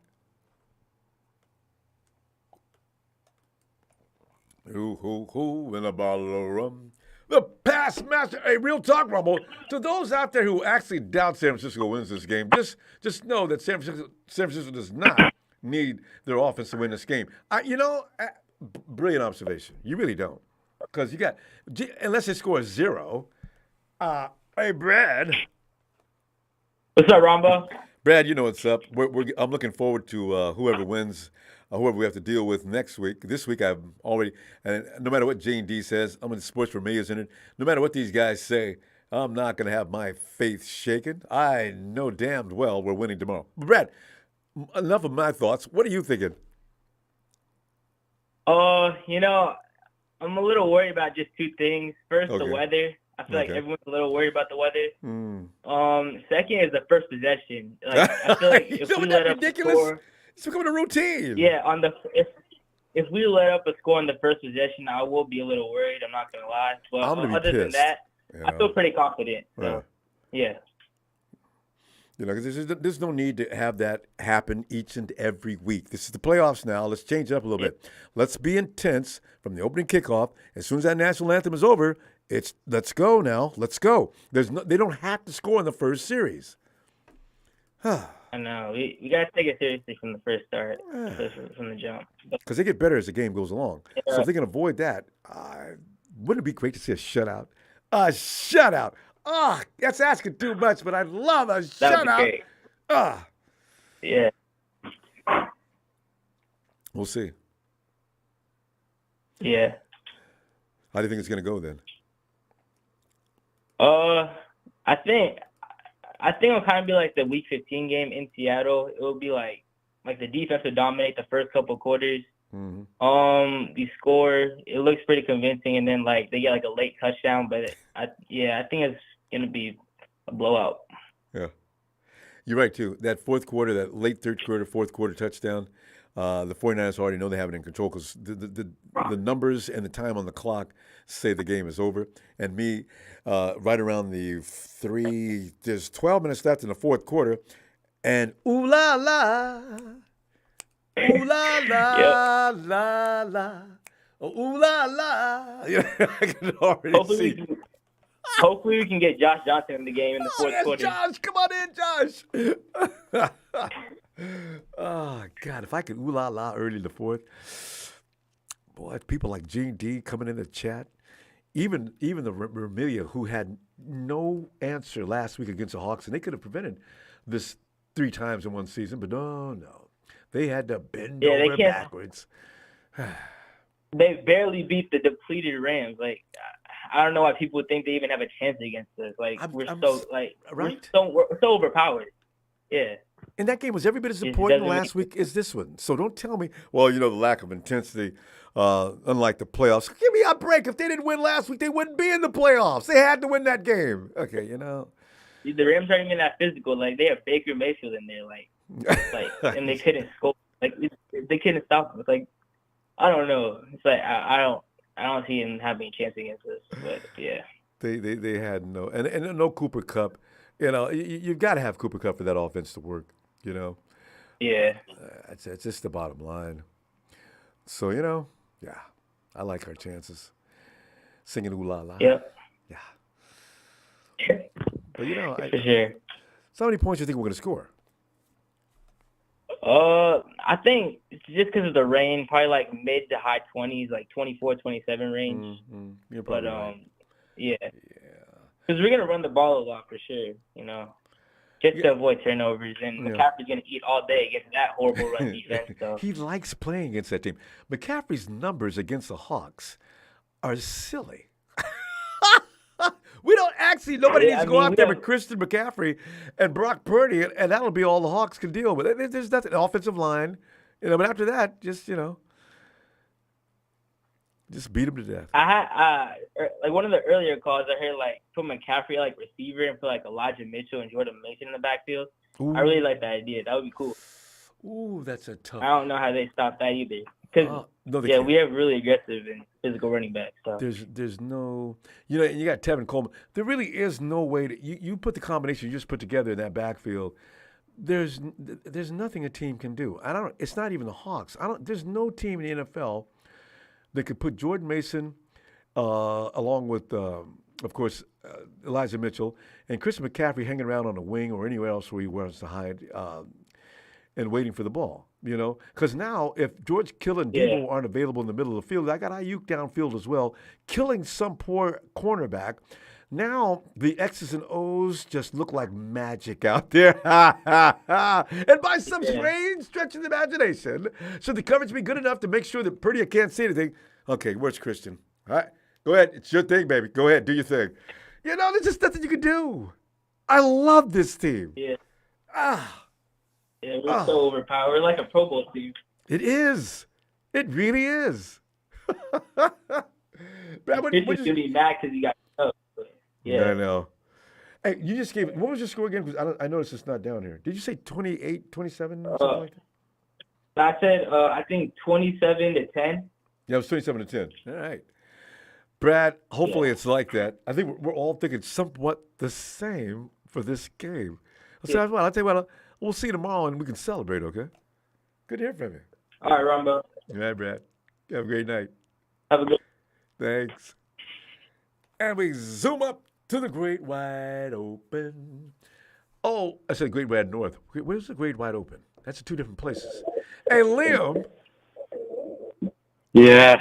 Ooh, in a bottle of rum. The pass master. Hey, real talk, Ronbo. To those out there who actually doubt San Francisco wins this game, just know that San Francisco does not need their offense to win this game. Brilliant observation. You really don't. Because you got, unless they score 0. Hey, Brad. What's up, Ronbo? Brad, you know what's up. I'm looking forward to whoever wins, whoever we have to deal with next week. This week, and no matter what J&D says, I'm in the sports familiars in it. No matter what these guys say, I'm not going to have my faith shaken. I know damned well we're winning tomorrow. But Brad, enough of my thoughts. What are you thinking? I'm a little worried about just 2 things. First, the weather. I feel like everyone's a little worried about the weather. Second is the first possession. Like, I feel like if we let up ridiculous? A score, it's becoming a routine. Yeah, if we let up a score on the first possession, I will be a little worried. I'm not gonna lie. But I'm gonna be other than pissed, that, I feel pretty confident. So, yeah. Because there's no need to have that happen each and every week. This is the playoffs now. Let's change it up a little bit. Let's be intense from the opening kickoff. As soon as that national anthem is over, it's let's go now. Let's go. They don't have to score in the first series. I know. We got to take it seriously from the first start, from the jump. Because they get better as the game goes along. Yeah. So if they can avoid that, wouldn't it be great to see a shutout? A shutout. That's asking too much, but I'd love a shutout. Yeah. We'll see. Yeah. How do you think it's going to go then? I think it'll kind of be like the Week 15 game in Seattle. It will be like the defense will dominate the first couple quarters. Mm-hmm. We score. It looks pretty convincing, and then they get a late touchdown. But I think it's gonna be a blowout. Yeah, you're right too. That fourth quarter, that late third quarter, fourth quarter touchdown. The 49ers already know they have it in control because the numbers and the time on the clock say the game is over. And right around there's 12 minutes left in the fourth quarter, and ooh la la, ooh la la la la, ooh la la. I can already see. Hopefully we can get Josh Johnson in the game in the fourth quarter. Josh, come on in, Josh. Oh, God, if I could ooh la la early in the fourth. Boy, people like G&D coming in the chat. Even the Vermilia, who had no answer last week against the Hawks, and they could have prevented this 3 times in one season, but no. They had to bend over backwards. They barely beat the depleted Rams. I don't know why people think they even have a chance against us. We're so overpowered. Yeah. And that game was every bit as important last week as this one. So don't tell me, the lack of intensity Unlike the playoffs. Give me a break. If they didn't win last week, they wouldn't be in the playoffs. They had to win that game. Okay, you know. The Rams aren't even that physical. Like, they have Baker Mayfield in there, and they couldn't score. Like, they couldn't stop him. It's like, I don't know. It's like I don't see him having a chance against us. But yeah, they had no and no Cooper Kupp. You know, you've got to have Cooper Kupp for that offense to work. You know. Yeah. It's just the bottom line. So you know, yeah, I like our chances. Singing ooh la la. Yep. Yeah. But you know, for sure. So how many points do you think we're going to score? I think it's just because of the rain, probably like mid to high 20s, like 24, 27 range. You're probably right. Yeah. Because we're gonna run the ball a lot for sure, you know, just to avoid turnovers. And McCaffrey's gonna eat all day against that horrible run defense. So he likes playing against that team. McCaffrey's numbers against the Hawks are silly. We don't actually, nobody needs to go out there with Christian McCaffrey and Brock Purdy, and that'll be all the Hawks can deal with. There's nothing, offensive line, you know, but after that, just, you know, just beat him to death. I had, like one of the earlier calls, I heard like put McCaffrey like receiver and put like Elijah Mitchell and Jordan Mason in the backfield. Ooh. I really like that idea. That would be cool. Ooh, that's a tough. I don't know how they stop that either. Because can't. We have really aggressive and physical running backs. So. There's no, you know, and you got Tevin Coleman. There really is no way to you put the combination you just put together in that backfield. There's nothing a team can do. It's not even the Hawks. There's no team in the NFL that could put Jordan Mason along with, of course, Elijah Mitchell and Christian McCaffrey hanging around on the wing or anywhere else where he wants to hide and waiting for the ball. You know, because now if George Kittle and Debo aren't available in the middle of the field, I got Ayuk downfield as well, killing some poor cornerback. Now the X's and O's just look like magic out there. And by some strange stretch of the imagination, should the coverage be good enough to make sure that Purdy can't see anything? Okay, where's Christian? All right, go ahead. It's your thing, baby. Go ahead, do your thing. You know, there's just nothing you can do. I love this team. Yeah, we're so overpowered. We're like a Pro Bowl team. It is. It really is. It's just gonna be mad because he got up. Yeah, I know. Hey, you just gave. What was your score again? Because I noticed it's not down here. Did you say 28, 27, something like that? I said I think 27-10. Yeah, it was 27-10. All right, Brad. Hopefully it's like that. I think we're all thinking somewhat the same for this game. I'll tell you what. We'll see you tomorrow and we can celebrate, okay? Good to hear from you. All right, Ronbo. All right, Brad. Have a great night. Have a good. Thanks. And we zoom up to the Great Wide Open. Oh, I said Great Wide North. Where's the Great Wide Open? That's two different places. Hey, Liam. Yes.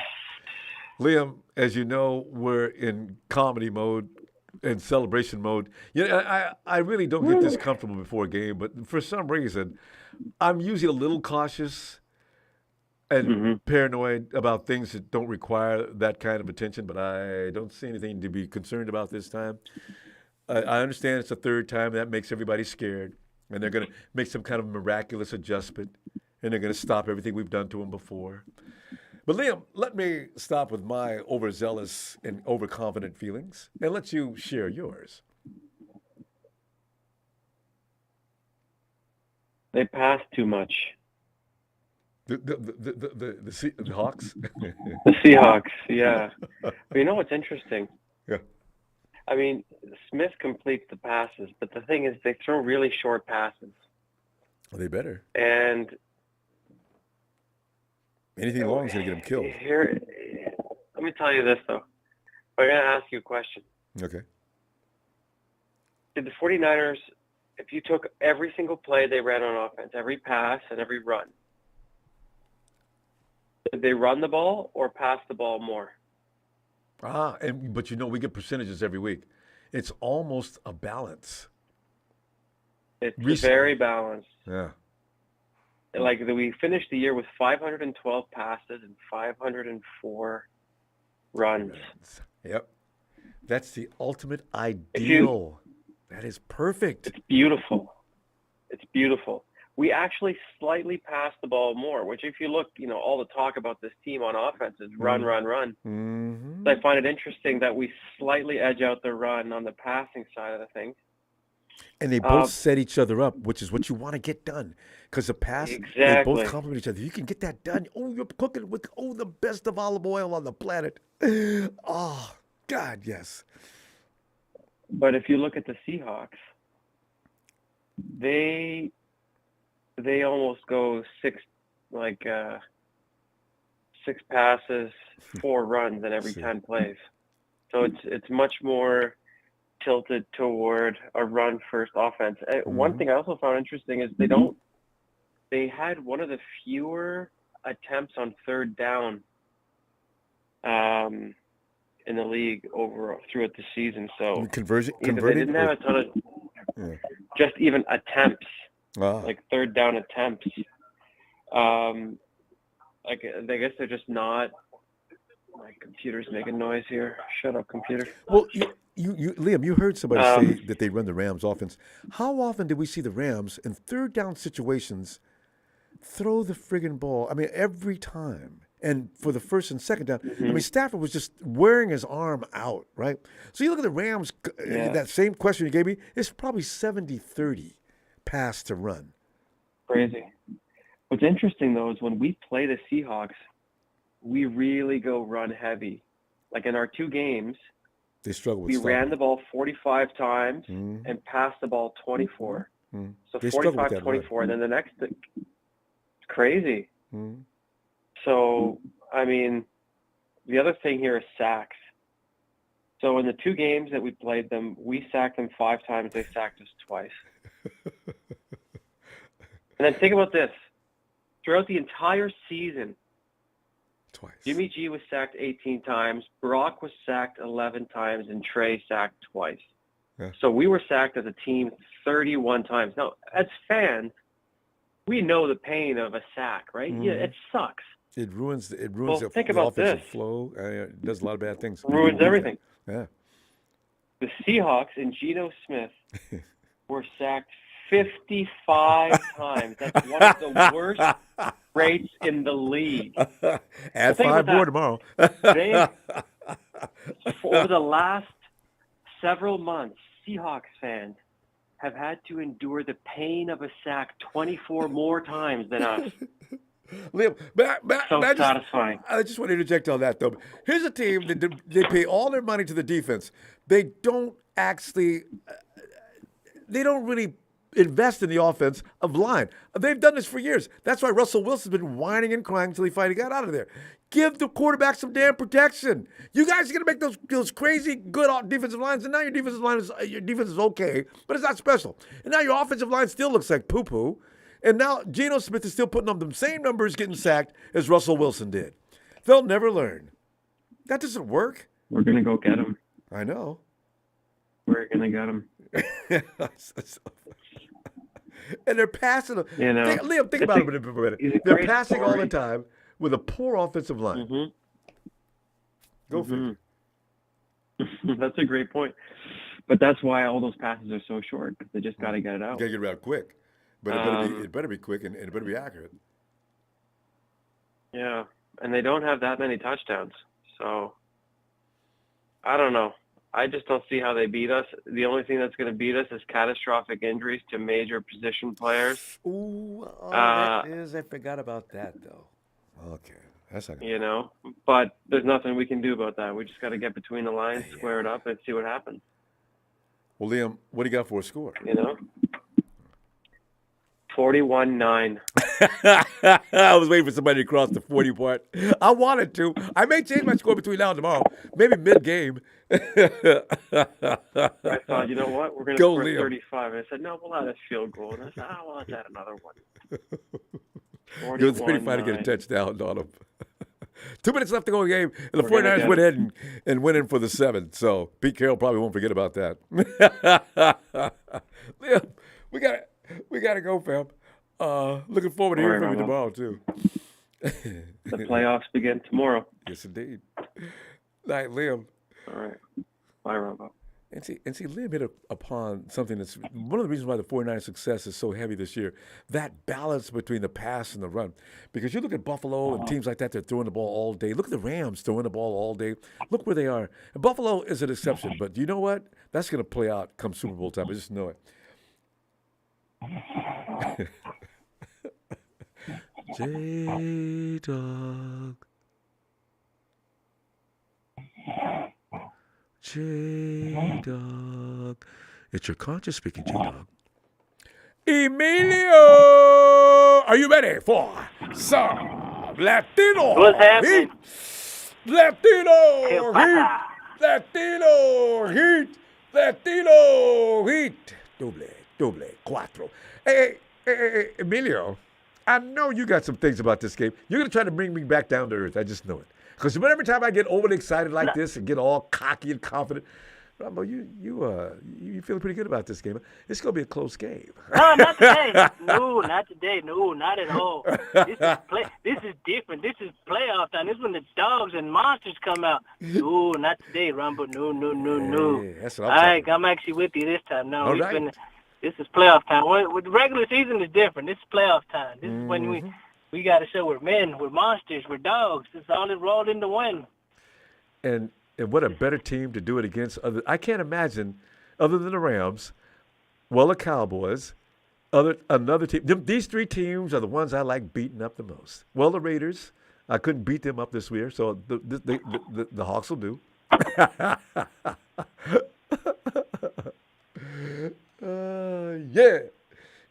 Liam, as you know, we're in comedy mode and celebration mode. You know, I really don't get this comfortable before a game, but for some reason, I'm usually a little cautious and paranoid about things that don't require that kind of attention, but I don't see anything to be concerned about this time. I understand it's the third time. That makes everybody scared, and they're going to make some kind of miraculous adjustment, and they're going to stop everything we've done to them before. But Liam, let me stop with my overzealous and overconfident feelings and let you share yours. They pass too much. The Hawks? The Seahawks, yeah. But you know what's interesting? Yeah. I mean, Smith completes the passes, but the thing is they throw really short passes. Well, they better. And anything long is going to get him killed. Here, let me tell you this, though. I'm going to ask you a question. Okay. Did the 49ers, if you took every single play they ran on offense, every pass and every run, did they run the ball or pass the ball more? But you know, we get percentages every week. It's almost a balance. It's very balanced. Yeah. Like we finished the year with 512 passes and 504 runs. Yep. That's the ultimate ideal. That is perfect. It's beautiful. It's beautiful. we actually slightly pass the ball more, which if you look, all the talk about this team on offense is run, run, run. Mm-hmm. So I find it interesting that we slightly edge out the run on the passing side of the thing. And they both set each other up, which is what you want to get done. Because the pass, they both complement each other. You can get that done. Oh, you're cooking with, the best of olive oil on the planet. Oh, God, yes. But if you look at the Seahawks, they almost go six passes, 4 runs in every 10 plays. So it's much more tilted toward a run first offense. One thing I also found interesting is they had one of the fewer attempts on third down in the league throughout the season. So converting, they didn't have a ton of just even attempts, like third down attempts. I guess they're just not. My computer's making noise here. Shut up, computer. Well, you Liam, you heard somebody say that they run the Rams offense. How often did we see the Rams in third down situations throw the friggin' ball? I mean, every time. And for the first and second down, I mean, Stafford was just wearing his arm out, right? So you look at the Rams, that same question you gave me, it's probably 70-30 pass to run. Crazy. What's interesting, though, is when we play the Seahawks, we really go run heavy. Like in our 2 games, they struggle with we ran the ball 45 times and passed the ball 24. So 45-24, and then the next, it's crazy. So, I mean, the other thing here is sacks. So in the 2 games that we played them, we sacked them 5 times. They sacked us twice. And then think about this. Throughout the entire season, twice. Jimmy G was sacked 18 times, Brock was sacked 11 times, and Trey sacked twice. Yeah. So we were sacked as a team 31 times. Now, as fans, we know the pain of a sack, right? Yeah, it sucks. It ruins the think about offensive this. flow. It does a lot of bad things. Ruins everything. Yeah. The Seahawks and Geno Smith were sacked 55 times. That's one of the worst rates in the league. Add 5 more tomorrow. Over the last several months, Seahawks fans have had to endure the pain of a sack 24 more times than us. Liam, satisfying. I just want to interject on that, though. Here's a team that they pay all their money to the defense. They don't really invest in the offense of line. They've done this for years. That's why Russell Wilson's been whining and crying until he finally got out of there. Give the quarterback some damn protection. You guys are going to make those crazy good defensive lines, and now your defense is okay, but it's not special. And now your offensive line still looks like poo-poo. And now Geno Smith is still putting up the same numbers getting sacked as Russell Wilson did. They'll never learn. That doesn't work. We're going to go get him. I know. We're going to get him. And they're passing. Liam, think about it for a minute. They're passing all the time with a poor offensive line. Go figure. That's a great point. But that's why all those passes are so short, because they just got to get it out. You got to get it out quick. But it better be quick and it better be accurate. Yeah, and they don't have that many touchdowns. So, I don't know. I just don't see how they beat us. The only thing that's going to beat us is catastrophic injuries to major position players. Ooh, that is. I forgot about that, though. Okay. That's not but there's nothing we can do about that. We just got to get between the lines, square it up, and see what happens. Well, Liam, what do you got for a score? 41-9. I was waiting for somebody to cross the 40 part. I wanted to. I may change my score between now and tomorrow. Maybe mid-game. I thought, you know what? We're going to score 35. And I said, no, we'll add a field goal. And I said, well, let's add another one. You're 35 to get a touchdown on them. 2 minutes left to go in the game. And the 49ers went ahead and went in for the 7. So Pete Carroll probably won't forget about that. Liam, we got to go, fam. Looking forward to hearing from you tomorrow, too. The playoffs begin tomorrow. Yes, indeed. Night, Liam. All right. Bye, Ronbo. And see, Liam hit upon something that's one of the reasons why the 49ers' success is so heavy this year, that balance between the pass and the run. Because you look at Buffalo and teams like that, they're throwing the ball all day. Look at the Rams throwing the ball all day. Look where they are. And Buffalo is an exception, but you know what? That's going to play out come Super Bowl time. I just know it. J-Dog. J-Dog. It's your conscious speaking, J-Dog. Emilio! Are you ready for some Latino What's happening? heat? Latino heat! Latino heat! Latino heat! Doble, cuatro. Hey, Emilio, I know you got some things about this game. You're going to try to bring me back down to earth. I just know it. Because every time I get overly excited like this and get all cocky and confident, Ronbo, you feeling pretty good about this game. It's going to be a close game. No, not today. No, not today. No, not at all. This is different. This is playoff time. This is when the dogs and monsters come out. No, not today, Ronbo. No. Hey, that's what I'm talking about. I'm actually with you this time. No, all right. This is playoff time. With the regular season is different. This is playoff time. This is when we got to show we're men, we're monsters, we're dogs. It's all rolled into win. And what a better team to do it against. I can't imagine, other than the Rams, the Cowboys, another team. These three teams are the ones I like beating up the most. Well, the Raiders, I couldn't beat them up this year, so the Hawks will do. Yeah.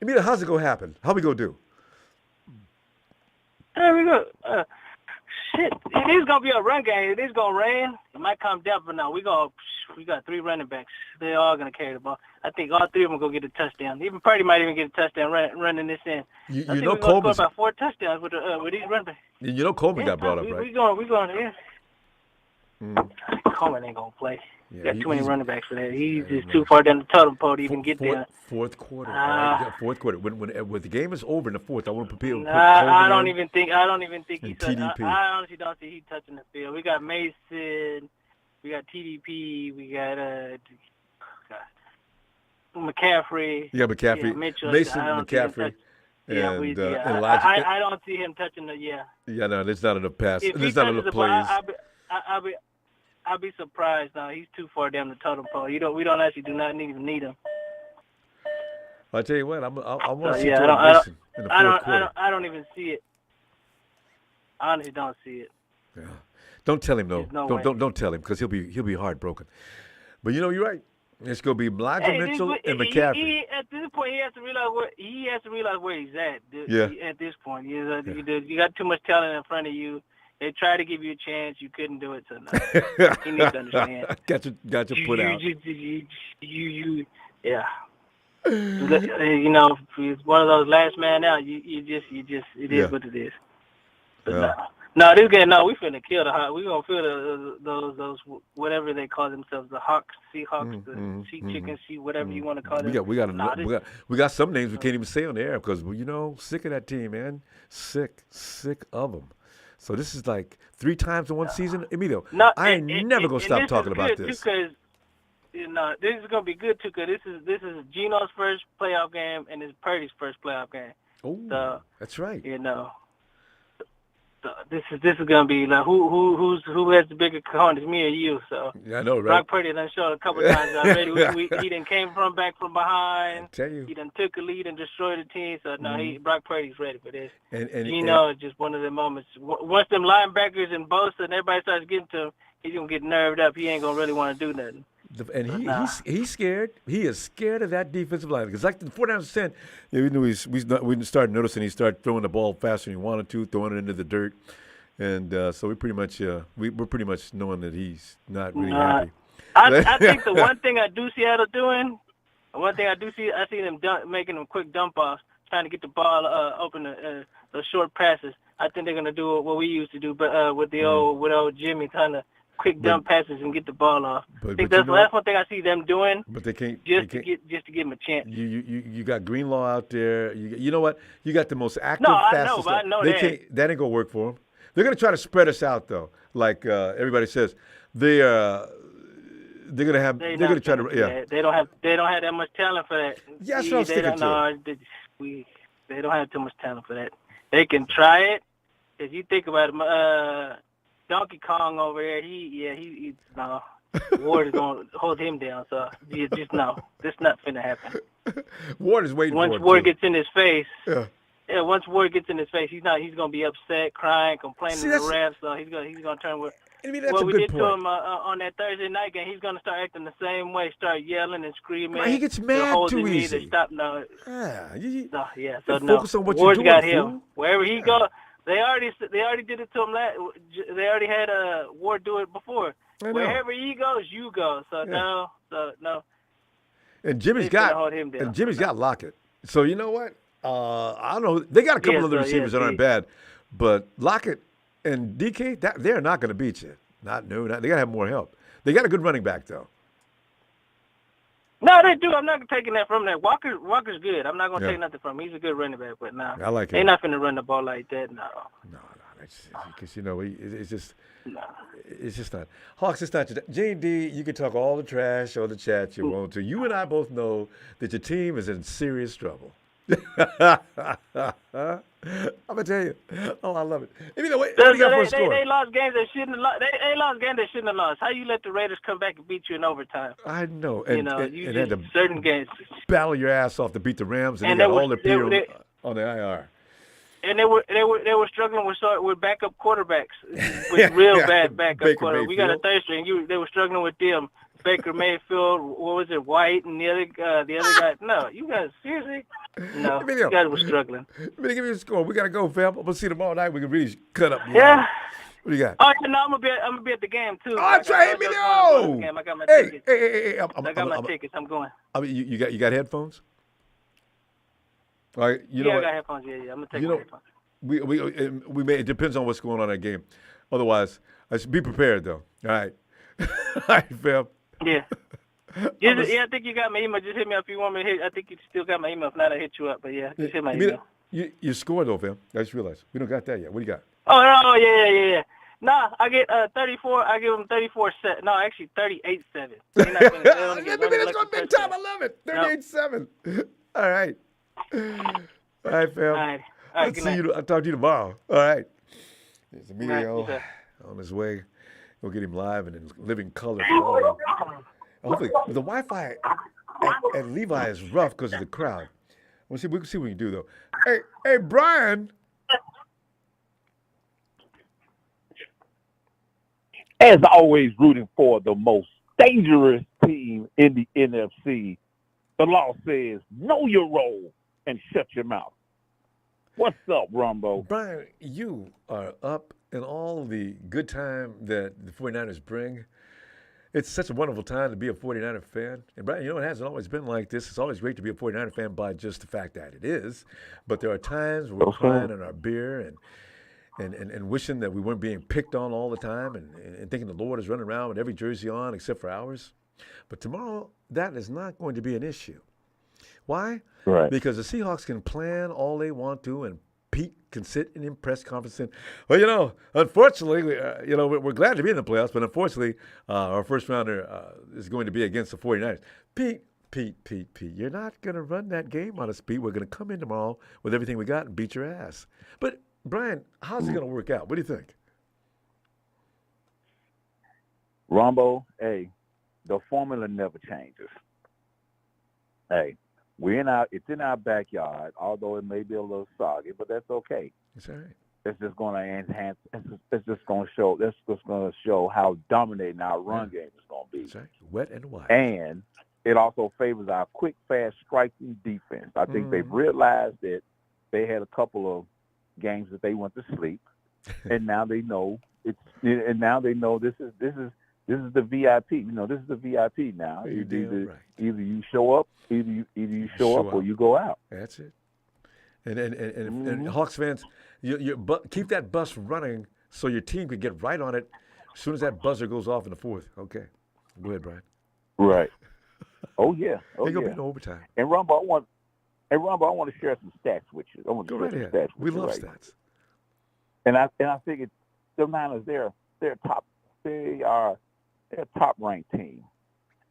Emilio, how's it going to happen? How we going to do? There we go. Shit, it is gonna be a run game. It is gonna rain. It might calm down, but no, we got 3 running backs. They're all gonna carry the ball. I think all 3 of them gonna get a touchdown. Even Purdy might even get a touchdown running this in. I think we're gonna score about 4 touchdowns with these running backs. You know Coleman got brought up, right? We going yeah. Coleman ain't gonna play. Yeah, got too many running backs for that. He's just too far down the totem pole to even get there. Fourth quarter. Right? Fourth quarter. When the game is over in the fourth, I want to prepare. I don't even think he's TDP. I honestly don't see he touching the field. We got Mason, we got TDP, we got McCaffrey. Yeah, McCaffrey. Yeah, Mitchell. Mason, McCaffrey. Elijah. I don't see him touching the Yeah, no, there's not enough pass. If There's not enough plays. I'll be surprised. No, he's too far down the totem pole. We don't actually do not even need him. I tell you what, I want to see Jordan Mason in the fourth quarter. I don't even see it. I honestly don't see it. Yeah. Don't tell him though. No don't tell him because he'll be heartbroken. But you're right. It's gonna be Elijah Mitchell and McCaffrey. At this point, he has to realize where he's at. At this point, you got too much talent in front of you. They tried to give you a chance. You couldn't do it, so no. You need to understand. got you put out. Yeah. It's one of those last man out. It is what it is. But no, this game, we finna kill the Hawks. We gonna feel those whatever they call themselves, the Hawks, Seahawks, the Sea Chickens, whatever you want to call them. We got some names we can't even say on the air because sick of that team, man. Sick of them. So this is like 3 times in one season. Emilio, I ain't never going to stop talking about this. Because, this is going to be good, too, because this is Geno's first playoff game and it's Purdy's first playoff game. Oh, so, that's right. So this is going to be like who has the bigger cojones, me or you? So yeah, I know, right? Brock Purdy done showed a couple times already. He done came back from behind. I tell you, he done took a lead and destroyed the team. So Brock Purdy's ready for this. And it's just one of the moments. Once them linebackers and Bosa and everybody starts getting to him, he's gonna get nerved up. He ain't gonna really want to do nothing. And he's scared. He is scared of that defensive line because like the 49%, we knew we started noticing he started throwing the ball faster than he wanted to, throwing it into the dirt, and so we pretty much we're pretty much knowing that he's not really happy. I think the one thing I do see Seattle doing, I see them making them quick dump offs, trying to get the ball open, those short passes. I think they're gonna do what we used to do, but with old Jimmy, kind of quick dump passes and get the ball off. I think that's one thing I see them doing. But they can't to give them a chance. You got Greenlaw out there. You know what? You got the most active, fastest. I know that ain't gonna work for them. They're gonna try to spread us out though, like everybody says. They they're gonna have. They're gonna try to. Yeah. They don't have that much talent for that. Yeah, that's what I'm sticking to. They don't have too much talent for that. They can try it. If you think about it, Donkey Kong over there, he Ward is gonna hold him down. So you just know this not finna happen. Ward is waiting. Once Ward gets in his face. Yeah. Once Ward gets in his face, he's gonna be upset, crying, complaining to the refs. So he's gonna turn with. What we did to him on that Thursday night game, he's gonna start acting the same way, start yelling and screaming. He gets mad too easy. To stop. No. So focus on what Ward's you're doing, got him. fool. Wherever he goes, they already did it to him. They already had Ward do it before. Wherever he goes, you go. So no. And Jimmy's got Lockett. So you know what? I don't know. They got a couple other receivers that aren't bad, but Lockett and DK, they're not going to beat you. They got to have more help. They got a good running back though. No, they do. I'm not taking that from them. Walker's good. I'm not going to take nothing from him. He's a good running back, but no. I like him. They're not going to run the ball like that. No. Because it's just not. Hawks, it's not. J&D, you can talk all the trash on the chat you want to. You and I both know that your team is in serious trouble. I'm gonna tell you. Oh, I love it. What do you got for a score? They lost games they shouldn't have lost. They lost games they shouldn't have lost. How you let the Raiders come back and beat you in overtime? I know. And had to certain games battle your ass off to beat the Rams, and they got all their peer on the IR. And they were struggling with backup quarterbacks, with real bad backup quarterbacks. We got a third string. They were struggling with them. Baker Mayfield, what was it, White, and the other guy. No, you guys seriously? No, you guys were struggling. Give me a score. We gotta go, fam. We'll see tomorrow night. We can really cut up. Yeah. What do you got? Oh, no, I'm gonna be at the game too. Oh, that's right. Hit me know. I got my tickets. Hey. I got my tickets. I'm going. I mean, you got headphones? All right. I got headphones. Yeah. I'm gonna take my headphones. We may. It depends on what's going on in that game. Otherwise, I should be prepared though. All right. All right, fam. Yeah. I think you got my email. Just hit me up if you want me to hit. I think you still got my email. If not, I hit you up. But yeah, just hit my email. You scored though, fam. I just realized we don't got that yet. What do you got? Oh yeah. Nah, I get 34. I give them 34. No, actually 38-7. Maybe that's going big time. I love it. 38-7. All right. All right, fam. All right. I'll talk to you tomorrow. All right. There's Emilio on his way. We'll get him live and in living color. Hopefully, the Wi-Fi at Levi is rough because of the crowd. We can see what we can do, though. Hey, Brian. As always, rooting for the most dangerous team in the NFC. The law says, know your role and shut your mouth. What's up, Ronbo? Brian, you are up in all the good time that the 49ers bring. It's such a wonderful time to be a 49er fan. And Brian, it hasn't always been like this. It's always great to be a 49er fan by just the fact that it is. But there are times where we're crying on our beer and wishing that we weren't being picked on all the time and thinking the Lord is running around with every jersey on except for ours. But tomorrow, that is not going to be an issue. Why? Right. Because the Seahawks can plan all they want to, and Pete can sit in press conference and, well, unfortunately, we're glad to be in the playoffs, but unfortunately, our first rounder is going to be against the 49ers. Pete, you're not going to run that game on us, Pete. We're going to come in tomorrow with everything we got and beat your ass. But, Brian, how's it going to work out? What do you think? Ronbo, hey, the formula never changes. Hey. It's in our backyard, although it may be a little soggy, but that's okay. It's all right. It's just going to enhance. It's just going to show. That's just going to show how dominating our run game is going to be. That's right. Wet and wild. And it also favors our quick, fast striking defense. I think they've realized that they had a couple of games that they went to sleep, and now they know this is the VIP. This is the VIP now. Either you show up, either you show up or you go out. That's it. And Hawks fans, keep that bus running so your team can get right on it as soon as that buzzer goes off in the fourth. Okay, go ahead, Brian. Right. Oh yeah. They're gonna be in overtime. And Ronbo, I want to share some stats with you. Go right ahead. We love stats. And I figured the Niners, they're a top ranked team.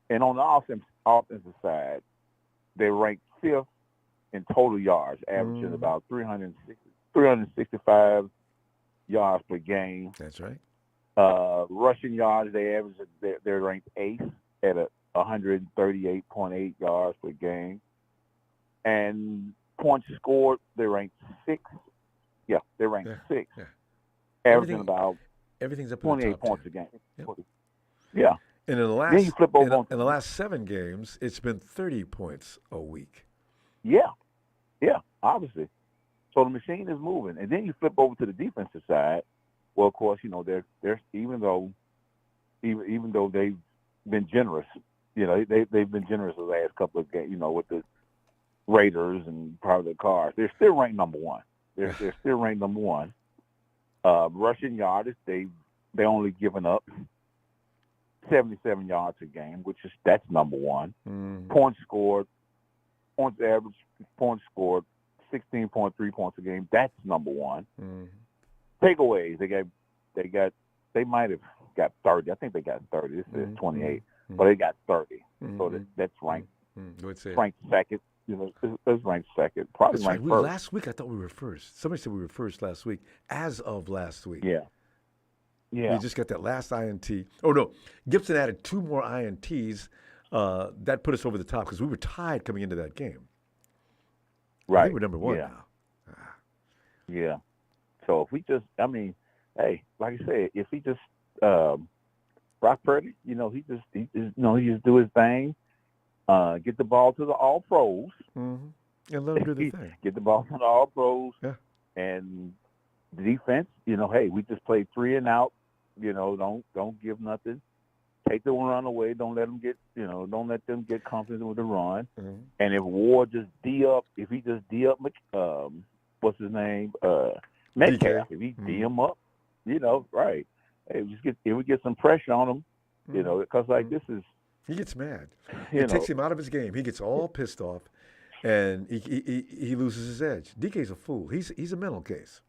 And on the offensive side, they ranked 5th in total yards, averaging about 365 yards per game. That's right. Rushing yards, they're ranked 8th at 138.8 yards per game. And points scored, they're ranked 6th. Yeah, they're ranked 6th. Yeah. Averaging about everything's up 28 in the top points 10. a game. Yep. Yeah. And in the last, then you flip over in the last 7 games, it's been 30 points a week. Yeah, obviously. So the machine is moving, and then you flip over to the defensive side. Well, of course, they're even though they've been generous, they've been generous the last couple of games, with the Raiders and probably the Cards. They're still ranked number 1. They're still ranked number 1. Rushing yards, they only given up 77 yards a game, that's number 1. Points scored, points average, points scored, 16.3 points a game. That's number 1. Takeaways, they might have got 30. I think they got 30. This is 28, but they got 30. So that's ranked. Ranked second. It's ranked second. Probably that's ranked right. first. Last week I thought we were first. Somebody said we were first last week. As of last week. Yeah. We just got that last INT. Oh no, Gibson added 2 more INTs. That put us over the top because we were tied coming into that game. Right. I think we're number 1 now. Yeah. So if we just, hey, like I said, if he just Brock Purdy, he just do his thing, get the ball to the All Pros, and let him do the thing. Get the ball to the All Pros, and the defense. Hey, we just played 3 and out. Don't give nothing. Take the run away. Don't let them get, don't let them get confident with the run. And if Ward just if he just what's his name, Metcalf, if he D him up, right. Hey, if we get some pressure on him, because this is. He gets mad. It takes him out of his game. He gets all pissed off, and he loses his edge. DK's a fool. He's a mental case.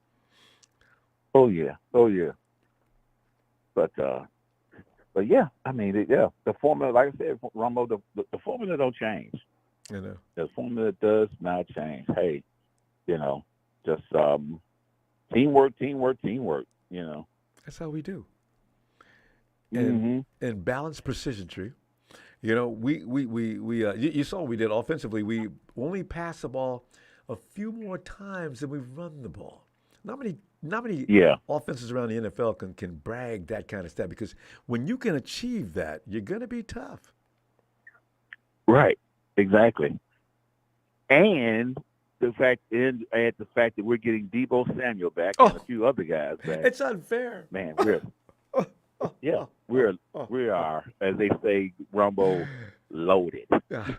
Oh yeah. But yeah, the formula, like I said, Ronbo, the formula don't change. The formula does not change. Hey, just teamwork. That's how we do. And balanced precision tree. You saw what we did offensively. We only passed the ball a few more times than we've run the ball. Not many offenses around the NFL can brag that kind of stat, because when you can achieve that, you're going to be tough. Right. Exactly. And the fact that we're getting Deebo Samuel back and a few other guys back. It's unfair. Man, we are, as they say, Ronbo, loaded. And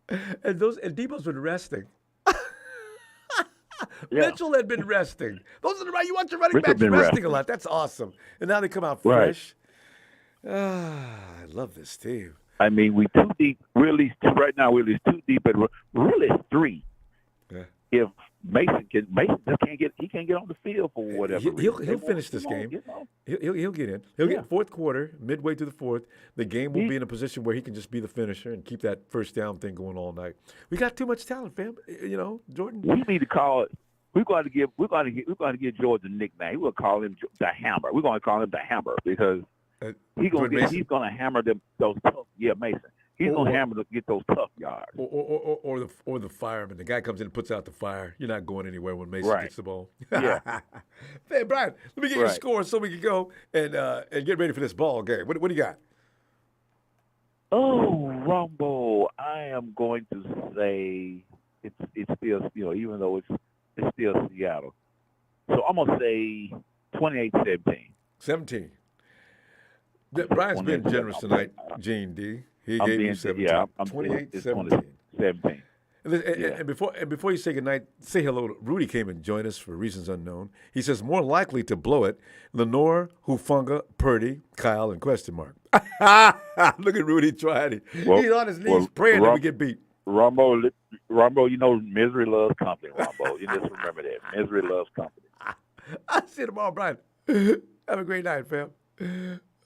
Deebo's been resting. Mitchell had been resting. Those are the right. You want your running backs resting a lot. That's awesome. And now they come out fresh. I love this team. We too deep. We're at least right now. We're at least too deep, but really 3. Yeah. If Mason can't get on the field for whatever. He'll finish this game. He'll get in. He'll get fourth quarter, midway through the fourth. The game will be in a position where he can just be the finisher and keep that first down thing going all night. We got too much talent, fam. Jordan. We need to call it. We're going to give George a nickname. We're going to call him the Hammer. We're going to call him the Hammer because he's going to hammer those tough. Yeah, Mason. He's going to get those tough yards. Or the fireman. The guy comes in and puts out the fire. You're not going anywhere when Mason gets the ball. Yeah. Hey, Brian, let me get your score so we can go and get ready for this ball game. What do you got? Oh, Ronbo, I am going to say it's still, even though it's still Seattle. So I'm going to say 28-17. 17. Brian's been generous tonight, Gene D. He gave you 17. Yeah, 28-17. 17. And before you say goodnight, say hello to Rudy. Came and joined us for reasons unknown. He says more likely to blow it: Lenore, Hufunga, Purdy, Kyle, and question mark. Look at Rudy trying it. He's on his knees praying that we get beat. Ronbo, misery loves company. Ronbo, you just remember that. Misery loves company. I'll see you tomorrow, Brian. Have a great night, fam.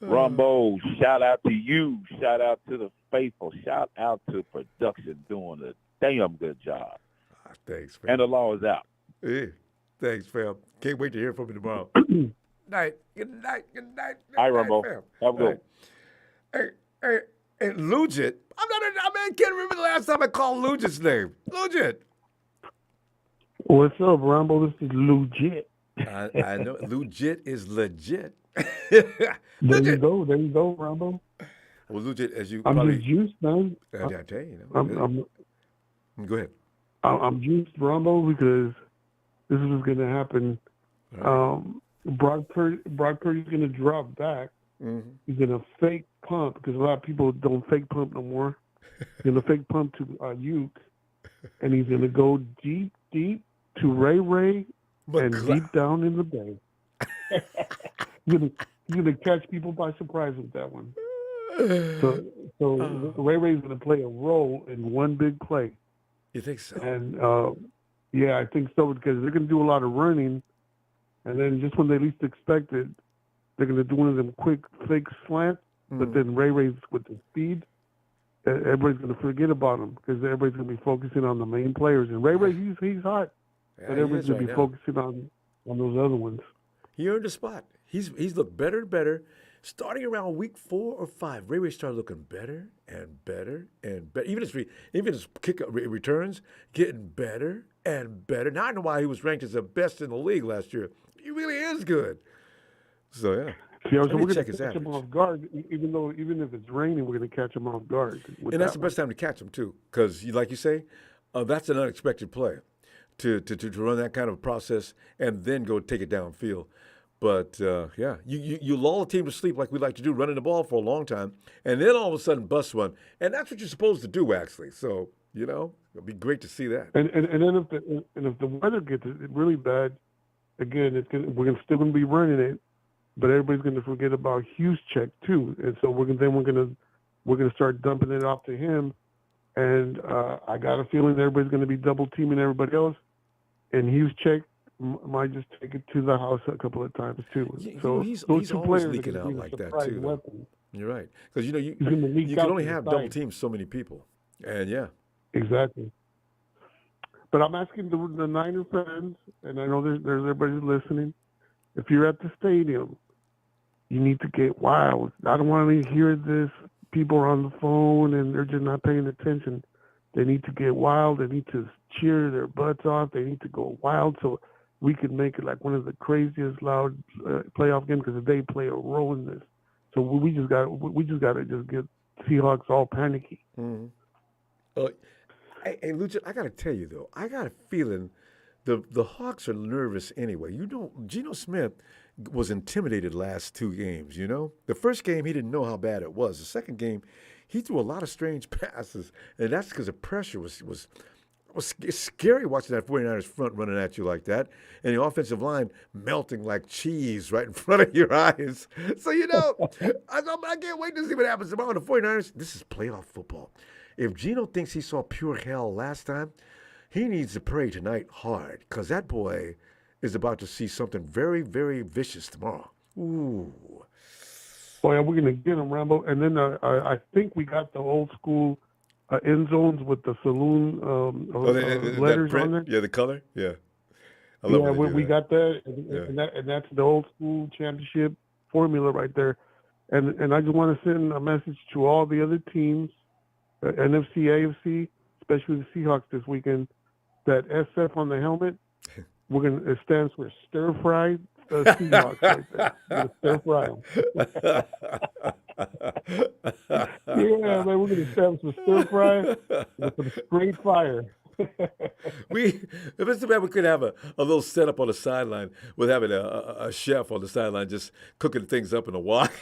Ronbo, shout out to you. Shout out to the faithful. Shout out to production doing a damn good job. Thanks, fam. And the law is out. Yeah. Thanks, fam. Can't wait to hear from you tomorrow. Night. Good night. Good night. Good All right, night, Ronbo. fam. Have a good one. Hey, Lugit. I can't remember the last time I called Lugit's name. Lugit. What's up, Ronbo? This is legit. I know. Lugit is legit. There you go, Ronbo. Well, Lugit, as you I'm probably... just juiced, man. I tell you, go ahead. I'm juiced, Ronbo, because this is what's going to happen. Right. Brock Purdy's going to drop back. Mm-hmm. He's going to fake pump, because a lot of people don't fake pump no more. He's going to fake pump to Ayuk, and he's going to go deep to Ray and deep down in the bay. He's going to catch people by surprise with that one. So Ray's going to play a role in one big play. You think so? And yeah, I think so, because they're going to do a lot of running, and then just when they least expect it, they're going to do one of them quick fake slants. But then Ray's with the speed, everybody's going to forget about him, because everybody's going to be focusing on the main players. And Ray, he's hot, but everybody's going to be focusing on those other ones. He earned a spot. He's looked better and better. Starting around week 4 or 5, Ray started looking better and better and better. Even his kick returns getting better and better. Now I know why he was ranked as the best in the league last year. He really is good. So yeah. See, so we're going to catch him off guard, even if it's raining, we're going to catch him off guard. And that's the best time to catch him too, because like you say, that's an unexpected play to run that kind of process and then go take it downfield. But, yeah, you lull a team to sleep like we like to do, running the ball for a long time, and then all of a sudden bust one. And that's what you're supposed to do, actually. So, it'll be great to see that. And then if the weather gets really bad, again, we're still going to be running it, but everybody's going to forget about Juszczyk too. And so we're going to start dumping it off to him. And I got a feeling everybody's going to be double teaming everybody else. And Juszczyk might just take it to the house a couple of times too. So he's those always players leaking out like that too. Weapon. You're right, because you can only have double teams so many people, and yeah, exactly. But I'm asking the Niner fans, and I know there's everybody listening. If you're at the stadium, you need to get wild. I don't want to hear this. People are on the phone and they're just not paying attention. They need to get wild. They need to cheer their butts off. They need to go wild. So we could make it like one of the craziest loud playoff games, because they play a role in this. So we just got to just get Seahawks all panicky. Mm-hmm. Hey, Lucha, I got to tell you though, I got a feeling the Hawks are nervous anyway. Geno Smith was intimidated last 2 games. The first game he didn't know how bad it was. The second game, he threw a lot of strange passes, and that's because the pressure was it's scary watching that 49ers front running at you like that, and the offensive line melting like cheese right in front of your eyes. So, I can't wait to see what happens tomorrow. The 49ers, this is playoff football. If Geno thinks he saw pure hell last time, he needs to pray tonight hard, because that boy is about to see something very, very vicious tomorrow. Ooh. Oh, yeah, we're going to get him, Rambo. And then I think we got the old school end zones with the saloon letters on there. Yeah, the color. Yeah, I love we got that, and that's the old school championship formula right there. And I just want to send a message to all the other teams, NFC, AFC, especially the Seahawks this weekend. That SF on the helmet, it stands for stir fried Seahawks right there. Stir fry them. Yeah, man, we're going to have some stir fry with some straight fire. If it's too bad, we could have a little setup on the sideline with having a chef on the sideline just cooking things up in a wok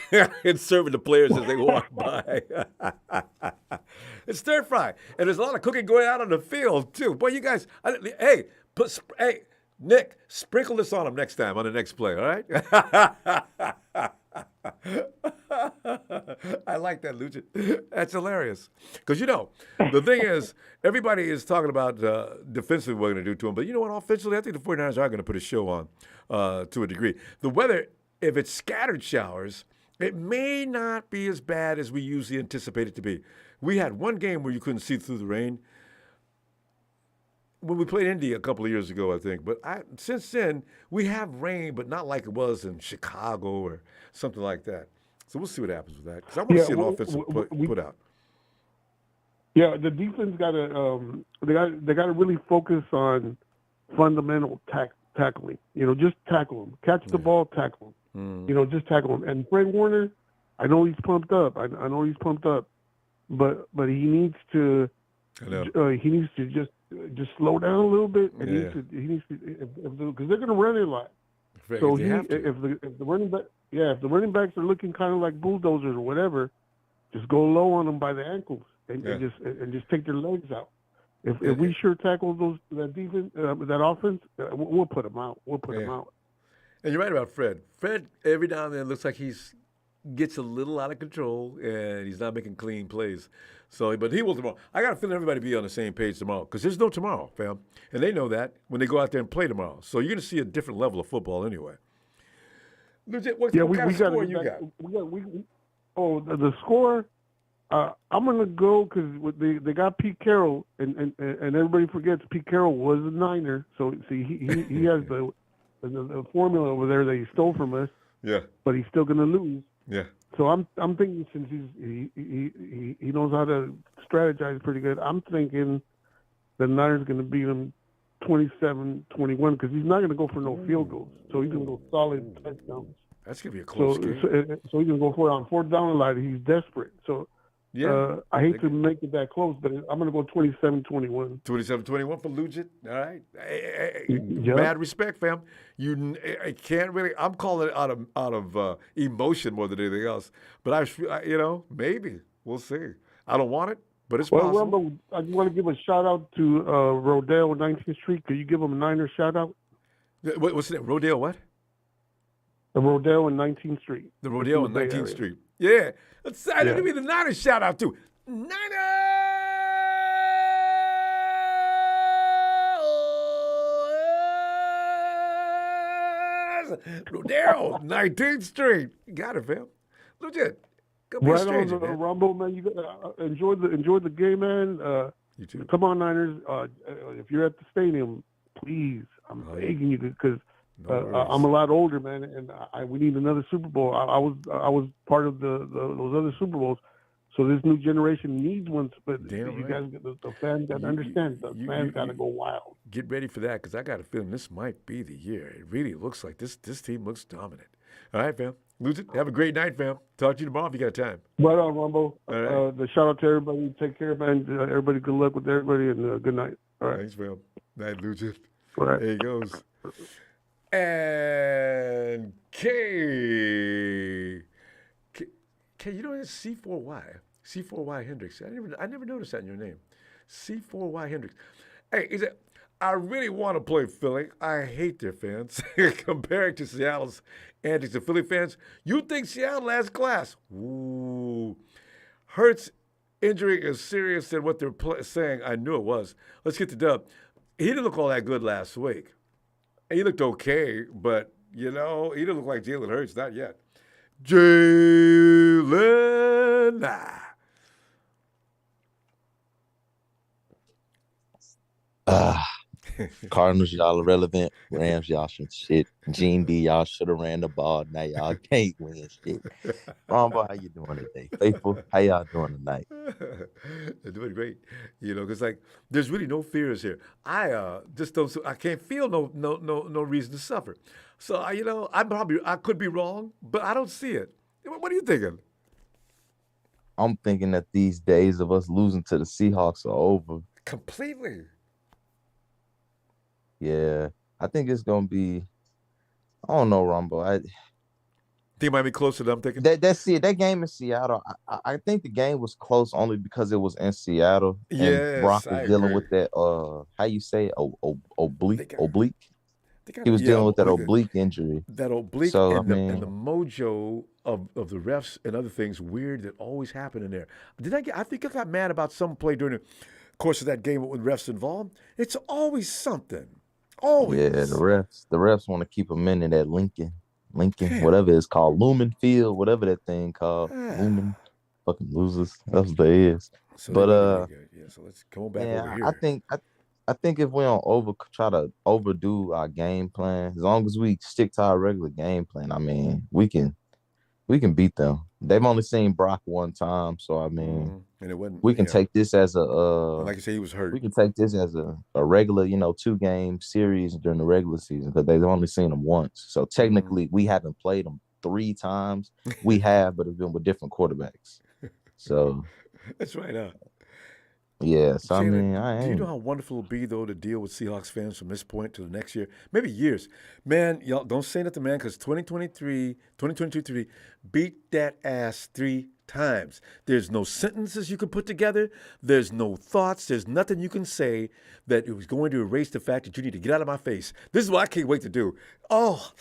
and serving the players as they walk by. It's stir fry, and there's a lot of cooking going out on the field too. Boy, you guys, hey, Nick, sprinkle this on them next time on the next play, all right? I like that, Lucha. That's hilarious. Because, the thing is, everybody is talking about defensively what we're going to do to them. But you know what? Offensively, I think the 49ers are going to put a show on to a degree. The weather, if it's scattered showers, It may not be as bad as we usually anticipate it to be. We had one game where you couldn't see through the rain when we played Indy a couple of years ago, I think. But since then, we have rain, but not like it was in Chicago or something like that. So we'll see what happens with that. Because I want to see an offensive put out. Yeah, the defense got to they got to really focus on fundamental tackling. Just tackle them, catch the ball, tackle them. Just tackle them. And Fred Warner, I know he's pumped up. I know he's pumped up, but he needs to just slow down a little bit. And he needs to because they're going to run it a lot. So if the running backs are looking kind of like bulldozers or whatever, just go low on them by the ankles and just take their legs out. If we sure tackle that defense, that offense, we'll put them out. We'll put them out. And you're right about Fred. Fred every now and then looks like gets a little out of control and he's not making clean plays. So, but he will tomorrow. I got a feeling everybody be on the same page tomorrow because there's no tomorrow, fam, and they know that when they go out there and play tomorrow. So you're going to see a different level of football anyway. What kind of score you got? The score. I'm gonna go because they got Pete Carroll, and everybody forgets Pete Carroll was a Niner. So see, he has the formula over there that he stole from us. Yeah. But he's still gonna lose. Yeah. So I'm thinking since he knows how to strategize pretty good, I'm thinking the Niners gonna beat him 27-21 because he's not gonna go for no field goals. So he's gonna go solid touchdowns. That's gonna be a close game. So he's gonna go for it on fourth down line. He's desperate. So. Yeah, I hate to make it that close, but I'm going to go 27-21. 27-21 for Lugit. All right. Yep. Mad respect, fam. I can't really. I'm calling it out of emotion more than anything else. But maybe we'll see. I don't want it, but it's possible. Ronbo, I want to give a shout out to Rodale on 19th Street. Could you give him a Niners shout out? What's it? Rodale what? The Rodale on 19th Street. The Rodale on 19th Street. Yeah. Let's give me the Niners shout out too. Niners! Rodale, 19th Street. You got it, fam. Legit. Right on the Ronbo, man. You enjoy the game, man. You too. Come on, Niners. If you're at the stadium, please, I'm begging you because I'm a lot older, man, and we need another Super Bowl. I was part of those other Super Bowls, so this new generation needs one. But you guys, the fans got to understand. The fans got to go wild. Get ready for that because I got a feeling this might be the year. It really looks like this team looks dominant. All right, fam. Lose it. Have a great night, fam. Talk to you tomorrow if you got time. Right on, Ronbo. Right. The shout out to everybody. Take care, man. Everybody, good luck with everybody, and good night. All right. Thanks, fam. Night, Lugit. All right. There he goes. And K, you know it's C4Y Hendricks. I never noticed that in your name, C4Y Hendricks. Hey, I really want to play Philly. I hate their fans comparing to Seattle's antics to Philly fans. You think Seattle has class? Ooh, Hurts' injury is serious than what they're saying. I knew it was. Let's get to Dub. He didn't look all that good last week. He looked okay, but, he didn't look like Jalen Hurts, not yet. Jalen. Cardinals, y'all irrelevant. Rams, y'all some shit. Gene D, y'all should have ran the ball. Now y'all can't win shit. Ronbo, how you doing today? Faithful, how y'all doing tonight? They're doing great. Because there's really no fears here. I just don't. I can't feel no reason to suffer. So I could be wrong, but I don't see it. What are you thinking? I'm thinking that these days of us losing to the Seahawks are over. Completely. Yeah, I think it's gonna be. I don't know, Ronbo. I think it might be closer than I'm thinking. That's it. That game in Seattle. I think the game was close only because it was in Seattle. Yes, and Brock was dealing with that. How you say it? Oblique. He was dealing with that oblique injury. That oblique so, and the mojo of the refs and other things weird that always happen in there. I think I got mad about some play during the course of that game with refs involved. It's always something. Always. Yeah, the refs want to keep him in that Lincoln. Lincoln, whatever it's called, Lumen Field, whatever that thing called, Lumen, fucking losers. That's what it is. So But so let's come on back over man, here. I think if we don't try to overdo our game plan, as long as we stick to our regular game plan, I mean, we can beat them. They've only seen Brock one time, so I mean, and it wasn't. We can take this as a like you say, he was hurt. We can take this as a regular, 2-game series during the regular season because they've only seen them once. So technically, we haven't played them 3 times. We have, but it's been with different quarterbacks. So that's right, huh? Yeah, so Jalen, I mean, I do you ain't. know how wonderful it'll be though to deal with Seahawks fans from this point to the next year, maybe years, man? Y'all don't say nothing, man, because 2023 beat that ass 3 times. There's no sentences you can put together. There's no thoughts. There's nothing you can say that it was going to erase the fact that you need to get out of my face. This is what I can't wait to do. Oh,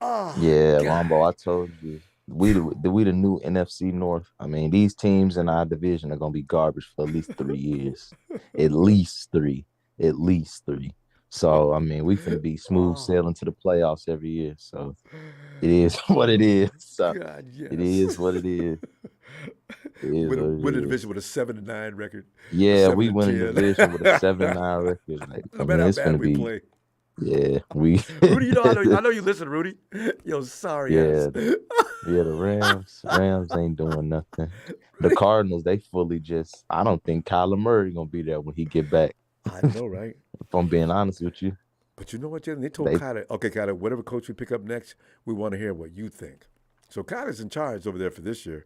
Yeah, God. Ronbo, I told you. We the new NFC North. I mean, these teams in our division are gonna be garbage for at least 3 years. At least three. At least 3. So I mean, we finna be smooth sailing to the playoffs every year. So it is what it is. So God, yes. it is what it is. It is Win a division with a 7-9 record. Yeah, we win a 7-10. division with a 7-9 record. Like, No matter how it's bad gonna we be. play. Yeah, we. Rudy, I know you listen, Rudy. Yo, sorry ass. Yeah, the Rams ain't doing nothing. The Cardinals, they fully just. I don't think Kyler Murray gonna be there when he get back. I know, right? If I'm being honest with you. But you know what, Jalen? They told Kyler, okay, Kyler, whatever coach we pick up next, we want to hear what you think. So Kyler's in charge over there for this year.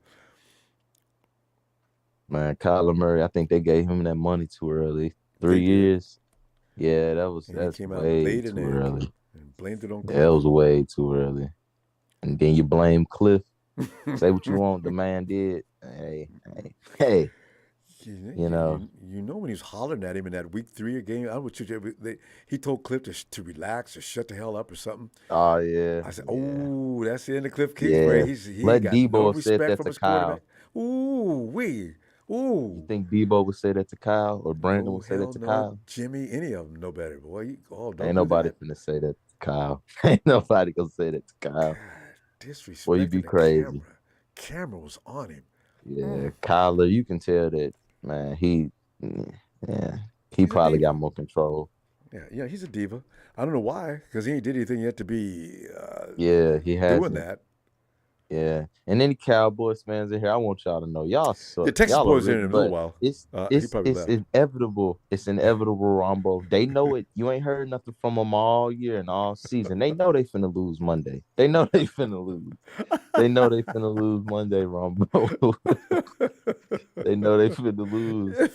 Man, Kyler Murray, I think they gave him that money too early. 3 years. Yeah, that's way too early. And blamed it on Cliff. That was way too early. And then you blame Cliff. Say what you want. The man did. Hey. You know. You know when he was hollering at him in that Week 3 game. I don't know what he told Cliff to relax or shut the hell up or something. Oh yeah. I said, "Oh, that's the end of Cliff Kingsbury. He Let got Debo no have said respect that from to his Kyle. quarterback." Ooh. You think Debo would say that to Kyle or Brandon would say that to no. Kyle? Jimmy, any of them know better. Boy, don't Ain't nobody finna say that to Kyle. Ain't nobody gonna say that to Kyle. God, disrespecting Boy, you be crazy. Camera was on him. Yeah, Kyler, you can tell that, man. He probably got more control. Yeah, he's a diva. I don't know why, because he ain't did anything yet to be. He has doing that. Yeah, and any Cowboys fans in here, I want y'all to know y'all suck. The Texas y'all boys in a little while. It's inevitable. It's inevitable, Ronbo. They know it. You ain't heard nothing from them all year and all season. They know they finna lose Monday. They know they finna lose. They know they finna lose Monday, Ronbo. They know they finna lose.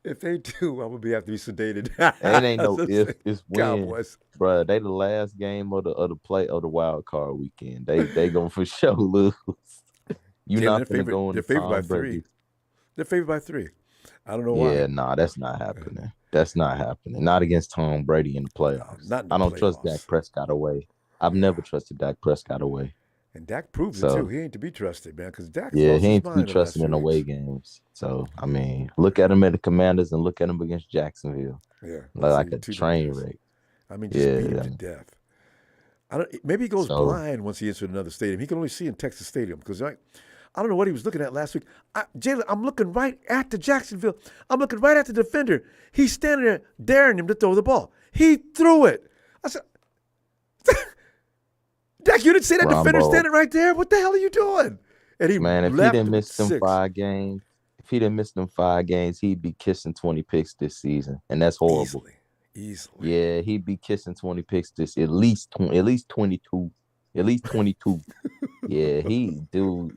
If they do, I'm gonna have to be sedated. And ain't no if, it's when. Cowboys. Bruh, they the last game of the wild card weekend. They gonna for sure lose. You not gonna go in the favored by Tom 3. Brady. They're favored by 3. I don't know why. Yeah, nah, that's not happening. That's not happening. Not against Tom Brady in the playoffs. I don't trust Dak Prescott away. I've never trusted Dak Prescott away. And Dak proved it too. He ain't to be trusted, man. Because Dak, he ain't to be trusted in away games. So I mean, look at him at the Commanders and look at him against Jacksonville. Yeah, like a train wreck. I mean, just beat him to death. Maybe he goes blind once he enters another stadium. He can only see in Texas Stadium because I don't know what he was looking at last week. Jalen, I'm looking right at the Jacksonville. I'm looking right at the defender. He's standing there daring him to throw the ball. He threw it. I said, Dak, you didn't see that defender standing right there? What the hell are you doing? And he if he didn't miss them 5 games, he'd be kissing 20 picks this season, and that's horrible. Easily. Yeah, he'd be kissing 20 picks this at least 22. Yeah,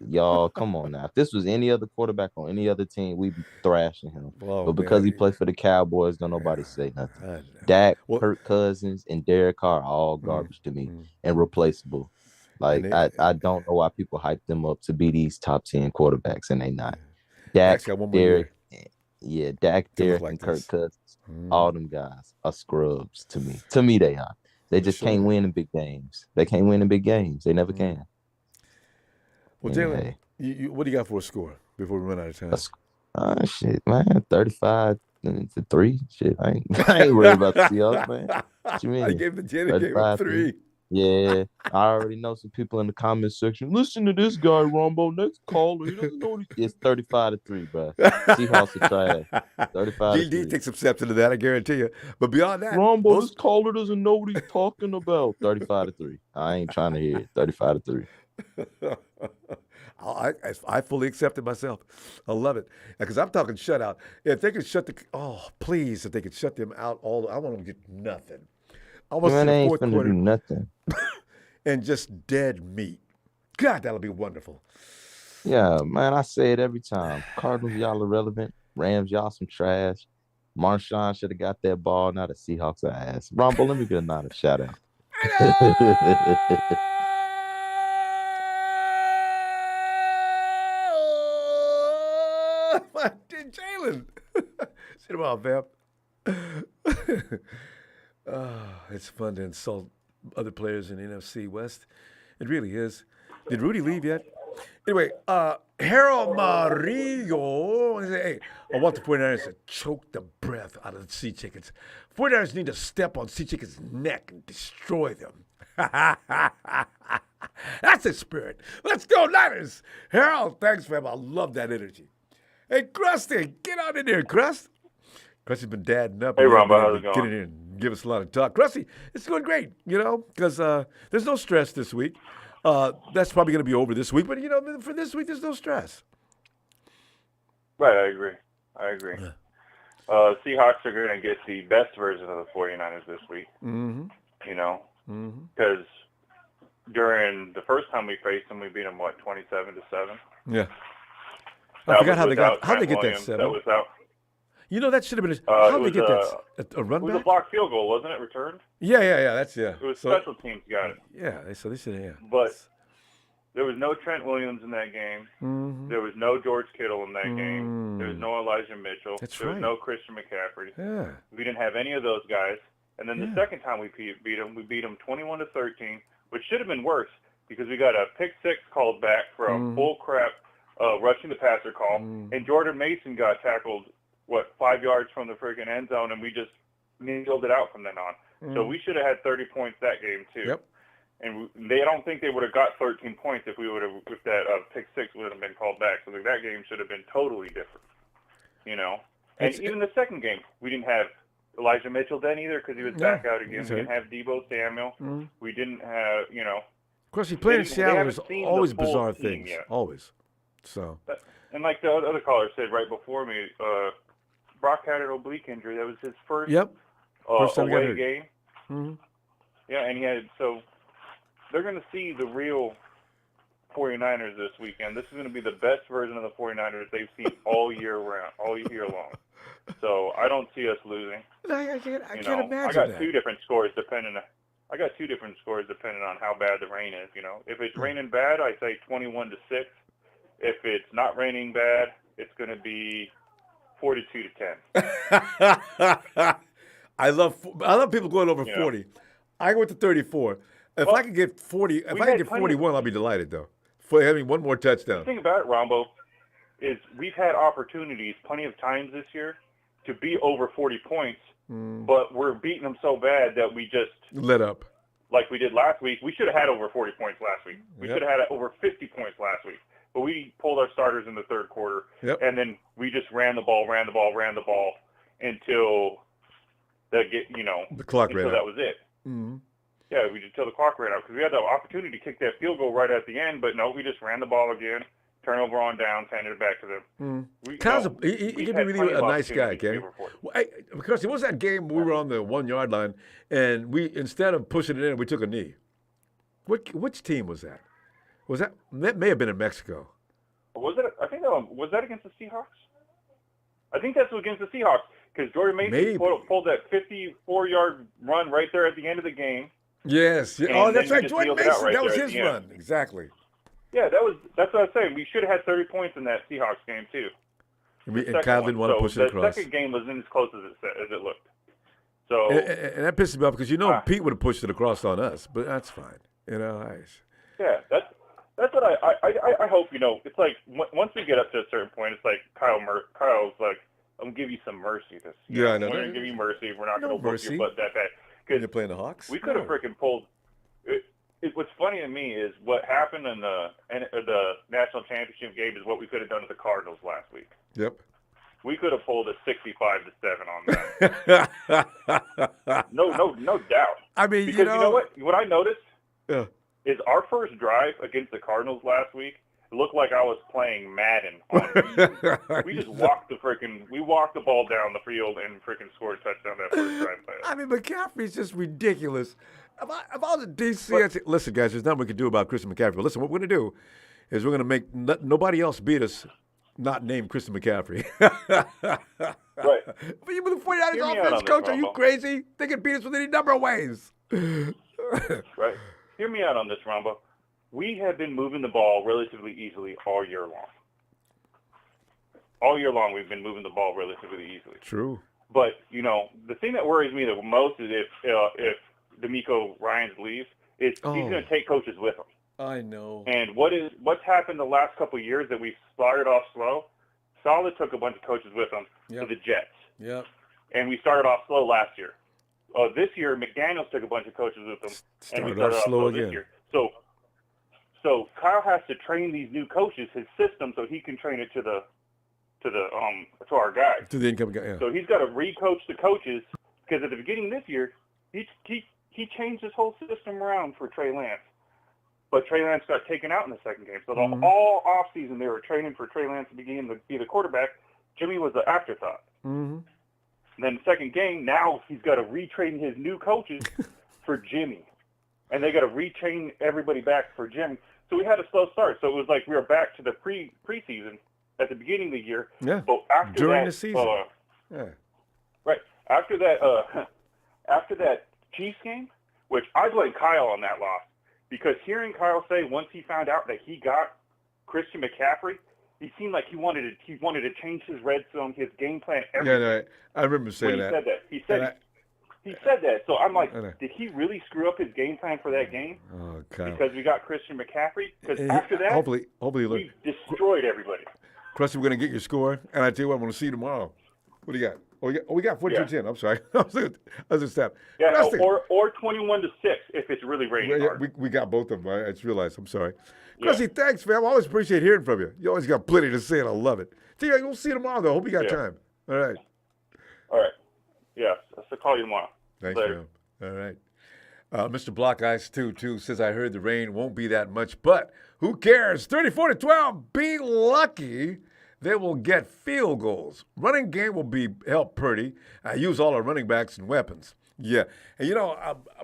y'all. Come on now. If this was any other quarterback on any other team, we'd be thrashing him. But because he played for the Cowboys, don't nobody say nothing. Dak, Kirk Cousins, and Derek Carr are all garbage to me and replaceable. Like I don't know why people hype them up to be these top 10 quarterbacks and they not. Dak, Derek, Derek, and Kirk Cousins. All them guys are scrubs to me. To me, they are. They just can't win in big games. They can't win in big games. They never can. Well, Jalen, what do you got for a score before we run out of time? Shit, man, 35-3. Shit, I ain't worried about the Seahawks, man. What you mean? I gave the Jalen game a 3. Yeah, I already know some people in the comment section. Listen to this guy, Ronbo. Next caller, he doesn't know what it's 35-3, bro. Seahawks are trash. 35-3. GD takes exception to that, I guarantee you. But beyond that, Ronbo, this caller doesn't know what he's talking about. 35-3. I ain't trying to hear it. 35-3. I fully accept it myself. I love it because I'm talking shutout. If they could please, if they could shut them out I want them to get nothing. I want to see Man, they the ain't fourth finna quarter do nothing. and just dead meat. God, that'll be wonderful. Yeah, man, I say it every time. Cardinals, y'all irrelevant. Rams, y'all some trash. Marshawn should have got that ball. Now the Seahawks are ass. Ronbo, let me get another shout out. Jalen. Sit him out, Vamp. It's fun to insult other players in the NFC West. It really is. Did Rudy leave yet? Anyway, Harold Mario. Hey, I want the 49ers to choke the breath out of the Sea Chickens. 49ers need to step on Sea Chickens' neck and destroy them. That's the spirit. Let's go, Niners. Harold, thanks, fam. I love that energy. Hey, Krusty, get out in there, Crust. Krusty's been dadding up. Hey, Ronbo, how's it going? Get in here and give us a lot of talk. Krusty, it's going great, because there's no stress this week. That's probably going to be over this week, but, for this week, there's no stress. Right, I agree. Seahawks are going to get the best version of the 49ers this week. Mm-hmm. Because during the first time we faced them, we beat them, 27-7? Yeah. I forgot how they get that 7. That was out. That should have been how they get that a run back? It was back? a blocked field goal, wasn't it? Returned? Yeah. It was special teams got it. Yeah, so they said, yeah. But there was no Trent Williams in that game. Mm-hmm. There was no George Kittle in that game. There was no Elijah Mitchell. That's there right. was no Christian McCaffrey. Yeah. We didn't have any of those guys. And then the second time we beat them 21-13, which should have been worse because we got a pick six called back for a full crap rushing the passer call, and Jordan Mason got tackled 5 yards from the freaking end zone, and we just kneeled it out from then on. So we should have had 30 points that game too. Yep. And I don't think they would have got 13 points if that pick six would have been called back. So that game should have been totally different, And even the second game, we didn't have Elijah Mitchell then either because he was back out again. We didn't have Deebo Samuel. We didn't have, Of course, he played in Seattle. There's always bizarre things. Yet. Always. So. And like the other caller said right before me, Brock had an oblique injury. That was his first away game. Mm-hmm. Yeah, and so they're going to see the real 49ers this weekend. This is going to be the best version of the 49ers they've seen all year long. So I don't see us losing. I can't imagine I got two different scores depending on how bad the rain is. If it's raining bad, I say 21-6. If it's not raining bad, it's going to be 42-10. I love people going over 40. I go with the 34. If I can get 40, if I can get 41, I'll be delighted though. For having one more touchdown. The thing about it, Ronbo, is we've had opportunities plenty of times this year to be over 40 points, but we're beating them so bad that we just let up. Like we did last week. We should have had over 40 points last week. We should have had over 50 points last week. But we pulled our starters in the third quarter, and then we just ran the ball until the clock ran out. That was it. Mm-hmm. Yeah, until the clock ran out because we had the opportunity to kick that field goal right at the end, but no, we just ran the ball again, turnover on downs, handed it back to them. Kyle's he can be really a nice guy, Kenny. Because it was that game we were on the 1 yard line, and we instead of pushing it in, we took a knee. Which team was that? That may have been in Mexico. Was it? I think was that against the Seahawks? I think that's against the Seahawks because Jordan Mason pulled that 54-yard run right there at the end of the game. Yes. Oh, that's right. Jordan Mason. That was his run. Exactly. Yeah, that's what I was saying. We should have had 30 points in that Seahawks game too. And Kyle didn't want to push it across. The second game wasn't as close as it looked. So and that pisses me off because Pete would have pushed it across on us, but that's fine. Yeah, that's what I hope. It's like once we get up to a certain point, it's like Kyle's like, I'm gonna give you some mercy this year. Yeah, I know. We're gonna give you mercy. We're not gonna whoop your butt that bad. Because you're playing the Hawks. We could have freaking pulled. funny to me is what happened in the national championship game is what we could have done to the Cardinals last week. Yep. We could have pulled a 65-7 on them. No doubt. I mean, because you know what? What I noticed Yeah. is our first drive against the Cardinals last week looked like I was playing Madden. We just walked the ball down the field and freaking scored a touchdown that first drive. I mean, McCaffrey's just ridiculous. If I was in D.C., I'd say, listen, guys, there's nothing we can do about Christian McCaffrey. But listen, what we're going to do is we're going to make nobody else beat us not named Christian McCaffrey. Right. But you with the 49ers offense coach, are you crazy? They can beat us with any number of ways. Right. Hear me out on this, Ronbo. We have been moving the ball relatively easily all year long. All year long, we've been moving the ball relatively easily. True. But, the thing that worries me the most is if DeMeco Ryans leaves, is he's going to take coaches with him. I know. And what's happened the last couple of years that we started off slow, Saleh took a bunch of coaches with him to the Jets. Yep. And we started off slow last year. This year, McDaniels took a bunch of coaches with him, and we started off slow this year. So Kyle has to train these new coaches his system so he can train it to our guys. To the incoming guy, yeah. So he's got to re-coach the coaches because at the beginning of this year, he changed his whole system around for Trey Lance. But Trey Lance got taken out in the second game. So all offseason they were training for Trey Lance to be the quarterback. Jimmy was the afterthought. Mm-hmm. And then the second game, now he's got to retrain his new coaches for Jimmy. And they got to retrain everybody back for Jimmy. So we had a slow start. So it was like we were back to the preseason at the beginning of the year. Yeah. But after during that, the season. Yeah. Right. After that Chiefs game, which I blame Kyle on that loss, because hearing Kyle say once he found out that he got Christian McCaffrey, he seemed like he wanted to change his red zone, his game plan, everything. Yeah, no, I remember saying when that. He said that. He said that. So I'm like, did he really screw up his game plan for that game? Oh, Kyle. Because we got Christian McCaffrey? Because after that, hopefully we destroyed everybody. Krusty, we're going to get your score. And I tell you what, I'm going to see you tomorrow. What do you got? We got 42-10. I'm sorry. I was a step. Yeah, Krusty. or 21-6 if it's really raining hard. We got both of them. I just realized. I'm sorry. Krusty, thanks, fam. I always appreciate hearing from you. You always got plenty to say, and I love it. We'll see you tomorrow, though. Hope you got time. All right. All right. Yeah, I'll call you tomorrow. Thanks, Later. man. All right. Mr. Block Ice 2 says, I heard the rain won't be that much, but who cares? 34-12. Be lucky. They will get field goals. Running game will be help Purdy. Use all our running backs and weapons. Yeah. And,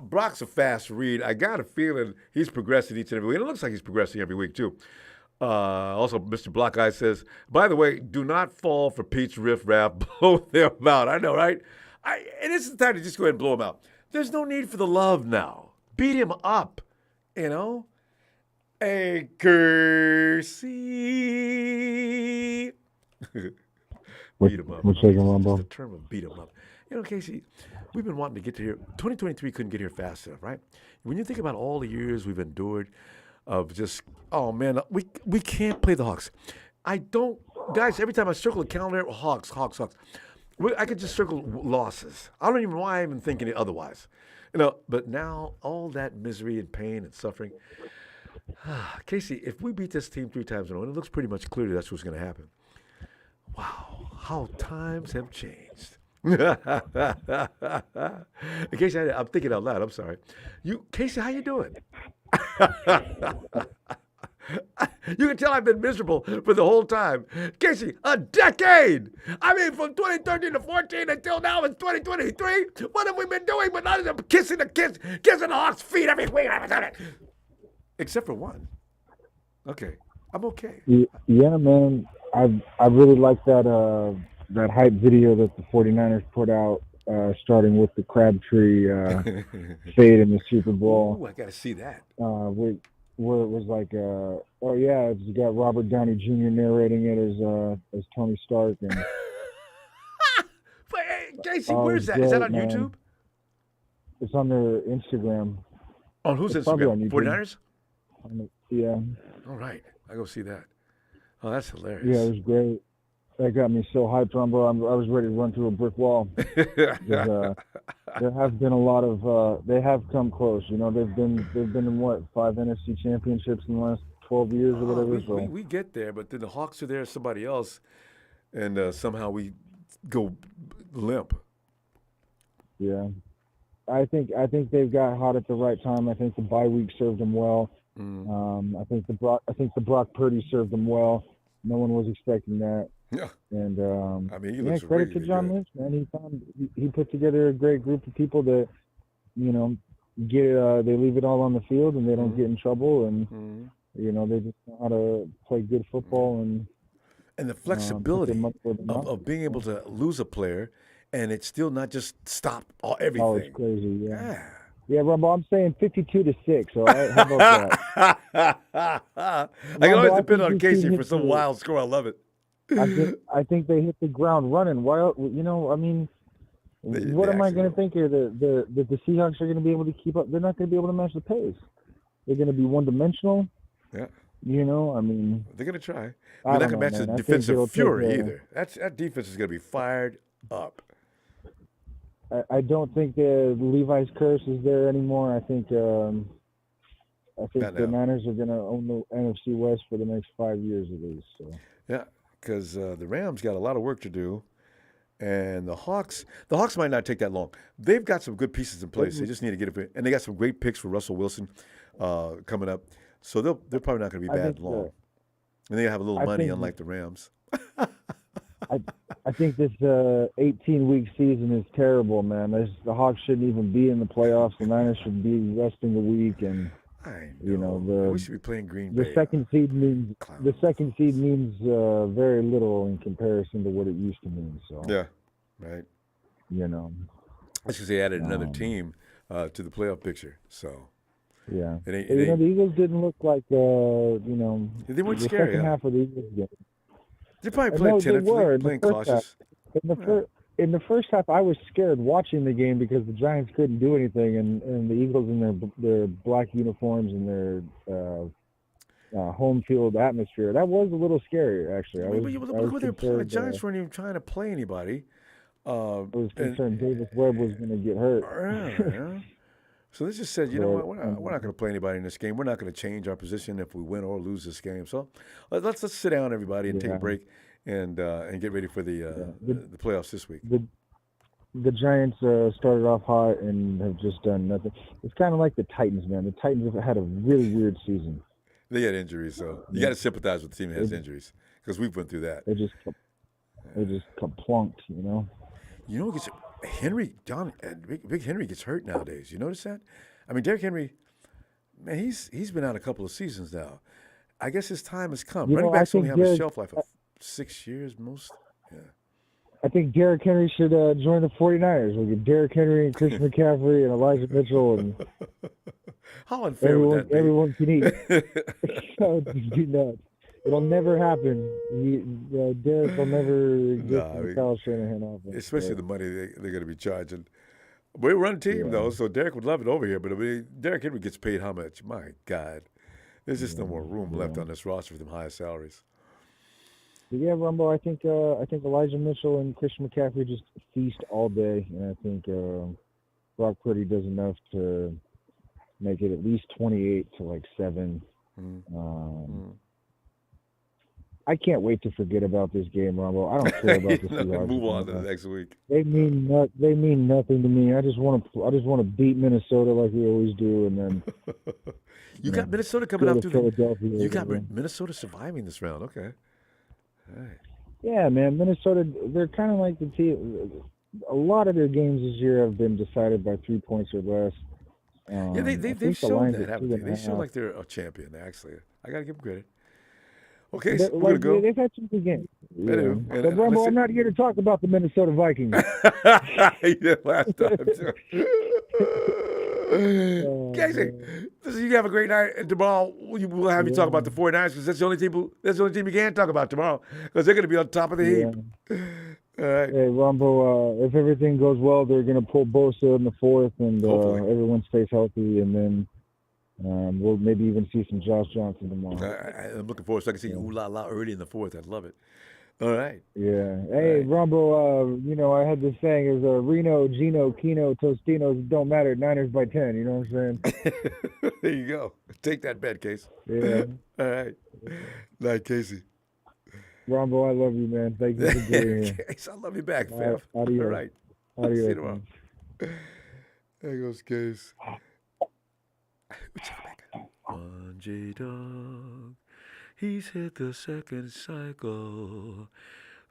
Brock's a fast read. I got a feeling he's progressing each and every week. And it looks like he's progressing every week, too. Also, Mr. Block Eye says, by the way, do not fall for Pete's riff-raff. Blow them out. I know, right? And this is the time to just go ahead and blow him out. There's no need for the love now. Beat him up, A Kersey. Beat him up. What's taking Ronbo? The term of beat him up. Casey, we've been wanting to get to here. 2023 couldn't get here fast enough, right? When you think about all the years we've endured of just, oh, man, we can't play the Hawks. Guys, every time I circle the calendar, Hawks. I could just circle losses. I don't even know why I'm even thinking it otherwise. But now all that misery and pain and suffering. Casey, if we beat this team 3 times in a row, and it looks pretty much clear that's what's going to happen. Wow, how times have changed. Casey, I'm thinking out loud. I'm sorry. Casey, how you doing? You can tell I've been miserable for the whole time. Casey, a decade! I mean, from 2013 to 14 until now it's 2023. What have we been doing but not kissing the Hawks' feet every week? I haven't done it. Except for one. Okay, I'm okay. Yeah, man. I really like that hype video that the 49ers put out, starting with the Crabtree fade in the Super Bowl. Ooh, I got to see that. Where it was like, it's got Robert Downey Jr. narrating it as Tony Stark. And Casey, where's that? Is that on YouTube? It's on their Instagram. On whose Instagram? On 49ers? Yeah. All right. I go see that. Oh, that's hilarious. Yeah, it was great. That got me so hyped, Ronbo. I was ready to run through a brick wall. There have been a lot of. They have come close. You know, they've been in what 5 NFC championships in the last 12 years or whatever. We get there, but then the Hawks are there, somebody else, and somehow we go limp. Yeah, I think they've got hot at the right time. I think the bye week served them well. I think the Brock Purdy served them well. No one was expecting that. Yeah. And I mean, he looks credit really to John good. Lynch, man. He put together a great group of people that, you know, they leave it all on the field and they don't get in trouble, and you know, they just know how to play good football and the flexibility of being able to lose a player and it's still not just stop everything. Oh, it's crazy. Yeah. Yeah, Ronbo, I'm saying 52-6. All right, how about that? I can always depend on Casey for some wild score. I love it. I think they hit the ground running. Why? You know, I mean, what am I going to think here? That the Seahawks are going to be able to keep up? They're not going to be able to match the pace. They're going to be one-dimensional. Yeah. You know, I mean, they're going to try. They're not going to match the defensive fury either. That defense is going to be fired up. I don't think Levi's curse is there anymore. I think the Niners are going to own the NFC West for the next 5 years at least. So. Yeah, because the Rams got a lot of work to do, and the Hawks might not take that long. They've got some good pieces in place. They just need to get it, and they got some great picks for Russell Wilson coming up. So they're probably not going to be bad long, and they have a little money, unlike the Rams. I think this 18-week season is terrible, man. The Hawks shouldn't even be in the playoffs. The Niners should be resting the week, and you know we should be playing Green Bay. The second seed means very little in comparison to what it used to mean. So yeah, right. You know, that's because they added another team to the playoff picture. So yeah, you know, the Eagles didn't look like you know, they weren't the scary. Second half of the Eagles game. They probably played tentatively, playing cautious. In the first half, I was scared watching the game because the Giants couldn't do anything, and the Eagles in their black uniforms and their home field atmosphere. That was a little scary, actually. The Giants weren't even trying to play anybody. I was concerned Davis Webb was going to get hurt. Yeah. So they just said, you know what, we're not going to play anybody in this game. We're not going to change our position if we win or lose this game. So let's sit down, everybody, and take a break and get ready for the playoffs this week. The Giants started off hot and have just done nothing. It's kind of like the Titans, man. The Titans have had a really weird season. They had injuries, so you got to sympathize with the team that has injuries because we've went through that. They just plunked, you know. You know, Big Henry gets hurt nowadays. You notice that? I mean, Derrick Henry, man, he's been out a couple of seasons now. I guess his time has come. Running backs only have a shelf life of 6 years most. Yeah. I think Derrick Henry should join the 49ers. We'll get Derrick Henry and Chris McCaffrey and Elijah Mitchell and how unfair would that be? Everyone can eat. Do nuts. It'll never happen. Derek will never get Kyle Shanahan off. Especially the money they're going to be charging. We run a team, though, so Derek would love it over here. But I mean, Derrick Henry gets paid how much? My God. There's just no more room left on this roster for them high salaries. But yeah, Ronbo, I think Elijah Mitchell and Christian McCaffrey just feast all day. And I think Brock Purdy does enough to make it at least 28 to 7. I can't wait to forget about this game, Ronbo. I don't care about this. Move on to the next week. They mean nothing to me. I just want to beat Minnesota like we always do, and then you got Minnesota coming out through Philadelphia. You got Minnesota surviving this round. Okay. All right. Yeah, man. Minnesota, they're kind of like the team. A lot of their games this year have been decided by 3 points or less. Yeah, they've shown that, haven't they? They show like they're a champion, actually. I got to give them credit. Okay, so we're going to go. They've had some good games. They do. But Ronbo, I'm not here to talk about the Minnesota Vikings. You did last time, too. Casey, you have a great night. And tomorrow we'll have you talk about the 49ers because that's the only team you can talk about tomorrow because they're going to be on top of the heap. All right. Hey, Ronbo, if everything goes well, they're going to pull Bosa in the fourth and everyone stays healthy, and then we'll maybe even see some Josh Johnson tomorrow. I'm looking forward so I can see ooh la la early in the fourth. I'd love it. All right. Yeah. Hey, Ronbo, I had this saying is Reno, Gino, Kino, Tostinos don't matter. Niners by 10. You know what I'm saying? There you go. Take that bet, Case. Yeah. All right. Night, Casey. Ronbo, I love you, man. Thank you for being here. Case, I love you back, fam. Adios. All right. Adios. See you tomorrow. There goes Case. One J-Dog, he's hit the second cycle.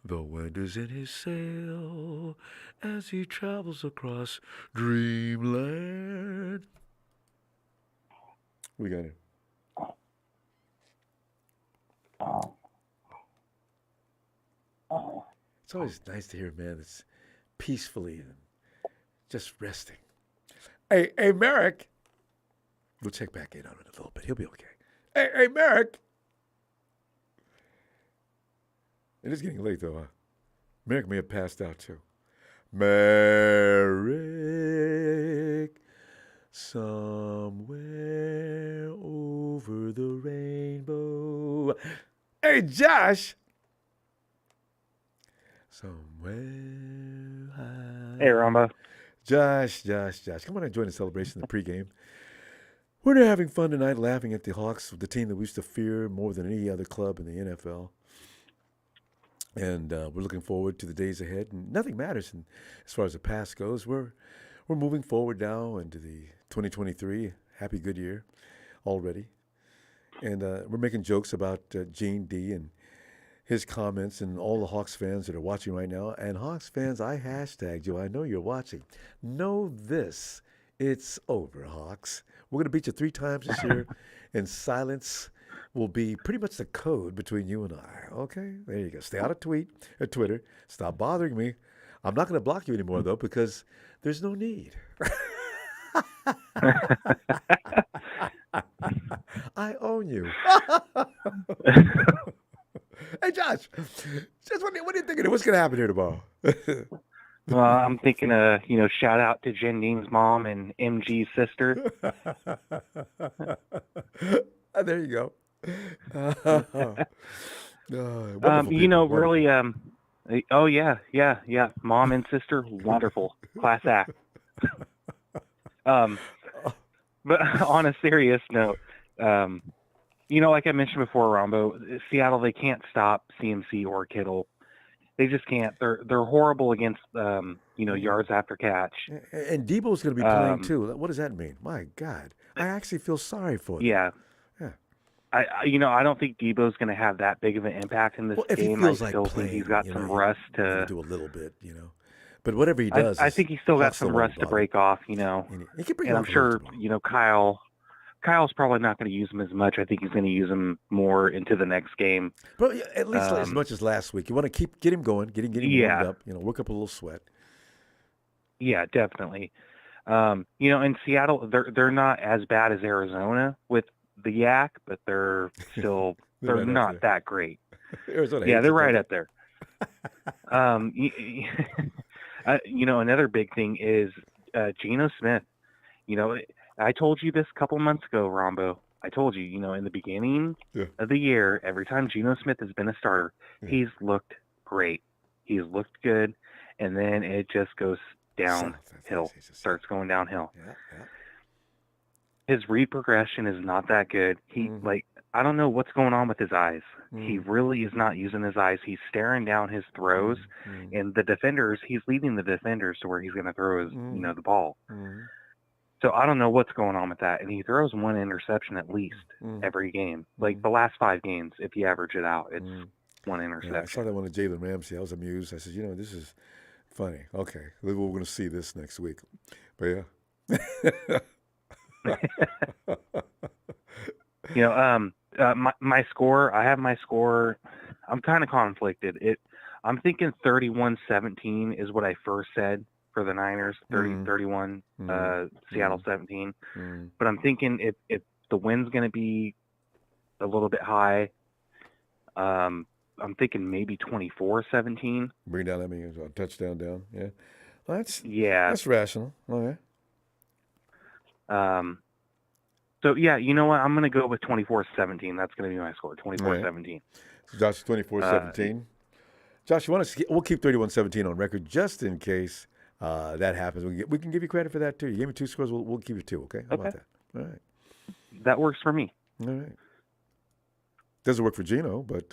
The wind is in his sail as he travels across dreamland. We got it. It's always nice to hear a man that's peacefully and just resting. Hey, Merrick. We'll check back in on it a little bit. He'll be okay. Hey, Merrick. It is getting late, though. Merrick may have passed out, too. Merrick, somewhere over the rainbow. Hey, Josh. Somewhere high. Hey, Ronbo. Josh. Come on and join the celebration, the pregame. We're having fun tonight, laughing at the Hawks, the team that we used to fear more than any other club in the NFL. And we're looking forward to the days ahead. And nothing matters as far as the past goes. We're moving forward now into the 2023. Happy good year already. And we're making jokes about Gene D and his comments and all the Hawks fans that are watching right now. And Hawks fans, I hashtagged you. I know you're watching. Know this. It's over, Hawks. We're going to beat you 3 times this year, and silence will be pretty much the code between you and I. Okay? There you go. Stay out of Twitter. Stop bothering me. I'm not going to block you anymore, though, because there's no need. I own you. Hey, Josh, what are you thinking? What's going to happen here tomorrow? Well, I'm thinking, shout out to Jen Dean's mom and MG's sister. There you go. Really, oh yeah. Mom and sister, wonderful. Class act. But on a serious note, like I mentioned before, Ronbo, Seattle, they can't stop CMC or Kittle. They just can't. They're horrible against yards after catch. And Debo's going to be playing too. What does that mean? My God, I actually feel sorry for them. Yeah. I don't think Debo's going to have that big of an impact in this if game. He feels I still like playing, think he's got some rust to do a little bit, But whatever he does, I think he's still got some rust to break off. He can bring and I'm sure Kyle's probably not going to use him as much. I think he's going to use him more into the next game. But at least as much as last week. You want to get him going, get him warmed up. Work up a little sweat. Yeah, definitely. In Seattle, they're not as bad as Arizona with the yak, but they're still they're right not that great. Arizona, yeah, they're right up there. Another big thing is Geno Smith. I told you this a couple months ago, Ronbo. I told you, in the beginning of the year, every time Geno Smith has been a starter, he's looked great. He's looked good, and then it just goes downhill, starts going downhill. His read progression is not that good. He, I don't know what's going on with his eyes. He really is not using his eyes. He's staring down his throws, and he's leading the defenders to where he's going to throw his, the ball. So I don't know what's going on with that. And he throws 1 interception at least every game. Like the last 5 games, if you average it out, it's 1 interception. Yeah, I saw that one of Jalen Ramsey. I was amused. I said, this is funny. Okay, we're going to see this next week. But yeah. My score, I have my score. I'm kind of conflicted. I'm thinking 31-17 is what I first said for the Niners, 30-31, Seattle 17. But I'm thinking if the wind's going to be a little bit high, I'm thinking maybe 24-17. Bring down, a touchdown down. Yeah. Well, that's rational. Okay. So, yeah, you know what? I'm going to go with 24-17. That's going to be my score, 24-17. So Josh, 24-17. Josh, you want to? We'll keep 31-17 on record just in case that happens. We can give you credit for that too. You gave me 2 scores. We'll give you 2. Okay. How about that? All right. That works for me. All right. Doesn't work for Gino, but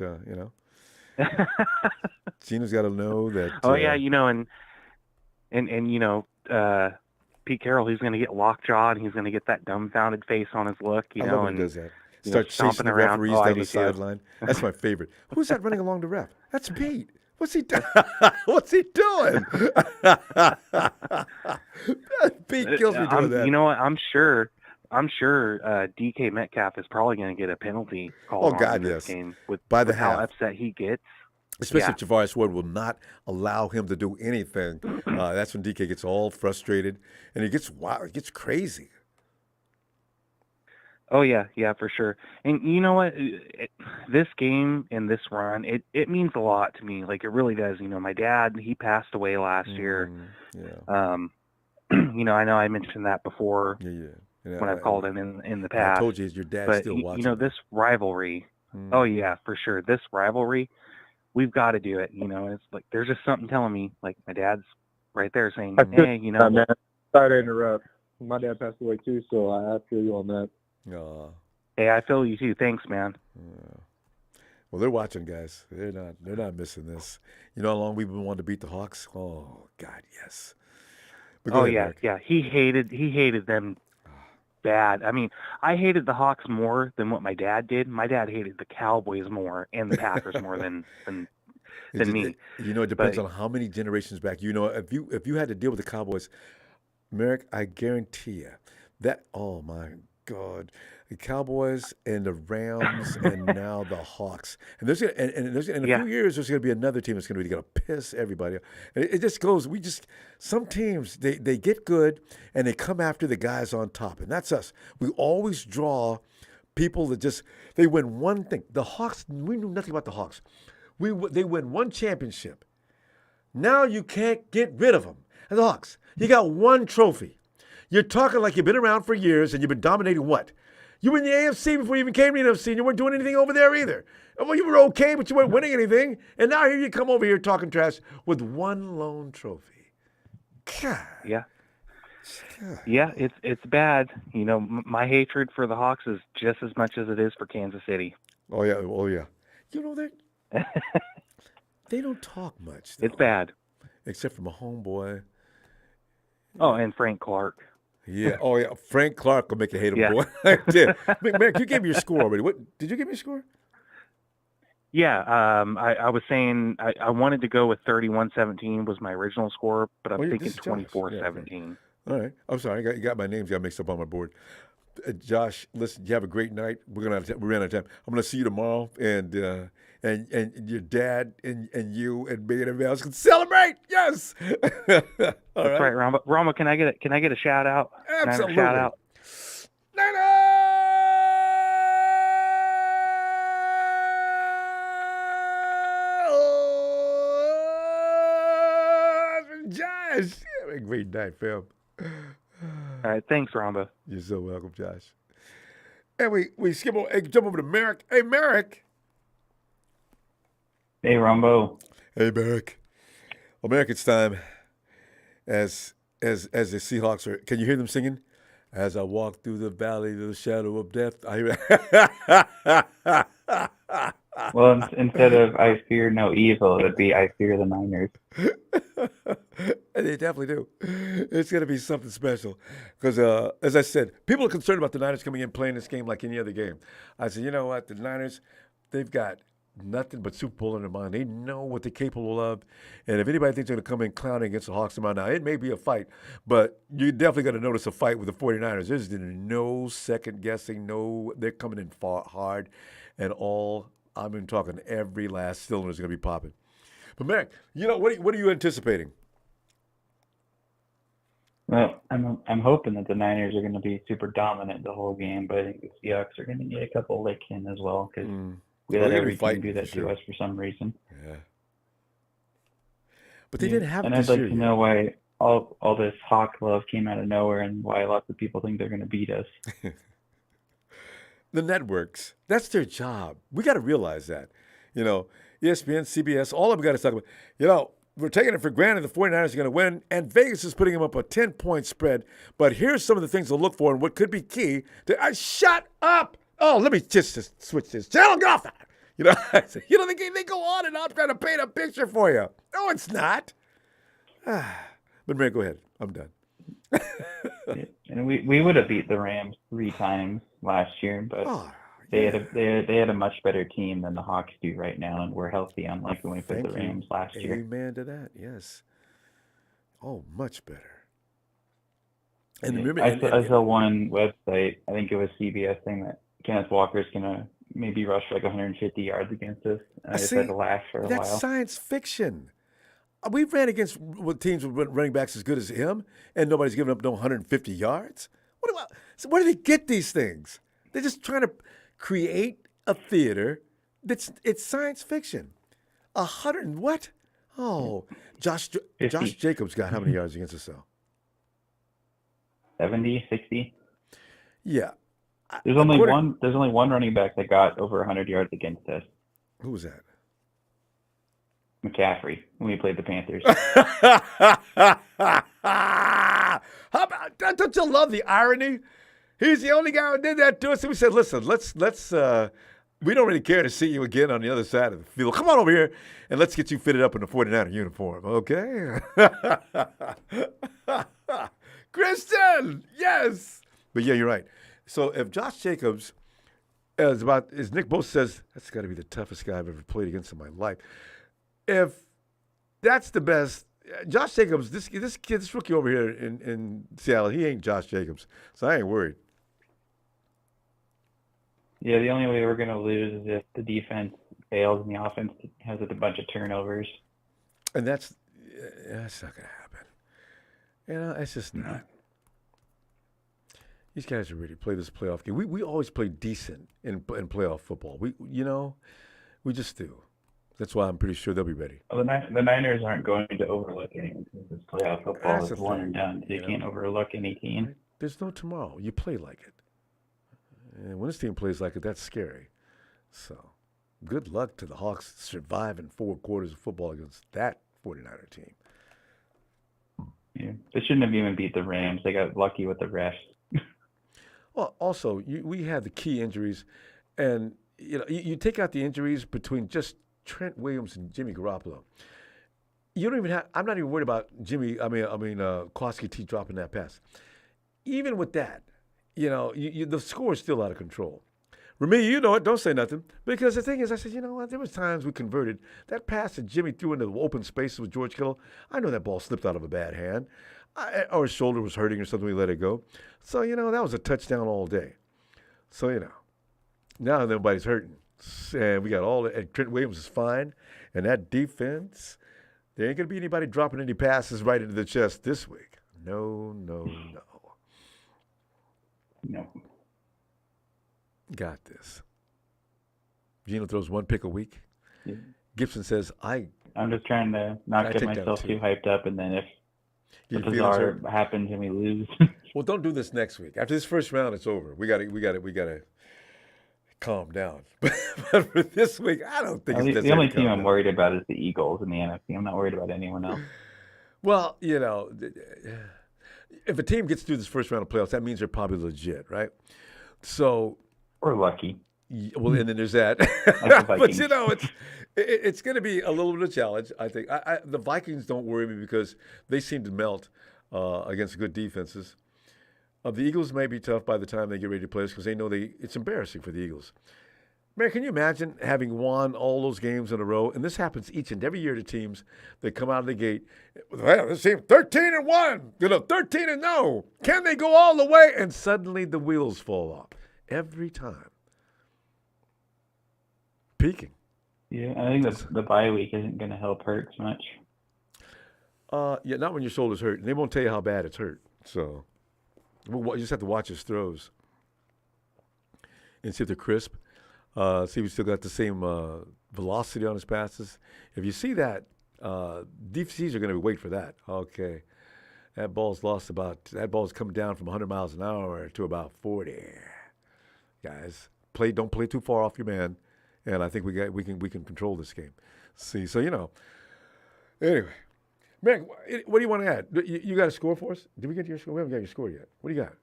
Gino's got to know that. Oh yeah, and Pete Carroll, he's going to get lockjaw and he's going to get that dumbfounded face on his look, I love when he does that. Start chasing stomping the around. referees Oh, down the sideline. That's my favorite. Who's that running along the ref? That's Pete. What's he doing? What's he doing? Pete kills me doing that. You know what? I'm sure DK Metcalf is probably going to get a penalty called on in this game with By the how half. upset he gets. Especially if Javarius Ward will not allow him to do anything. That's when DK gets all frustrated and he gets wild. It gets crazy. Oh, yeah, for sure. And you know what? This game and this run, it means a lot to me. Like, it really does. My dad, he passed away last year. Yeah. I know I mentioned that before Yeah, when I've called him in the past. I told you, your dad's but, still watching. This rivalry, oh, yeah, for sure. This rivalry, we've got to do it. It's like there's just something telling me, like, my dad's right there saying, hey, Man, sorry to interrupt. My dad passed away too, so I feel you on that. Hey, I feel you too. Thanks, man. Well, they're watching, guys. They're not missing this. You know how long we've been wanting to beat the Hawks? Oh God, yes. But go ahead, yeah, Eric. yeah. He hated them bad. I mean, I hated the Hawks more than what my dad did. My dad hated the Cowboys more and the Packers more than me. It depends on how many generations back. If you had to deal with the Cowboys, Merrick, I guarantee you that. Oh my God, the Cowboys and the Rams and now the Hawks. And in a few years there's going to be another team that's going to piss everybody off. And it just goes. Some teams they get good and they come after the guys on top, and that's us. We always draw people that they win one thing. The Hawks, we knew nothing about the Hawks. They win one championship. Now you can't get rid of them. And the Hawks, you got one trophy. You're talking like you've been around for years and you've been dominating what? You were in the AFC before you even came to the NFC and you weren't doing anything over there either. Well, you were okay, but you weren't winning anything. And now here you come over here talking trash with one lone trophy. God. Yeah. Yeah, it's bad. My hatred for the Hawks is just as much as it is for Kansas City. Oh, yeah. They don't talk much, though. It's bad. Except for my homeboy. Oh, and Frank Clark. Yeah. Oh, yeah. Frank Clark will make you hate him, boy. Merrick, you gave me your score already. Did you give me a score? Yeah. I was saying I wanted to go with 31-17 was my original score, but I'm thinking 24-17. All right. I'm sorry. You got my names got mixed up on my board. Josh, listen, you have a great night. We ran out of time. I'm going to see you tomorrow, and your dad and you and me and everybody else can celebrate. Yes. That's right, Ronbo. Ronbo, can I get a shout out? Absolutely. Shout out. Josh, have a great night, fam. All right, thanks, Ronbo. You're so welcome, Josh. And we jump over to Merrick. Hey, Merrick. Hey, Ronbo. Hey, Merrick. Well, Merrick, it's time. As the Seahawks are, can you hear them singing? As I walk through the valley of the shadow of death, I hear. Well, instead of I fear no evil, it would be I fear the Niners. They definitely do. It's going to be something special. Because, as I said, people are concerned about the Niners coming in playing this game like any other game. I said, you know what? The Niners, they've got nothing but Super Bowl in their mind. They know what they're capable of. And if anybody thinks they're going to come in clowning against the Hawks tomorrow, now it may be a fight, but you're definitely going to notice a fight with the 49ers. There's no second guessing. No, they're coming in hard. And I've been talking every last cylinder is going to be popping. But, Merrick, what are you anticipating? Well, I'm hoping that the Niners are going to be super dominant the whole game, but I think the Seahawks are going to get a couple licks in as well because we let every team do that to us for some reason. Yeah. But they didn't have it and this I'd like year to yet. know why all this Hawk love came out of nowhere and why lots of people think they're going to beat us. The networks, that's their job. We got to realize that. ESPN, CBS, all of them got to talk about. You know, we're taking it for granted the 49ers are going to win, and Vegas is putting them up a 10-point spread. But here's some of the things to look for and what could be key. Shut up! Oh, let me just switch this channel. Get off that. You know, you know, they go on and on trying to paint a picture for you. No, it's not. But Mary, go ahead. I'm done. And we would have beat the Rams 3 times last year, but they had a much better team than the Hawks do right now, and we're healthy, unlike when we played the Rams last year. Amen to that. Yes. Oh, much better. And remember, I saw one website. I think it was CBS saying that Kenneth Walker's gonna maybe rush for like 150 yards against us. I just had to laugh for a while. That's science fiction. We've ran against teams with running backs as good as him, and nobody's giving up no 150 yards. So where do they get these things? They're just trying to create a theater it's science fiction. 100 and what? Oh, Josh Jacobs got how many yards against us, though? 70, 60. Yeah. There's only one running back that got over 100 yards against us. Who was that? McCaffrey, when we played the Panthers. Don't you love the irony? He's the only guy who did that to us. And we said, listen, let's we don't really care to see you again on the other side of the field. Come on over here and let's get you fitted up in the 49er uniform, okay? Christian, yes. But yeah, you're right. So if Josh Jacobs as Nick Bosa says, that's got to be the toughest guy I've ever played against in my life. If that's the best, Josh Jacobs, this rookie over here in Seattle, he ain't Josh Jacobs, so I ain't worried. Yeah, the only way we're going to lose is if the defense fails and the offense has a bunch of turnovers. And that's not going to happen. You know, it's just not. These guys are ready to play this playoff game. We always play decent in playoff football. We just do. That's why I'm pretty sure they'll be ready. Well, the Niners aren't going to overlook anything because it's playoff football. It's one and done. You can't overlook any team. There's no tomorrow. You play like it. And when this team plays like it, that's scary. So good luck to the Hawks surviving 4 quarters of football against that 49er team. Yeah, they shouldn't have even beat the Rams. They got lucky with the refs. Well, also, we had the key injuries, and you take out the injuries between just Trent Williams and Jimmy Garoppolo. You don't even have. I'm not even worried about Kowalski T dropping that pass. Even with that, the score is still out of control. Remy, you know it. Don't say nothing, because the thing is, I said, you know what? There was times we converted that pass that Jimmy threw into the open spaces with George Kittle. I know that ball slipped out of a bad hand, or his shoulder was hurting or something. We let it go. So that was a touchdown all day. So now nobody's hurting. And we got and Trent Williams is fine. And that defense, there ain't going to be anybody dropping any passes right into the chest this week. No. Got this. Gino throws 1 pick a week. Yeah. Gibson says, I'm just trying to not get myself too hyped up, and then if the bizarre happens and we lose. Well, don't do this next week. After this first round, it's over. We got to calm down. But for this week, I don't think it's the only team I'm worried about is the Eagles in the NFC. I'm not worried about anyone else. Well, if a team gets through this first round of playoffs, that means they're probably legit, right? So we're lucky. Well, and then there's that. But it's going to be a little bit of a challenge. I think the Vikings don't worry me because they seem to melt against good defenses. The Eagles may be tough by the time they get ready to play us because they know it's embarrassing for the Eagles. Man, can you imagine having won all those games in a row? And this happens each and every year to teams that come out of the gate. Well, this team 13-1, 13-0. Can they go all the way? And suddenly the wheels fall off every time. Peaking. Yeah, I think the bye week isn't going to help Hurts much. Not when your shoulder's hurt. And they won't tell you how bad it's hurt. So you just have to watch his throws and see if they're crisp. See if he still got the same velocity on his passes. If you see that, DCs are going to wait for that. Okay. That ball's coming down from 100 miles an hour to about 40. Guys, don't play too far off your man. and I think we can control this game. See, so anyway, man, what do you want to add? You got a score for us? Did we get your score? We haven't got your score yet. What do you got?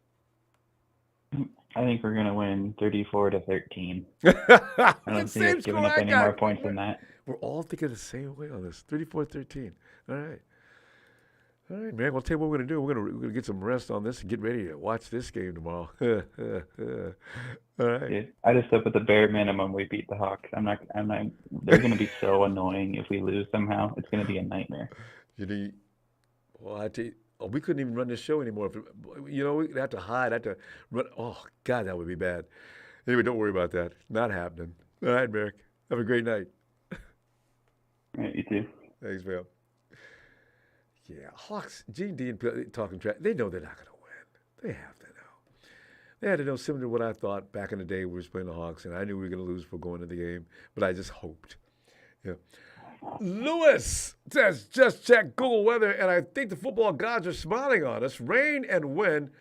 I think we're gonna win 34-13. I don't see us giving up any more points than that. We're all thinking the same way on this. 34-13. All right. All right, man. I'll tell you what we're going to do. We're going to get some rest on this and get ready to watch this game tomorrow. All right. Yeah, I just hope at the bare minimum we beat the Hawks. I'm not. They're going to be so annoying if we lose somehow. It's going to be a nightmare. Well, I tell you, we couldn't even run this show anymore. We'd have to hide. Have to run. Oh, God, that would be bad. Anyway, don't worry about that. Not happening. All right, Merrick. Have a great night. All right, you too. Thanks, man. Yeah, Hawks, G&D and talking track, they know they're not going to win. They have to know. They had to know similar to what I thought back in the day when we were playing the Hawks, and I knew we were going to lose before going into the game, but I just hoped. Yeah. Lewis says, just check Google weather, and I think the football gods are smiling on us. Rain and wind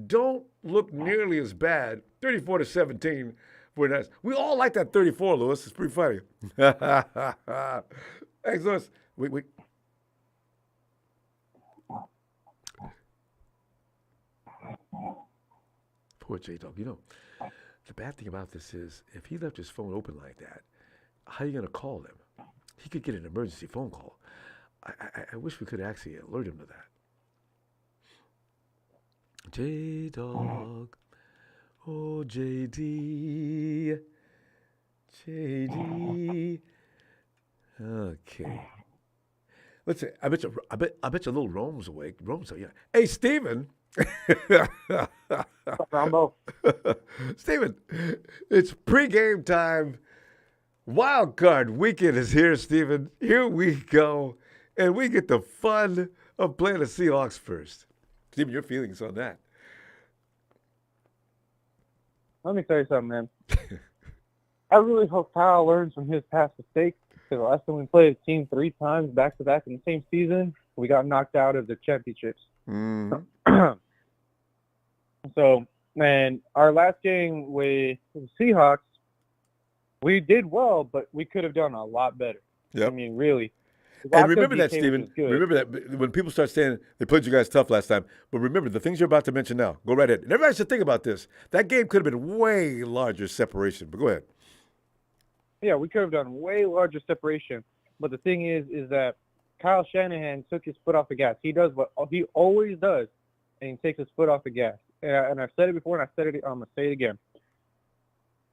don't look nearly as bad. 34-17. Very nice. We all like that 34, Lewis. It's pretty funny. Thanks, Lewis. Wait. Poor J-Dog. The bad thing about this is if he left his phone open like that, how are you going to call him? He could get an emergency phone call. I wish we could actually alert him to that. J-Dog. Oh, JD. JD. Okay. Let's see. I bet you little Rome's awake. Rome's awake. Hey, Steven. Ronbo. Steven, it's pregame time. Wild card weekend is here, Steven. Here we go. And we get the fun of playing the Seahawks first. Steven, your feelings on that? Let me tell you something, man. I really hope Kyle learns from his past mistakes. Because last time we played a team 3 times back-to-back in the same season, we got knocked out of the championships. So, and our last game with the Seahawks, we did well, but we could have done a lot better. Yep. I mean, really. And remember that, Steven. Remember that when people start saying they played you guys tough last time. But remember, the things you're about to mention now. Go right ahead. And everybody should think about this. That game could have been way larger separation. But go ahead. Yeah, we could have done way larger separation. But the thing is that Kyle Shanahan took his foot off the gas. He does what he always does, and he takes his foot off the gas. And I've said it before, and I'm going to say it again.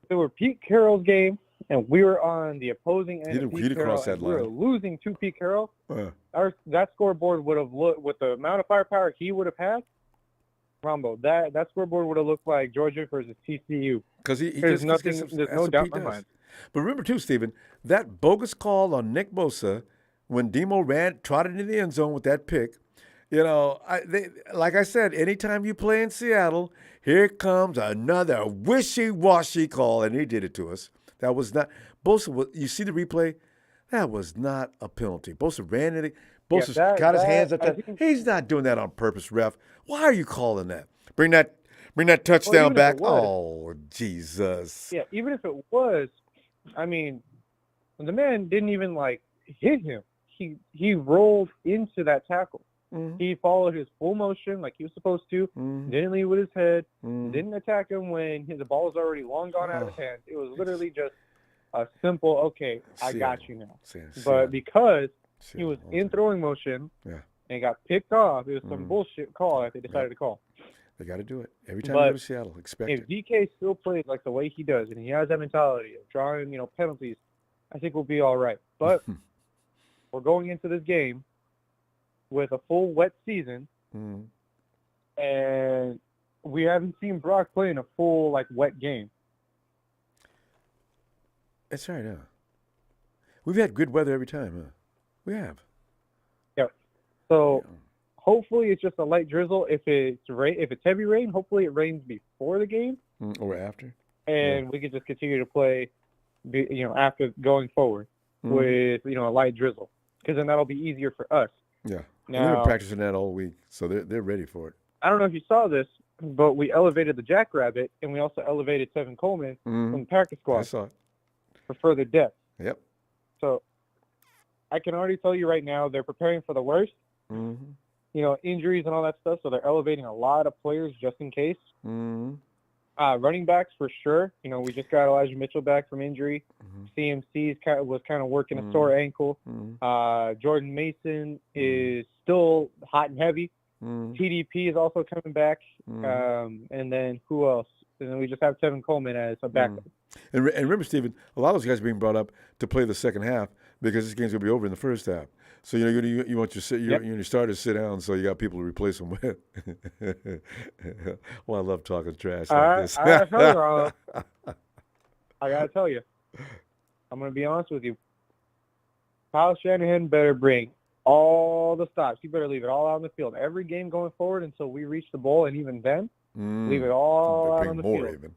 If it were Pete Carroll's game, and we were on the opposing end of Pete Carroll, and we were losing to Pete Carroll, that scoreboard would have looked, with the amount of firepower he would have had, Ronbo, that scoreboard would have looked like Georgia versus TCU. Because there's no doubt in my mind. But remember, too, Steven, that bogus call on Nick Bosa when Demo trotted into the end zone with that pick, like I said, anytime you play in Seattle, here comes another wishy-washy call, and he did it to us. That was not – Bosa, you see the replay? That was not a penalty. Bosa ran in it. Bosa got his hands up there. He's not doing that on purpose, ref. Why are you calling that? Bring that touchdown back. Oh, Jesus. Yeah, even if it was – I mean, the man didn't even, hit him. He rolled into that tackle. Mm-hmm. He followed his full motion like he was supposed to, didn't lead with his head, didn't attack him when the ball was already long gone out of his hands. It was literally just a simple, okay, I got you now. But because he was in throwing motion and got picked off, it was some bullshit call that they decided to call. They got to do it. Every time you go to Seattle, expect it. If DK still plays like the way he does, and he has that mentality of drawing, penalties, I think we'll be all right. But we're going into this game with a full wet season, and we haven't seen Brock play in a full, wet game. That's right, huh? We've had good weather every time, huh? We have. Yeah. So... Hopefully it's just a light drizzle. If it's heavy rain, hopefully it rains before the game or after, and we can just continue to play, after going forward with a light drizzle, because then that'll be easier for us. Yeah, we've been practicing that all week, so they're ready for it. I don't know if you saw this, but we elevated the Jackrabbit, and we also elevated Tevin Coleman from the practice squad. I saw it. for further depth. Yep. So I can already tell you right now they're preparing for the worst. Mm-hmm. You know, injuries and all that stuff. So they're elevating a lot of players just in case. Mm-hmm. Running backs for sure. You know, we just got Elijah Mitchell back from injury. Mm-hmm. CMC was kind of working a sore ankle. Mm-hmm. Jordan Mason is still hot and heavy. Mm-hmm. TDP is also coming back. Mm-hmm. And then who else? And then we just have Tevin Coleman as a backup. And remember, Stephen, a lot of those guys are being brought up to play the second half because this game's going to be over in the first half. So, you know, you want your starters to sit down, so you got people to replace them with. Well, I love talking trash like this. I got to tell you, I'm going to be honest with you. Kyle Shanahan better bring all the stops. He better leave it all out on the field. Every game going forward until we reach the bowl, and even then, leave it all out on the field. Even.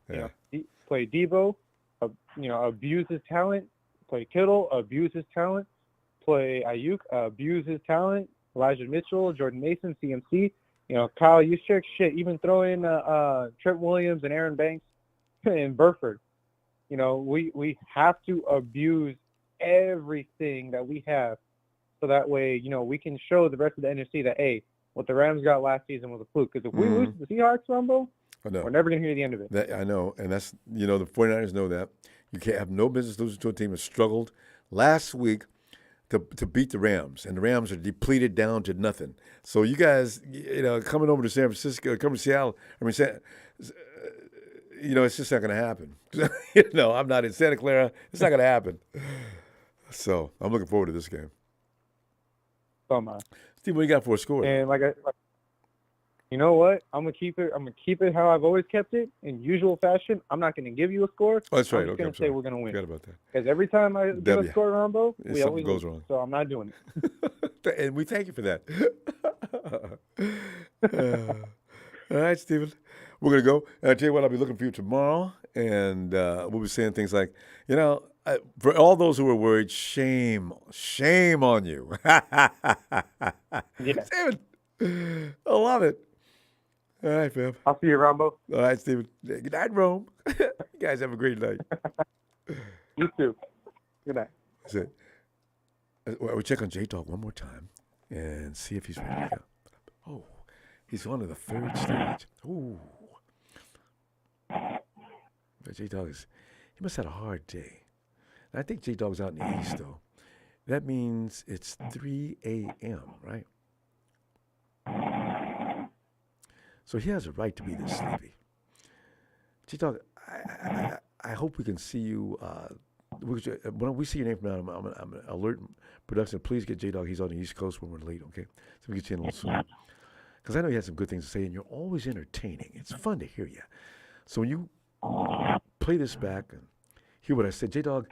Yeah. You know, play Debo, abuse his talent. Play Kittle, abuse his talent. Play Ayuk, abuse his talent. Elijah Mitchell, Jordan Mason, CMC. You know, Kyle Juszczyk, shit. Even throw in Trent Williams and Aaron Banks and Burford. You know, we have to abuse everything that we have, so that way, you know, we can show the rest of the NFC that, hey, what the Rams got last season was a fluke. Because if we lose to the Seahawks, Ronbo, we're never going to hear the end of it. I know, and that's, you know, the 49ers know that. You can't have no business losing to a team that struggled last week to beat the Rams, and the Rams are depleted down to nothing. So you guys, you know, coming over to San Francisco, coming to Seattle, you know, it's just not going to happen. You know, I'm not in Santa Clara. It's not going to happen. So I'm looking forward to this game. So am I. Steve, what do you got for a score? And you know what? I'm gonna keep it how I've always kept it in usual fashion. I'm not gonna give you a score. Oh, that's right. I'm just gonna say we're gonna win. Forgot about that. Because every time I give a score, Ronbo, we always goes lose. wrong. So I'm not doing it. And we thank you for that. All right, Stephen. We're going to go. And I'll tell you what, I'll be looking for you tomorrow. And we'll be saying things like, you know, for all those who are worried, shame on you. Stephen, I love it. All right, fam. I'll see you, Ronbo. All right, Stephen. Good night, Rome. You guys have a great night. You too. Good night. That's it. We'll check on J-Dog one more time and see if he's ready to go. Oh, he's on to the third stage. Ooh. J-Dog he must have had a hard day. And I think J-Dog's out in the east, though. That means it's 3 a.m., right? So he has a right to be this sleepy. J-Dog, I hope we can see you. When we see your name from now, I'm going to alert production. Please get J-Dog. He's on the East Coast when we're late, okay? So we get you in a little soon. Because I know you had some good things to say, and you're always entertaining. It's fun to hear you. So when you play this back and hear what I said, J-Dog,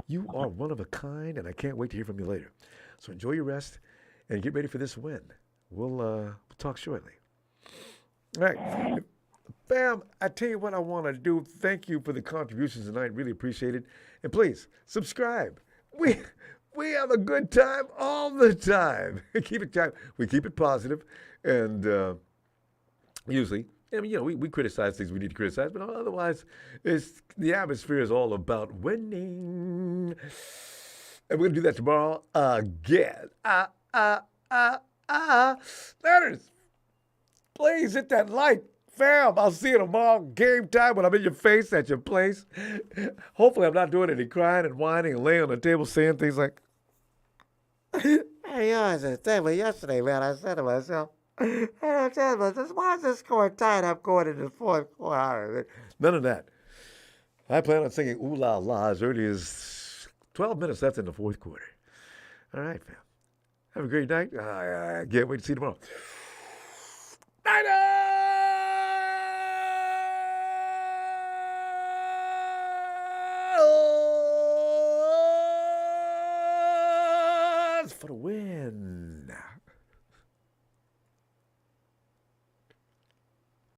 you are one of a kind, and I can't wait to hear from you later. So enjoy your rest and get ready for this win. We'll talk shortly. All right. Bam, I tell you what I want to do. Thank you for the contributions tonight. Really appreciate it. And please, subscribe. We have a good time all the time. We keep it positive. And usually, I mean, you know, we criticize things we need to criticize, but otherwise, the atmosphere is all about winning. And we're going to do that tomorrow again. Letters, please hit that like. Fam, I'll see you tomorrow, game time, when I'm in your face at your place. Hopefully I'm not doing any crying and whining and laying on the table saying things like, hey, I was at the table yesterday, man. I said to myself, hey, why is this score tied up going into the fourth quarter? None of that. I plan on singing Ooh La La as early as 12 minutes left in the fourth quarter. All right, fam. Have a great night. I can't wait to see you tomorrow.